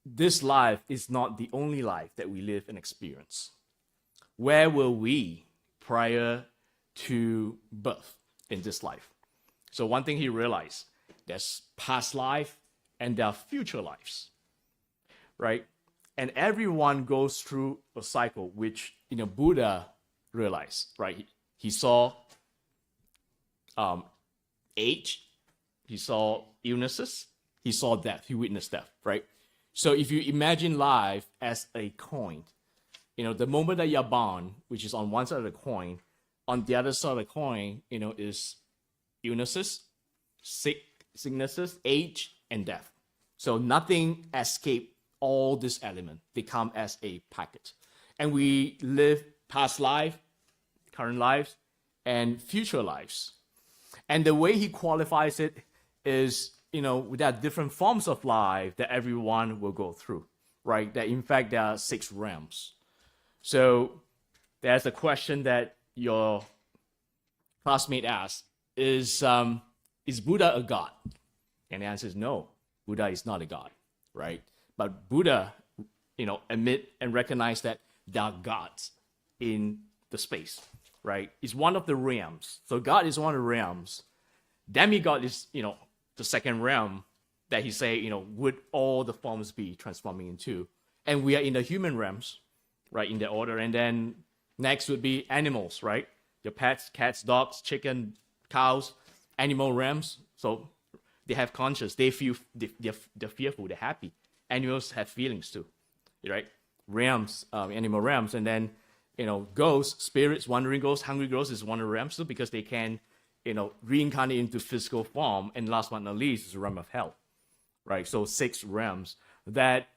this life is not the only life that we live and experience. Where were we prior to birth in this life? So one thing he realized, there's past life and there are future lives, right? And everyone goes through a cycle, which Buddha realized, right? He saw age, he saw illnesses, he saw death, he witnessed death, right? So if you imagine life as a coin, the moment that you're born, which is on one side of the coin, on the other side of the coin, is illnesses, sicknesses, age, and death. So nothing escapes all these elements. They come as a package. And we live past life, current lives, and future lives. And the way he qualifies it is, there are different forms of life that everyone will go through, right? That in fact, there are 6 realms. So there's a question that your classmate asked, is Buddha a god? And the answer is no, Buddha is not a god, right? But Buddha, admit and recognize that there are gods in the space, right? It's one of the realms. So God is one of the realms. Demigod is, the second realm that he say, would all the forms be transforming into? And we are in the human realms, right, in the order. And then next would be animals, right? Your pets, cats, dogs, chicken, cows, animal realms. So they have conscience. They feel, they're fearful, they're happy. Animals have feelings too, right? Realms, animal realms. And then, ghosts, spirits, wandering ghosts, hungry ghosts is one of the realms too, because they can, reincarnate into physical form. And last but not least is the realm of hell, right? So 6 realms that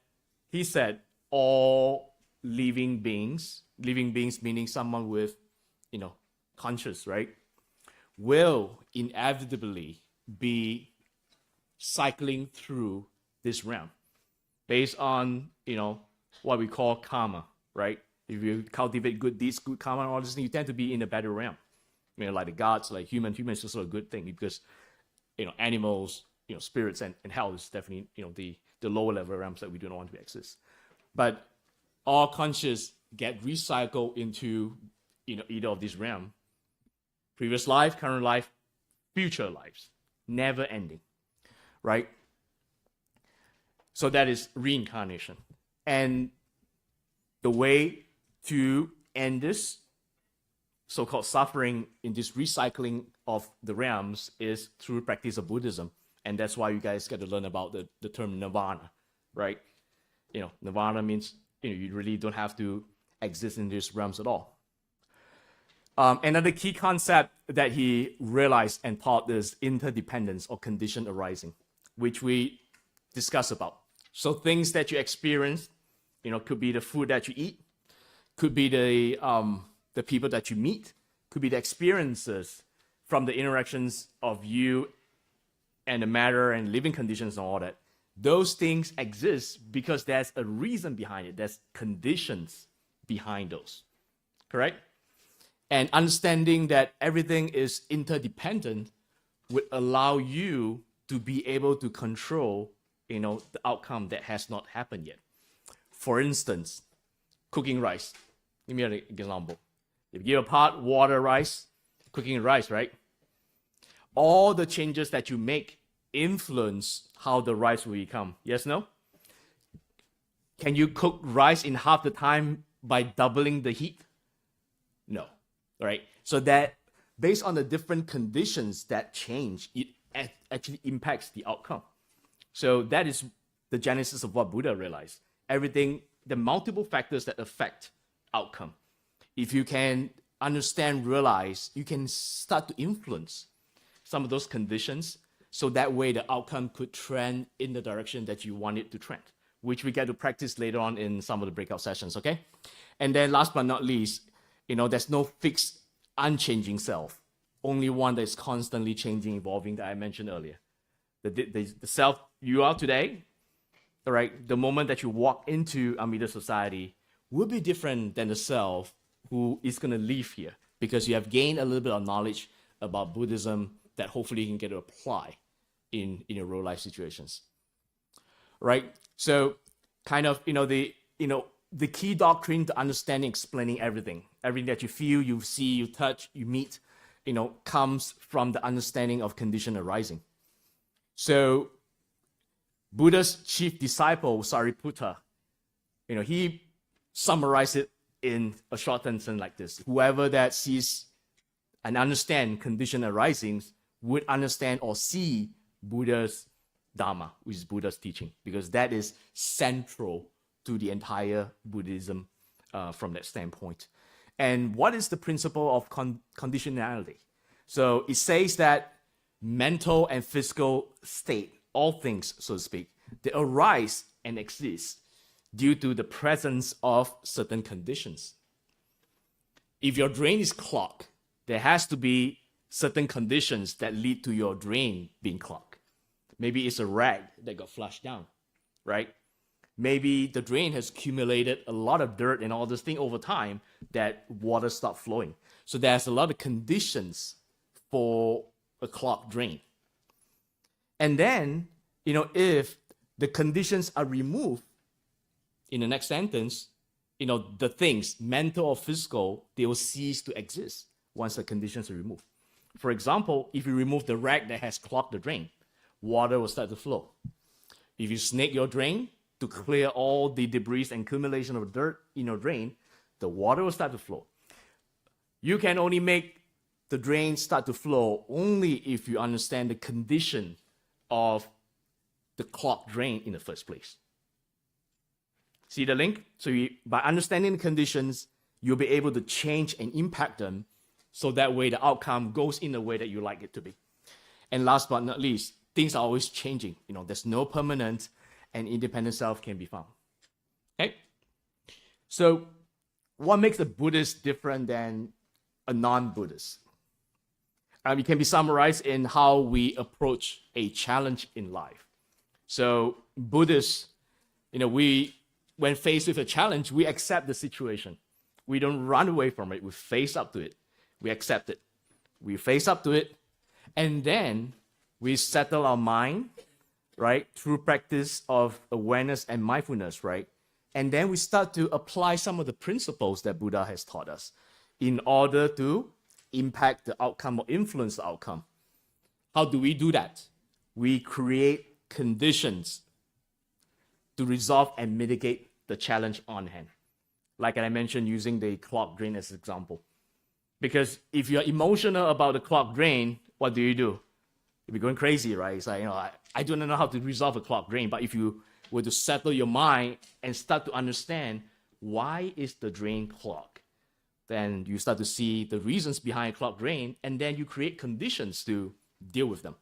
he said all living beings meaning someone with, conscious, right, will inevitably be cycling through this realm based on, what we call karma, right? If you cultivate good deeds, good karma, and all this thing, you tend to be in a better realm. Like the gods, like humans is also a good thing because, animals, spirits and hell is definitely, the lower level realms that we do not want to exist. But all conscious get recycled into, either of these realms. Previous life, current life, future lives, never ending, right? So that is reincarnation. And the way to end this so-called suffering in this recycling of the realms is through practice of Buddhism. And that's why you guys get to learn about the term nirvana, right? Nirvana means, you really don't have to exist in these realms at all. Another key concept that he realized and taught is interdependence or condition arising, which we discuss about. So things that you experience, could be the food that you eat, could be the people that you meet, could be the experiences from the interactions of you and the matter and living conditions and all that. Those things exist because there's a reason behind it. There's conditions behind those, correct? And understanding that everything is interdependent would allow you to be able to control, the outcome that has not happened yet. For instance, cooking rice. Give me an example. If you give a pot, water, rice, cooking rice, right? All the changes that you make influence how the rice will become. Yes, no? Can you cook rice in half the time by doubling the heat? No, right? So that based on the different conditions that change, it actually impacts the outcome. So that is the genesis of what Buddha realized. Everything, the multiple factors that affect outcome. If you can understand, realize, you can start to influence some of those conditions so that way the outcome could trend in the direction that you want it to trend, which we get to practice later on in some of the breakout sessions, okay? And then last but not least, there's no fixed, unchanging self, only one that is constantly changing, evolving that I mentioned earlier. The self you are today, all right, the moment that you walk into Amida society will be different than the self who is going to leave here, because you have gained a little bit of knowledge about Buddhism that hopefully you can get to apply in your real life situations, right? So kind of, the key doctrine to understanding, explaining everything that you feel, you see, you touch, you meet, comes from the understanding of condition arising. So Buddha's chief disciple, Sariputta, he summarized it in a short sentence like this: whoever that sees and understand condition arising would understand or see Buddha's Dharma, which is Buddha's teaching, because that is central to the entire Buddhism from that standpoint. And what is the principle of conditionality? So it says that mental and physical state, all things, so to speak, they arise and exist due to the presence of certain conditions. If your drain is clogged, there has to be certain conditions that lead to your drain being clogged. Maybe it's a rag that got flushed down, right? Maybe the drain has accumulated a lot of dirt and all this thing over time that water stopped flowing. So there's a lot of conditions for a clogged drain. And then, if the conditions are removed in the next sentence, the things, mental or physical, they will cease to exist once the conditions are removed. For example, if you remove the rag that has clogged the drain, water will start to flow. If you snake your drain to clear all the debris and accumulation of dirt in your drain, the water will start to flow. You can only make the drain start to flow only if you understand the condition of the clogged drain in the first place. See the link? So by understanding the conditions, you'll be able to change and impact them, so that way the outcome goes in the way that you like it to be. And last but not least, things are always changing. There's no permanent and independent self can be found. Okay? So what makes a Buddhist different than a non-Buddhist? It can be summarized in how we approach a challenge in life. So Buddhists, when faced with a challenge, we accept the situation. We don't run away from it. We face up to it. We accept it. We face up to it. And then we settle our mind, right, through practice of awareness and mindfulness, right? And then we start to apply some of the principles that Buddha has taught us in order to impact the outcome or influence the outcome. How do we do that? We create conditions to resolve and mitigate the challenge on hand. Like I mentioned, using the clogged drain as an example. Because if you're emotional about the clogged drain, what do? You'll be going crazy, right? It's like, I don't know how to resolve a clogged drain. But if you were to settle your mind and start to understand why is the drain clogged, then you start to see the reasons behind a clogged drain, and then you create conditions to deal with them.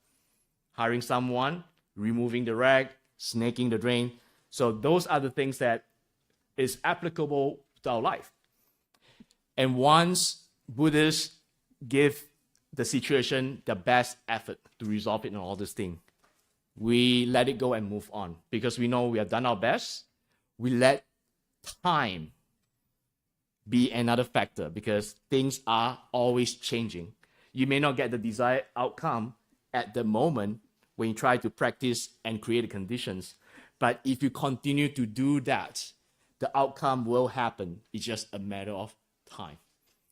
Hiring someone, removing the rag, snaking the drain. So those are the things that is applicable to our life. And once Buddhists give the situation the best effort to resolve it and all this thing, we let it go and move on, because we know we have done our best. We let time be another factor, because things are always changing. You may not get the desired outcome at the moment when you try to practice and create the conditions, but if you continue to do that, the outcome will happen. It's just a matter of time.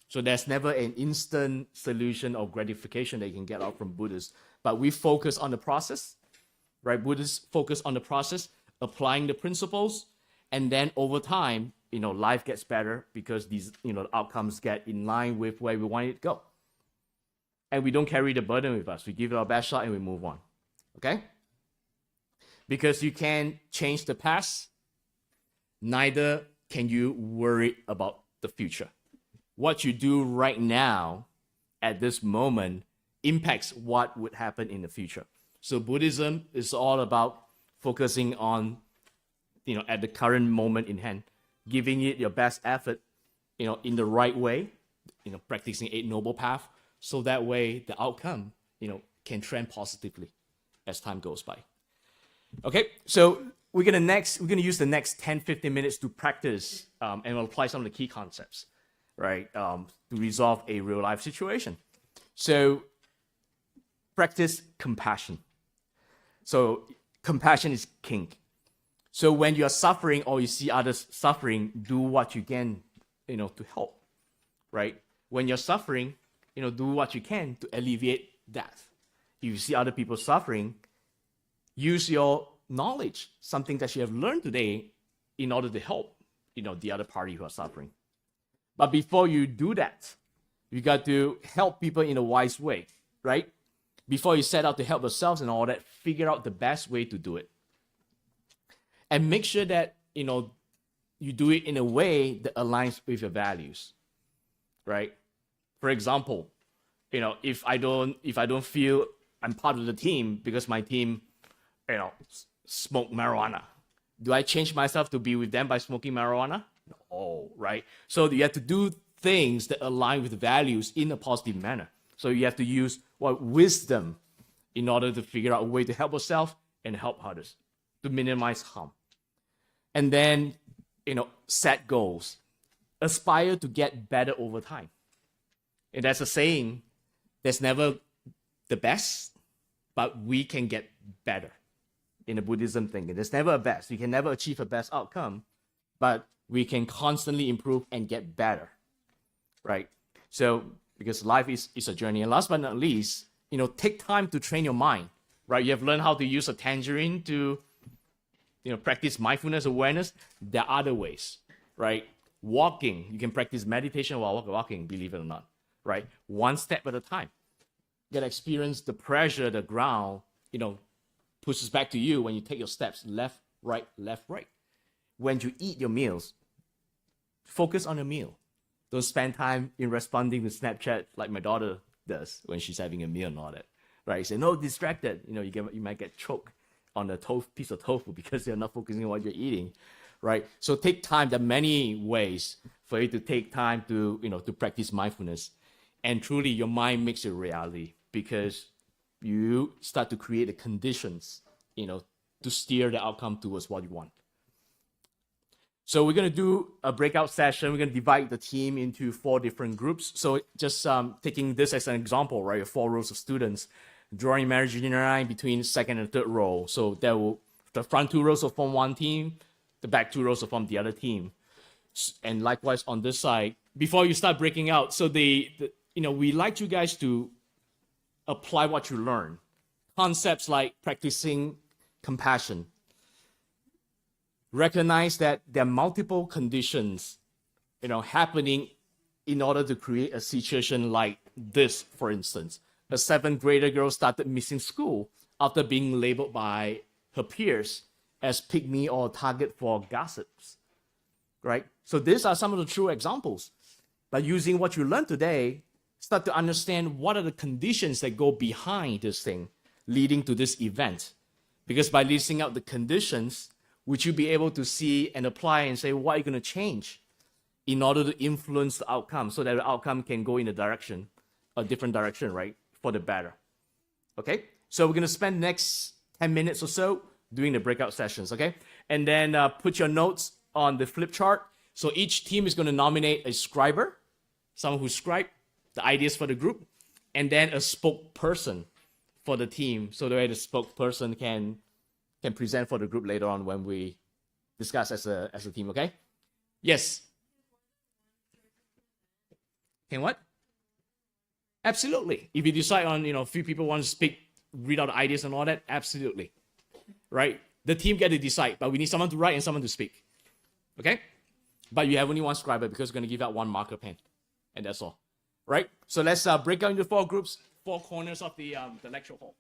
So there's never an instant solution or gratification that you can get out from Buddhists, but we focus on the process, right? Buddhists focus on the process, applying the principles, and then over time, life gets better because these, outcomes get in line with where we want it to go. And we don't carry the burden with us. We give it our best shot and we move on. Okay? Because you can't change the past, neither can you worry about the future. What you do right now at this moment impacts what would happen in the future. So Buddhism is all about focusing on, at the current moment in hand, giving it your best effort, in the right way, practicing Eight Noble Path, so that way the outcome, can trend positively as time goes by. Okay, so we're gonna use the next 10-15 minutes to practice and we'll apply some of the key concepts, right, to resolve a real life situation. So practice compassion. So compassion is king. So when you're suffering or you see others suffering, do what you can, to help, right? When you're suffering, do what you can to alleviate that. If you see other people suffering, use your knowledge, something that you have learned today, in order to help, the other party who are suffering. But before you do that, you got to help people in a wise way, right? Before you set out to help yourselves and all that, figure out the best way to do it. And make sure that, you do it in a way that aligns with your values, right? For example, if I don't feel I'm part of the team because my team, smoke marijuana, do I change myself to be with them by smoking marijuana? No, right? So you have to do things that align with values in a positive manner. So you have to use wisdom in order to figure out a way to help yourself and help others, to minimize harm. And then, set goals. Aspire to get better over time. And that's a saying, there's never the best, but we can get better. In the Buddhism thinking, there's never a best. You can never achieve a best outcome, but we can constantly improve and get better, right? So, because life is a journey. And last but not least, take time to train your mind, right? You have learned how to use a tangerine to, practice mindfulness awareness. There are other ways, right? Walking, you can practice meditation while walking, believe it or not, right? One step at a time. You gotta experience the pressure, the ground, pushes back to you when you take your steps, left, right, left, right. When you eat your meals, focus on your meal. Don't spend time in responding to Snapchat like my daughter does when she's having a meal and all that, right? You say, no, distracted. You might get choked on a piece of tofu because you're not focusing on what you're eating, right? So take time. There are many ways for you to take time to, to practice mindfulness. And truly, your mind makes it reality because you start to create the conditions, to steer the outcome towards what you want. So we're going to do a breakout session. We're going to divide the team into 4 different groups. So just taking this as an example, right? 4 rows of students, drawing imaginary line between second and third row. So the front 2 rows will form one team, the back 2 rows will form the other team. And likewise on this side, before you start breaking out, so we like you guys to apply what you learn. Concepts like practicing compassion. Recognize that there are multiple conditions, happening in order to create a situation like this, for instance. A 7th grader girl started missing school after being labeled by her peers as pygmy or target for gossips, right? So these are some of the true examples. By using what you learned today, start to understand what are the conditions that go behind this thing, leading to this event. Because by listing out the conditions, would you be able to see and apply and say, what are you going to change in order to influence the outcome so that the outcome can go in a different direction, right? For the better. Okay? So we're going to spend the next 10 minutes or so doing the breakout sessions, okay? And then put your notes on the flip chart. So each team is going to nominate a scriber, someone who scribed the ideas for the group, and then a spokesperson for the team, so the way the spokesperson can present for the group later on when we discuss as a team, okay? Yes? Can what? Absolutely. If you decide on, a few people want to speak, read out ideas and all that, absolutely. Right? The team get to decide, but we need someone to write and someone to speak. Okay? But you have only one scriber because we're going to give out one marker pen. And that's all. Right? So let's break out into 4 groups, 4 corners of the lecture hall.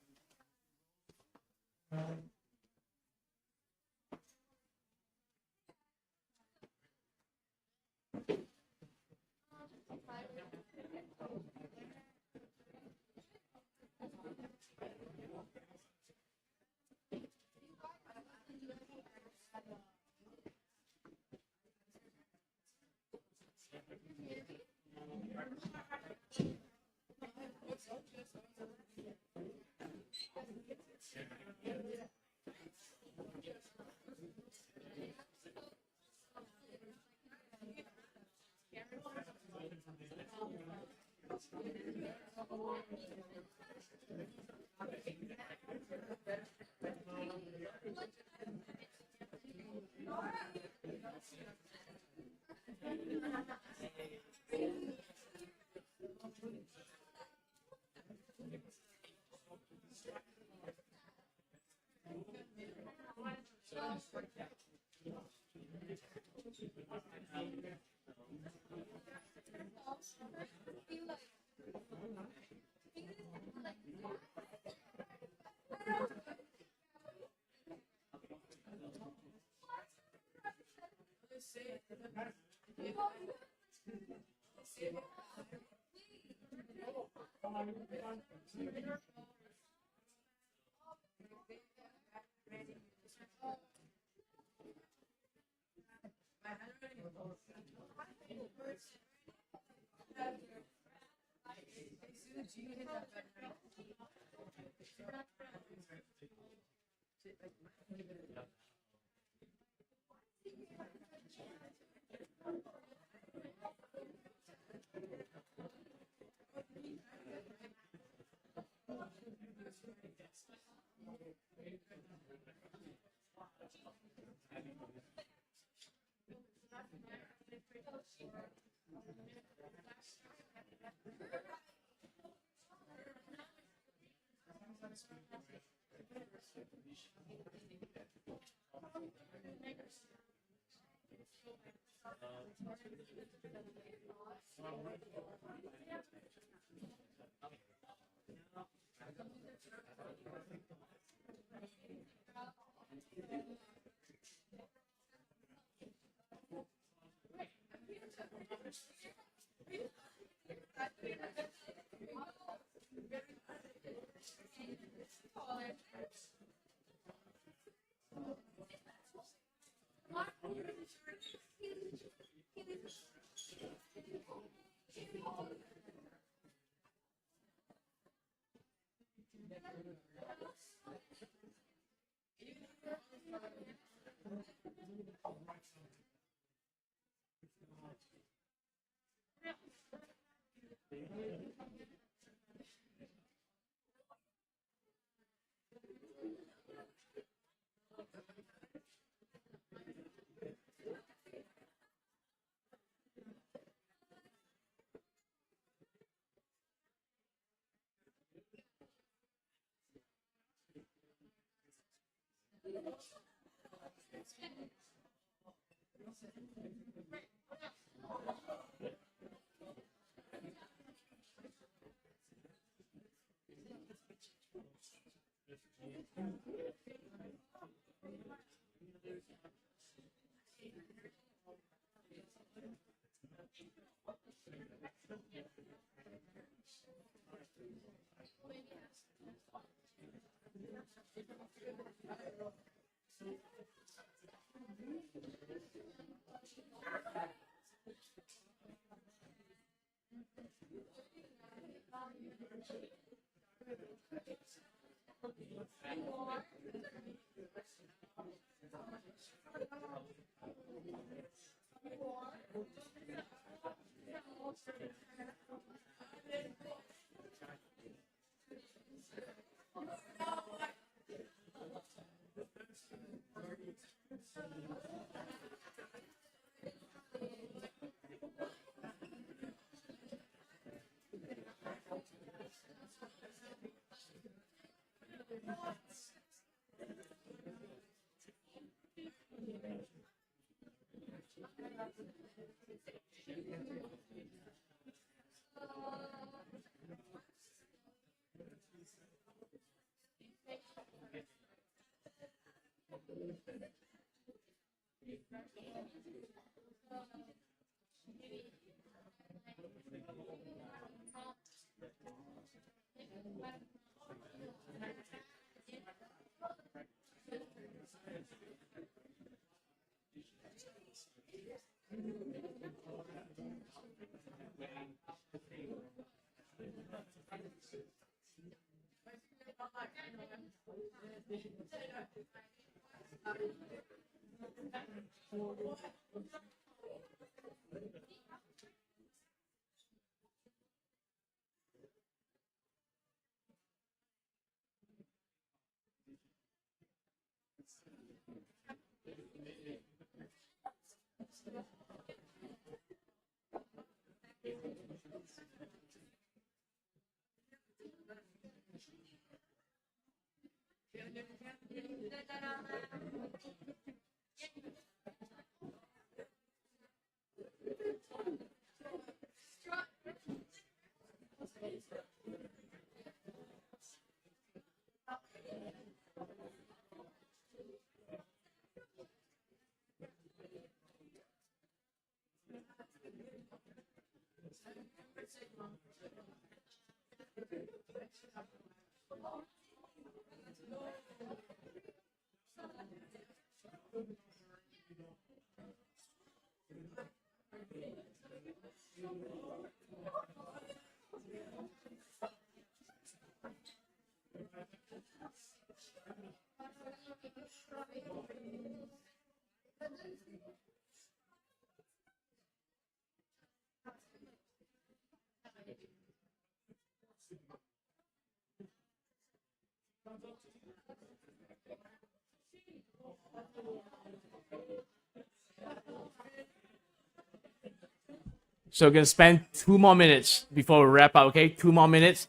So we're gonna spend 2 more minutes before we wrap up, okay? 2 more minutes.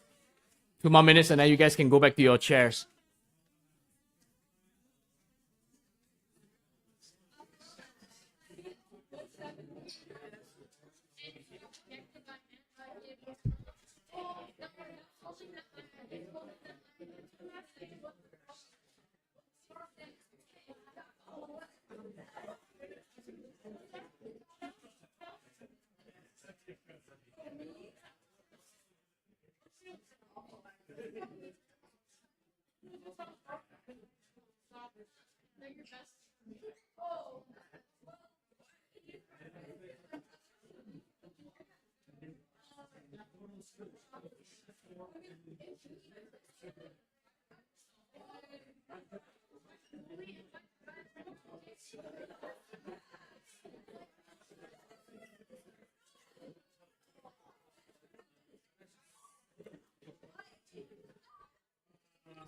2 more minutes, and then you guys can go back to your chairs.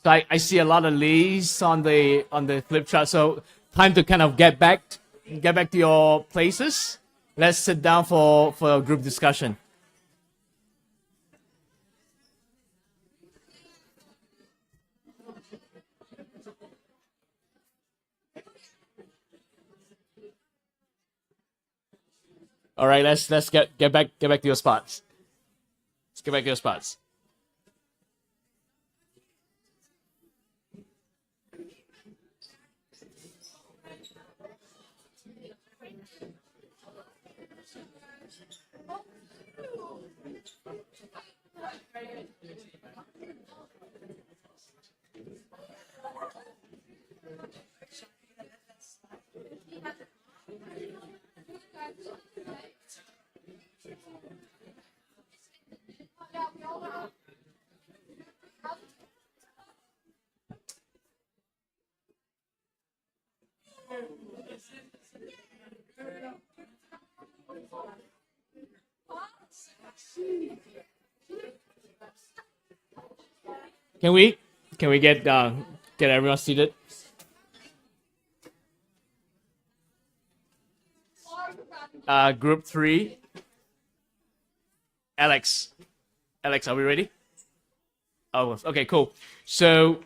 So I see a lot of Lees on the flip chart. So time to kind of get back to your places. Let's sit down for a group discussion. All right, let's get back to your spots. Let's get back to your spots. Can we get everyone seated? Group 3. Alex, are we ready? Oh, okay, cool. So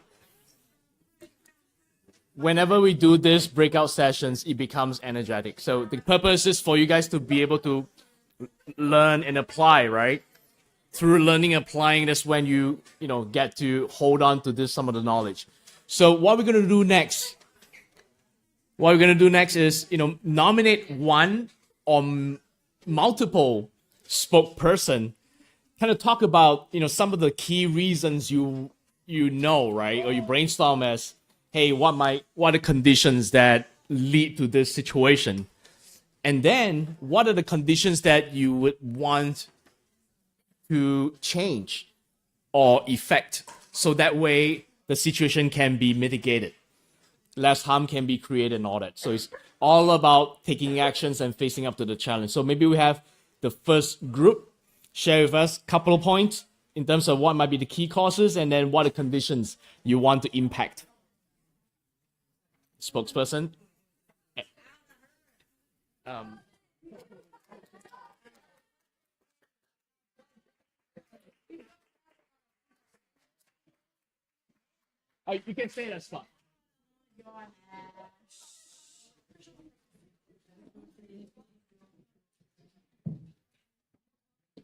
whenever we do this breakout sessions, it becomes energetic. So the purpose is for you guys to be able to learn and apply, right? Through learning and applying, that's when you get to hold on to some of the knowledge. So what we're gonna do next? Is nominate one or multiple spokesperson, kind of talk about some of the key reasons you right, or you brainstorm as, hey, what are the conditions that lead to this situation, and then what are the conditions that you would want to change or effect, so that way the situation can be mitigated, less harm can be created and all that. So it's all about taking actions and facing up to the challenge. So maybe we have the first group share with us a couple of points in terms of what might be the key causes and then what are the conditions you want to impact. Spokesperson. You can say that spot.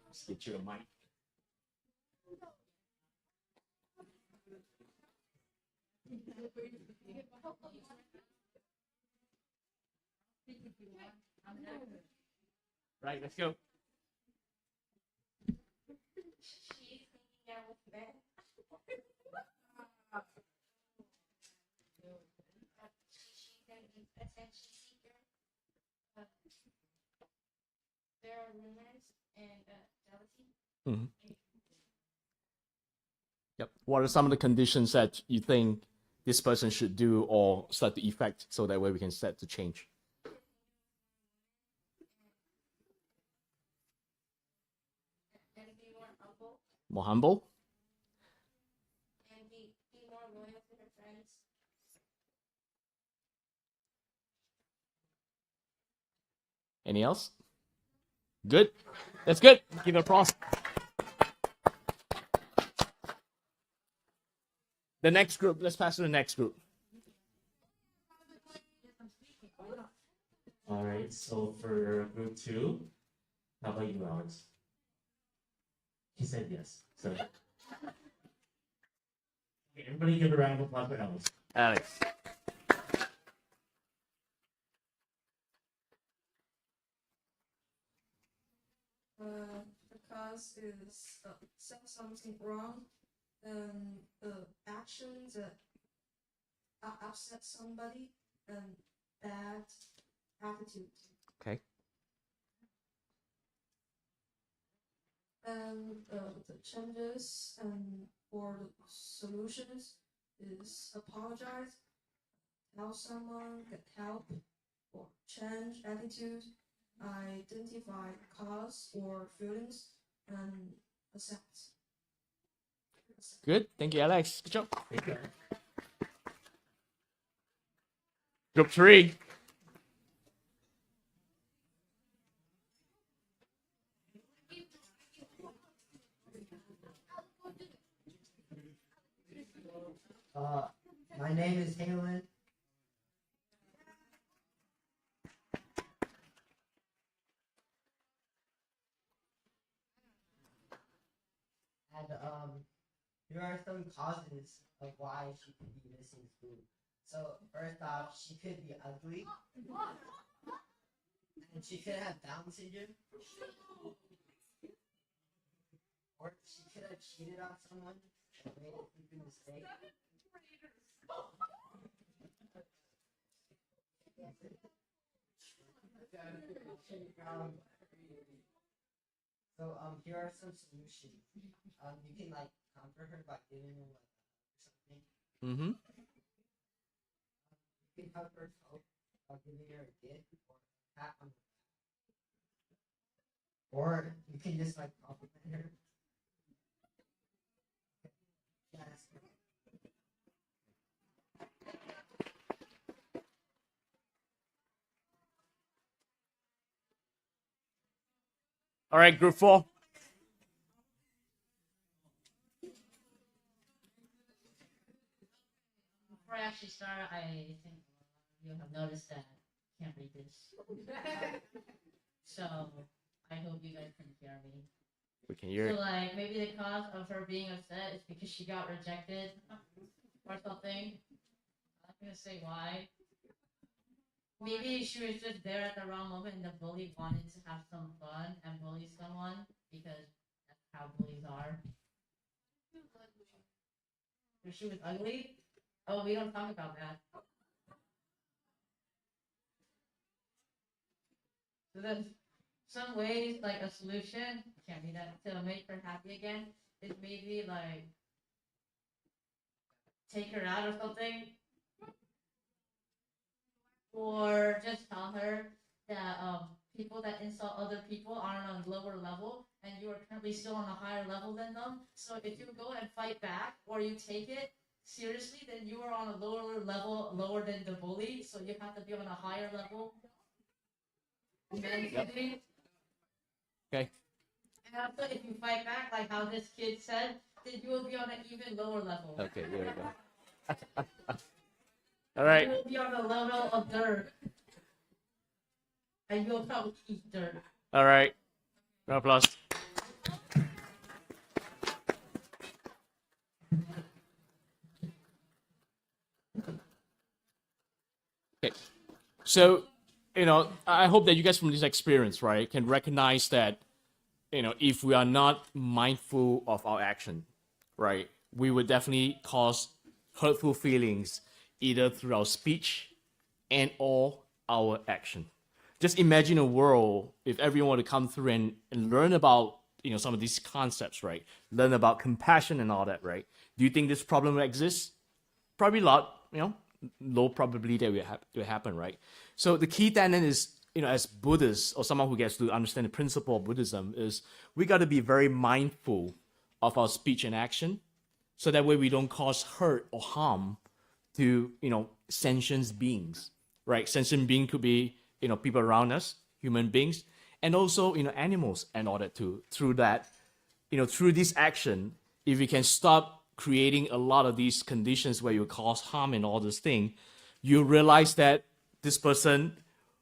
Let's get you a mic. Right, let's go. There are rumors and jealousy. Yep. What are some of the conditions that you think this person should do or start to effect so that way we can start to change? And be more humble. More humble? And be more loyal to her friends. Any else? Good. That's good. Give it applause. The next group. Let's pass to the next group. All right, so for group 2, how about you, Alex? He said yes. So, okay, everybody give a round of applause for Alex. Alex. The cause is said something wrong, and actions that upset somebody, and bad attitude. Okay. And the changes and or the solutions is apologize, tell someone, get help, or change attitude, identify cause or feelings, and accept. Good. Thank you, Alex. Good job. Thank you. Group 3. My name is Halen. And here are some causes of why she could be missing school. So first off, she could be ugly, and she could have Down syndrome, or she could have cheated on someone and made a stupid mistake. So here are some solutions. You can like comfort her by giving her like something. Mm-hmm. You can help her cope by giving her a gift or a pat on the back. Or you can just like compliment her. Yes. All right, group 4. Before I actually start, I think you have noticed that I can't read this. So I hope you guys can hear me. We can hear So it. like maybe the cause of her being upset is because she got rejected or something. I'm not gonna say why. Maybe she was just there at the wrong moment and the bully wanted to have some fun and bully someone because that's how bullies are. If she was ugly? Oh, we don't talk about that. So there's some ways, like a solution, can't be that, to make her happy again is maybe like take her out or something, or just tell her that people that insult other people are on a lower level and you are currently still on a higher level than them. So if you go and fight back or you take it seriously, then you are on a lower level, lower than the bully. So you have to be on a higher level mentally. Okay. And also, if you fight back, like how this kid said, then you will be on an even lower level. Okay, there we go. All right. You will be on the level of dirt. And you'll probably eat dirt. All right. Round of applause. Okay. So, I hope that you guys from this experience, right, can recognize that, if we are not mindful of our action, right, we would definitely cause hurtful feelings either through our speech and or our action. Just imagine a world if everyone were to come through and learn about some of these concepts, right? Learn about compassion and all that, right? Do you think this problem will exist? Probably not, low probability that will happen, right? So the key tenet is, as Buddhists or someone who gets to understand the principle of Buddhism is we got to be very mindful of our speech and action so that way we don't cause hurt or harm to, sentient beings, right? Sentient being could be, people around us, human beings, and also, animals and all that too. Through that, through this action, if we can stop creating a lot of these conditions where you cause harm and all this thing, you realize that this person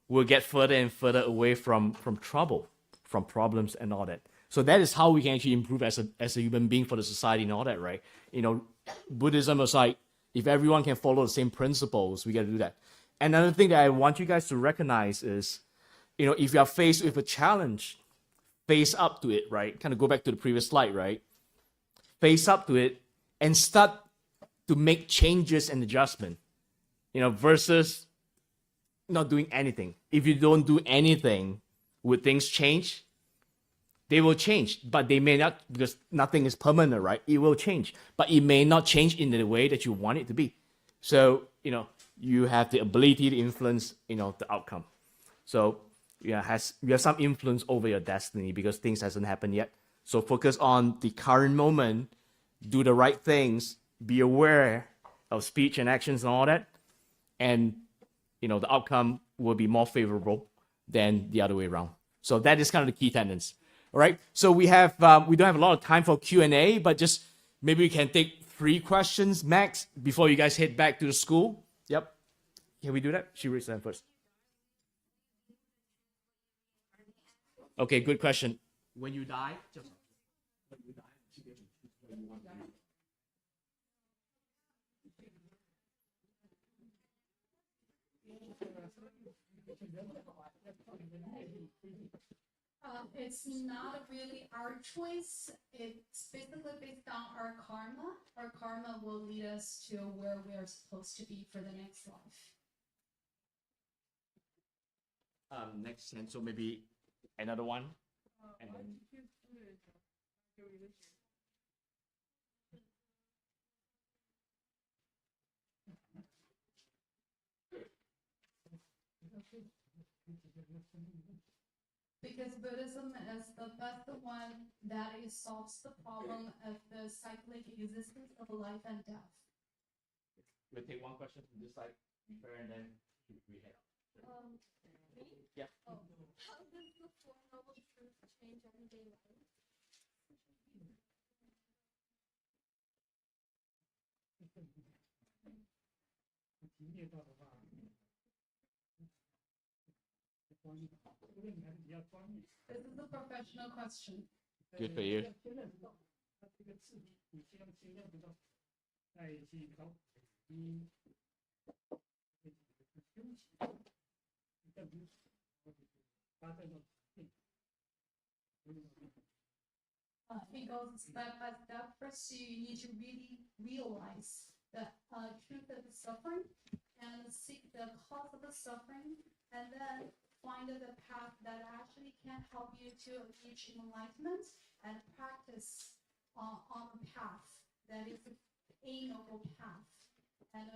will get further and further away from trouble, from problems and all that. So that is how we can actually improve as a human being for the society and all that, right? Buddhism is like, if everyone can follow the same principles, we got to do that. Another thing that I want you guys to recognize is, if you are faced with a challenge, face up to it, right? Kind of go back to the previous slide, right? Face up to it and start to make changes and adjustment, versus not doing anything. If you don't do anything, would things change? They will change, but they may not, because nothing is permanent, right? It will change, but it may not change in the way that you want it to be. So, you have the ability to influence, the outcome. So, you have some influence over your destiny because things hasn't happened yet. So focus on the current moment, do the right things, be aware of speech and actions and all that, and the outcome will be more favorable than the other way around. So that is kind of the key tenets. All right. So we don't have a lot of time for Q&A, but just maybe we can take 3 questions max before you guys head back to the school. Yep. Can we do that? She raised her hand first. Okay, good question. When you die, it's not really our choice. It's basically based on our karma. Our karma will lead us to where we are supposed to be for the next life. next hand, so maybe another one. And then Because Buddhism is the best one that it solves the problem of the cyclic existence of life and death. we'll take one question from this side, and then we head out. Me? Yeah. Oh. How does the Four Noble Truths change everyday life? This is a professional question. Good for you. It goes step by step. First, you need to really realize the truth of the suffering and seek the cause of the suffering, and then find the path that actually can help you to reach enlightenment and practice on the path that is a noble path. And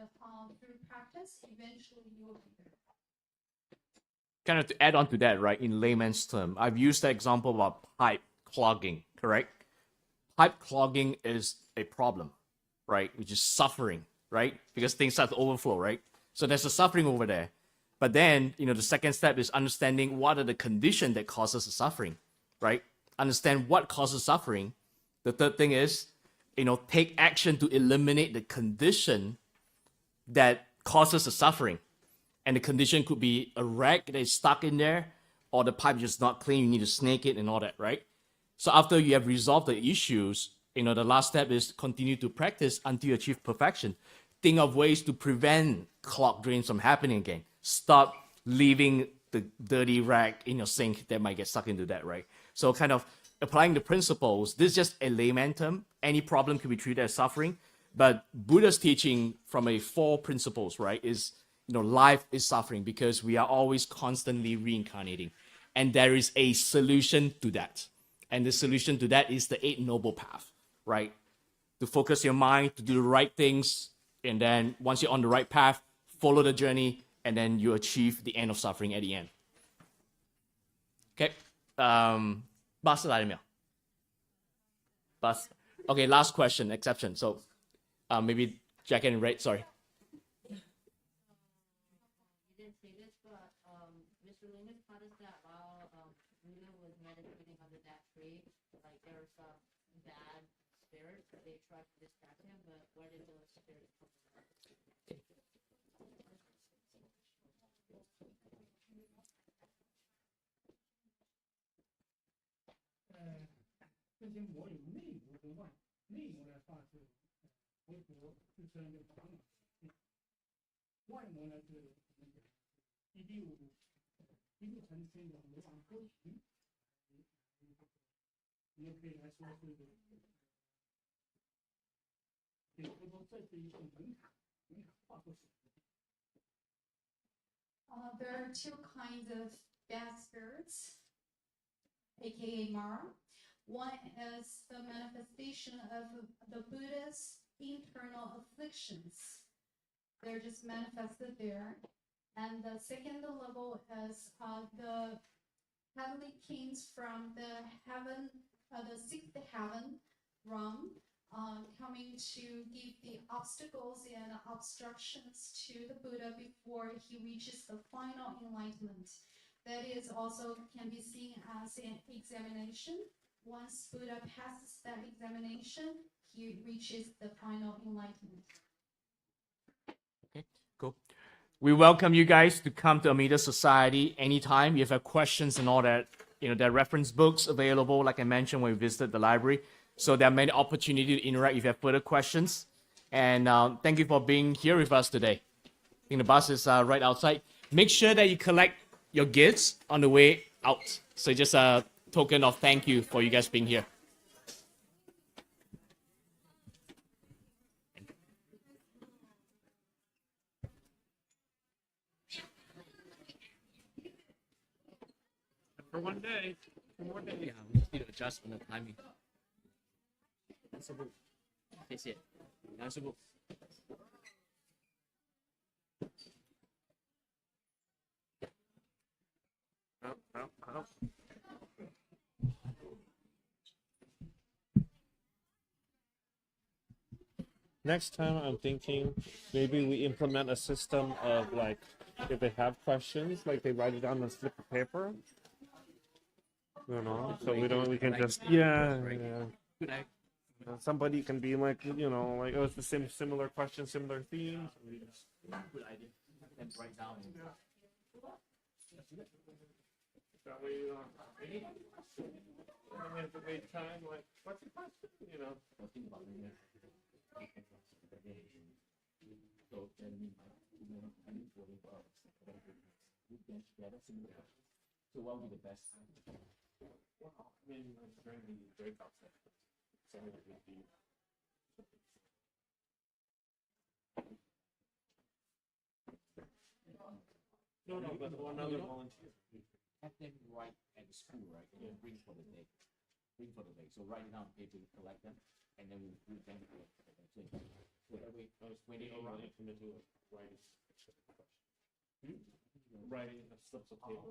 through practice, eventually you will be there. Kind of to add on to that, right? In layman's term, I've used the example about pipe clogging, correct? Pipe clogging is a problem, right? Which is suffering, right? Because things start to overflow, right? So there's a suffering over there. But then, the second step is understanding what are the conditions that causes the suffering, right? Understand what causes suffering. The third thing is, take action to eliminate the condition that causes the suffering. And the condition could be a rag that is stuck in there, or the pipe just not clean, you need to snake it and all that, right? So after you have resolved the issues, the last step is continue to practice until you achieve perfection. Think of ways to prevent clogged drains from happening again. Stop leaving the dirty rag in your sink that might get stuck into that, right? So kind of applying the principles. This is just a layman term. Any problem can be treated as suffering. But Buddha's teaching from a 4 principles, right, is, life is suffering because we are always constantly reincarnating. And there is a solution to that. And the solution to that is the 8 Noble Path, right? To focus your mind, to do the right things. And then once you're on the right path, follow the journey, and then you achieve the end of suffering at the end. Okay. Bus 来了没有? Bus. Okay, last question, exception. So maybe Jack and Ray, sorry. You didn't say this, but Mr. Lingus taught us that while Buddha was meditating under that tree, like there were some bad spirits that they tried to distract him, but where did those spirits come from? There are 2 kinds of bad spirits, aka Mara. One is the manifestation of the Buddha's internal afflictions. They're just manifested there. And the second level is the heavenly kings from the heaven, the 6th heaven realm, coming to give the obstacles and obstructions to the Buddha before he reaches the final enlightenment. That is also can be seen as an examination. Once Buddha passes that examination, he reaches the final enlightenment. Okay, cool. We welcome you guys to come to Amida Society anytime. If you have questions and all that, there are reference books available, like I mentioned when we visited the library. So there are many opportunities to interact if you have further questions. And thank you for being here with us today. I think the bus is right outside. Make sure that you collect your gifts on the way out. So just a token of thank you for you guys being here. For one day. For one day. Yeah, we just need to adjust on the timing. 谢谢，梁师傅。好。Next time, I'm thinking maybe we implement a system of like, if they have questions, like they write it down on a slip of paper. So we can just yeah. Good idea. Somebody can be like, like, oh, it's the same, similar question, similar themes. Good idea. And write down. That way, you don't have to wait time. Like, what's the question? Think about it. So then, so what would be the best time? Well, I mean, during the breakout session. So it would be. No, but one other volunteer. Have them write at the school, right? And bring for the day. bring for the day. So write it down on paper, collect them, and then we then collect them. So that way, I was waiting around for me to write writing the slips of paper.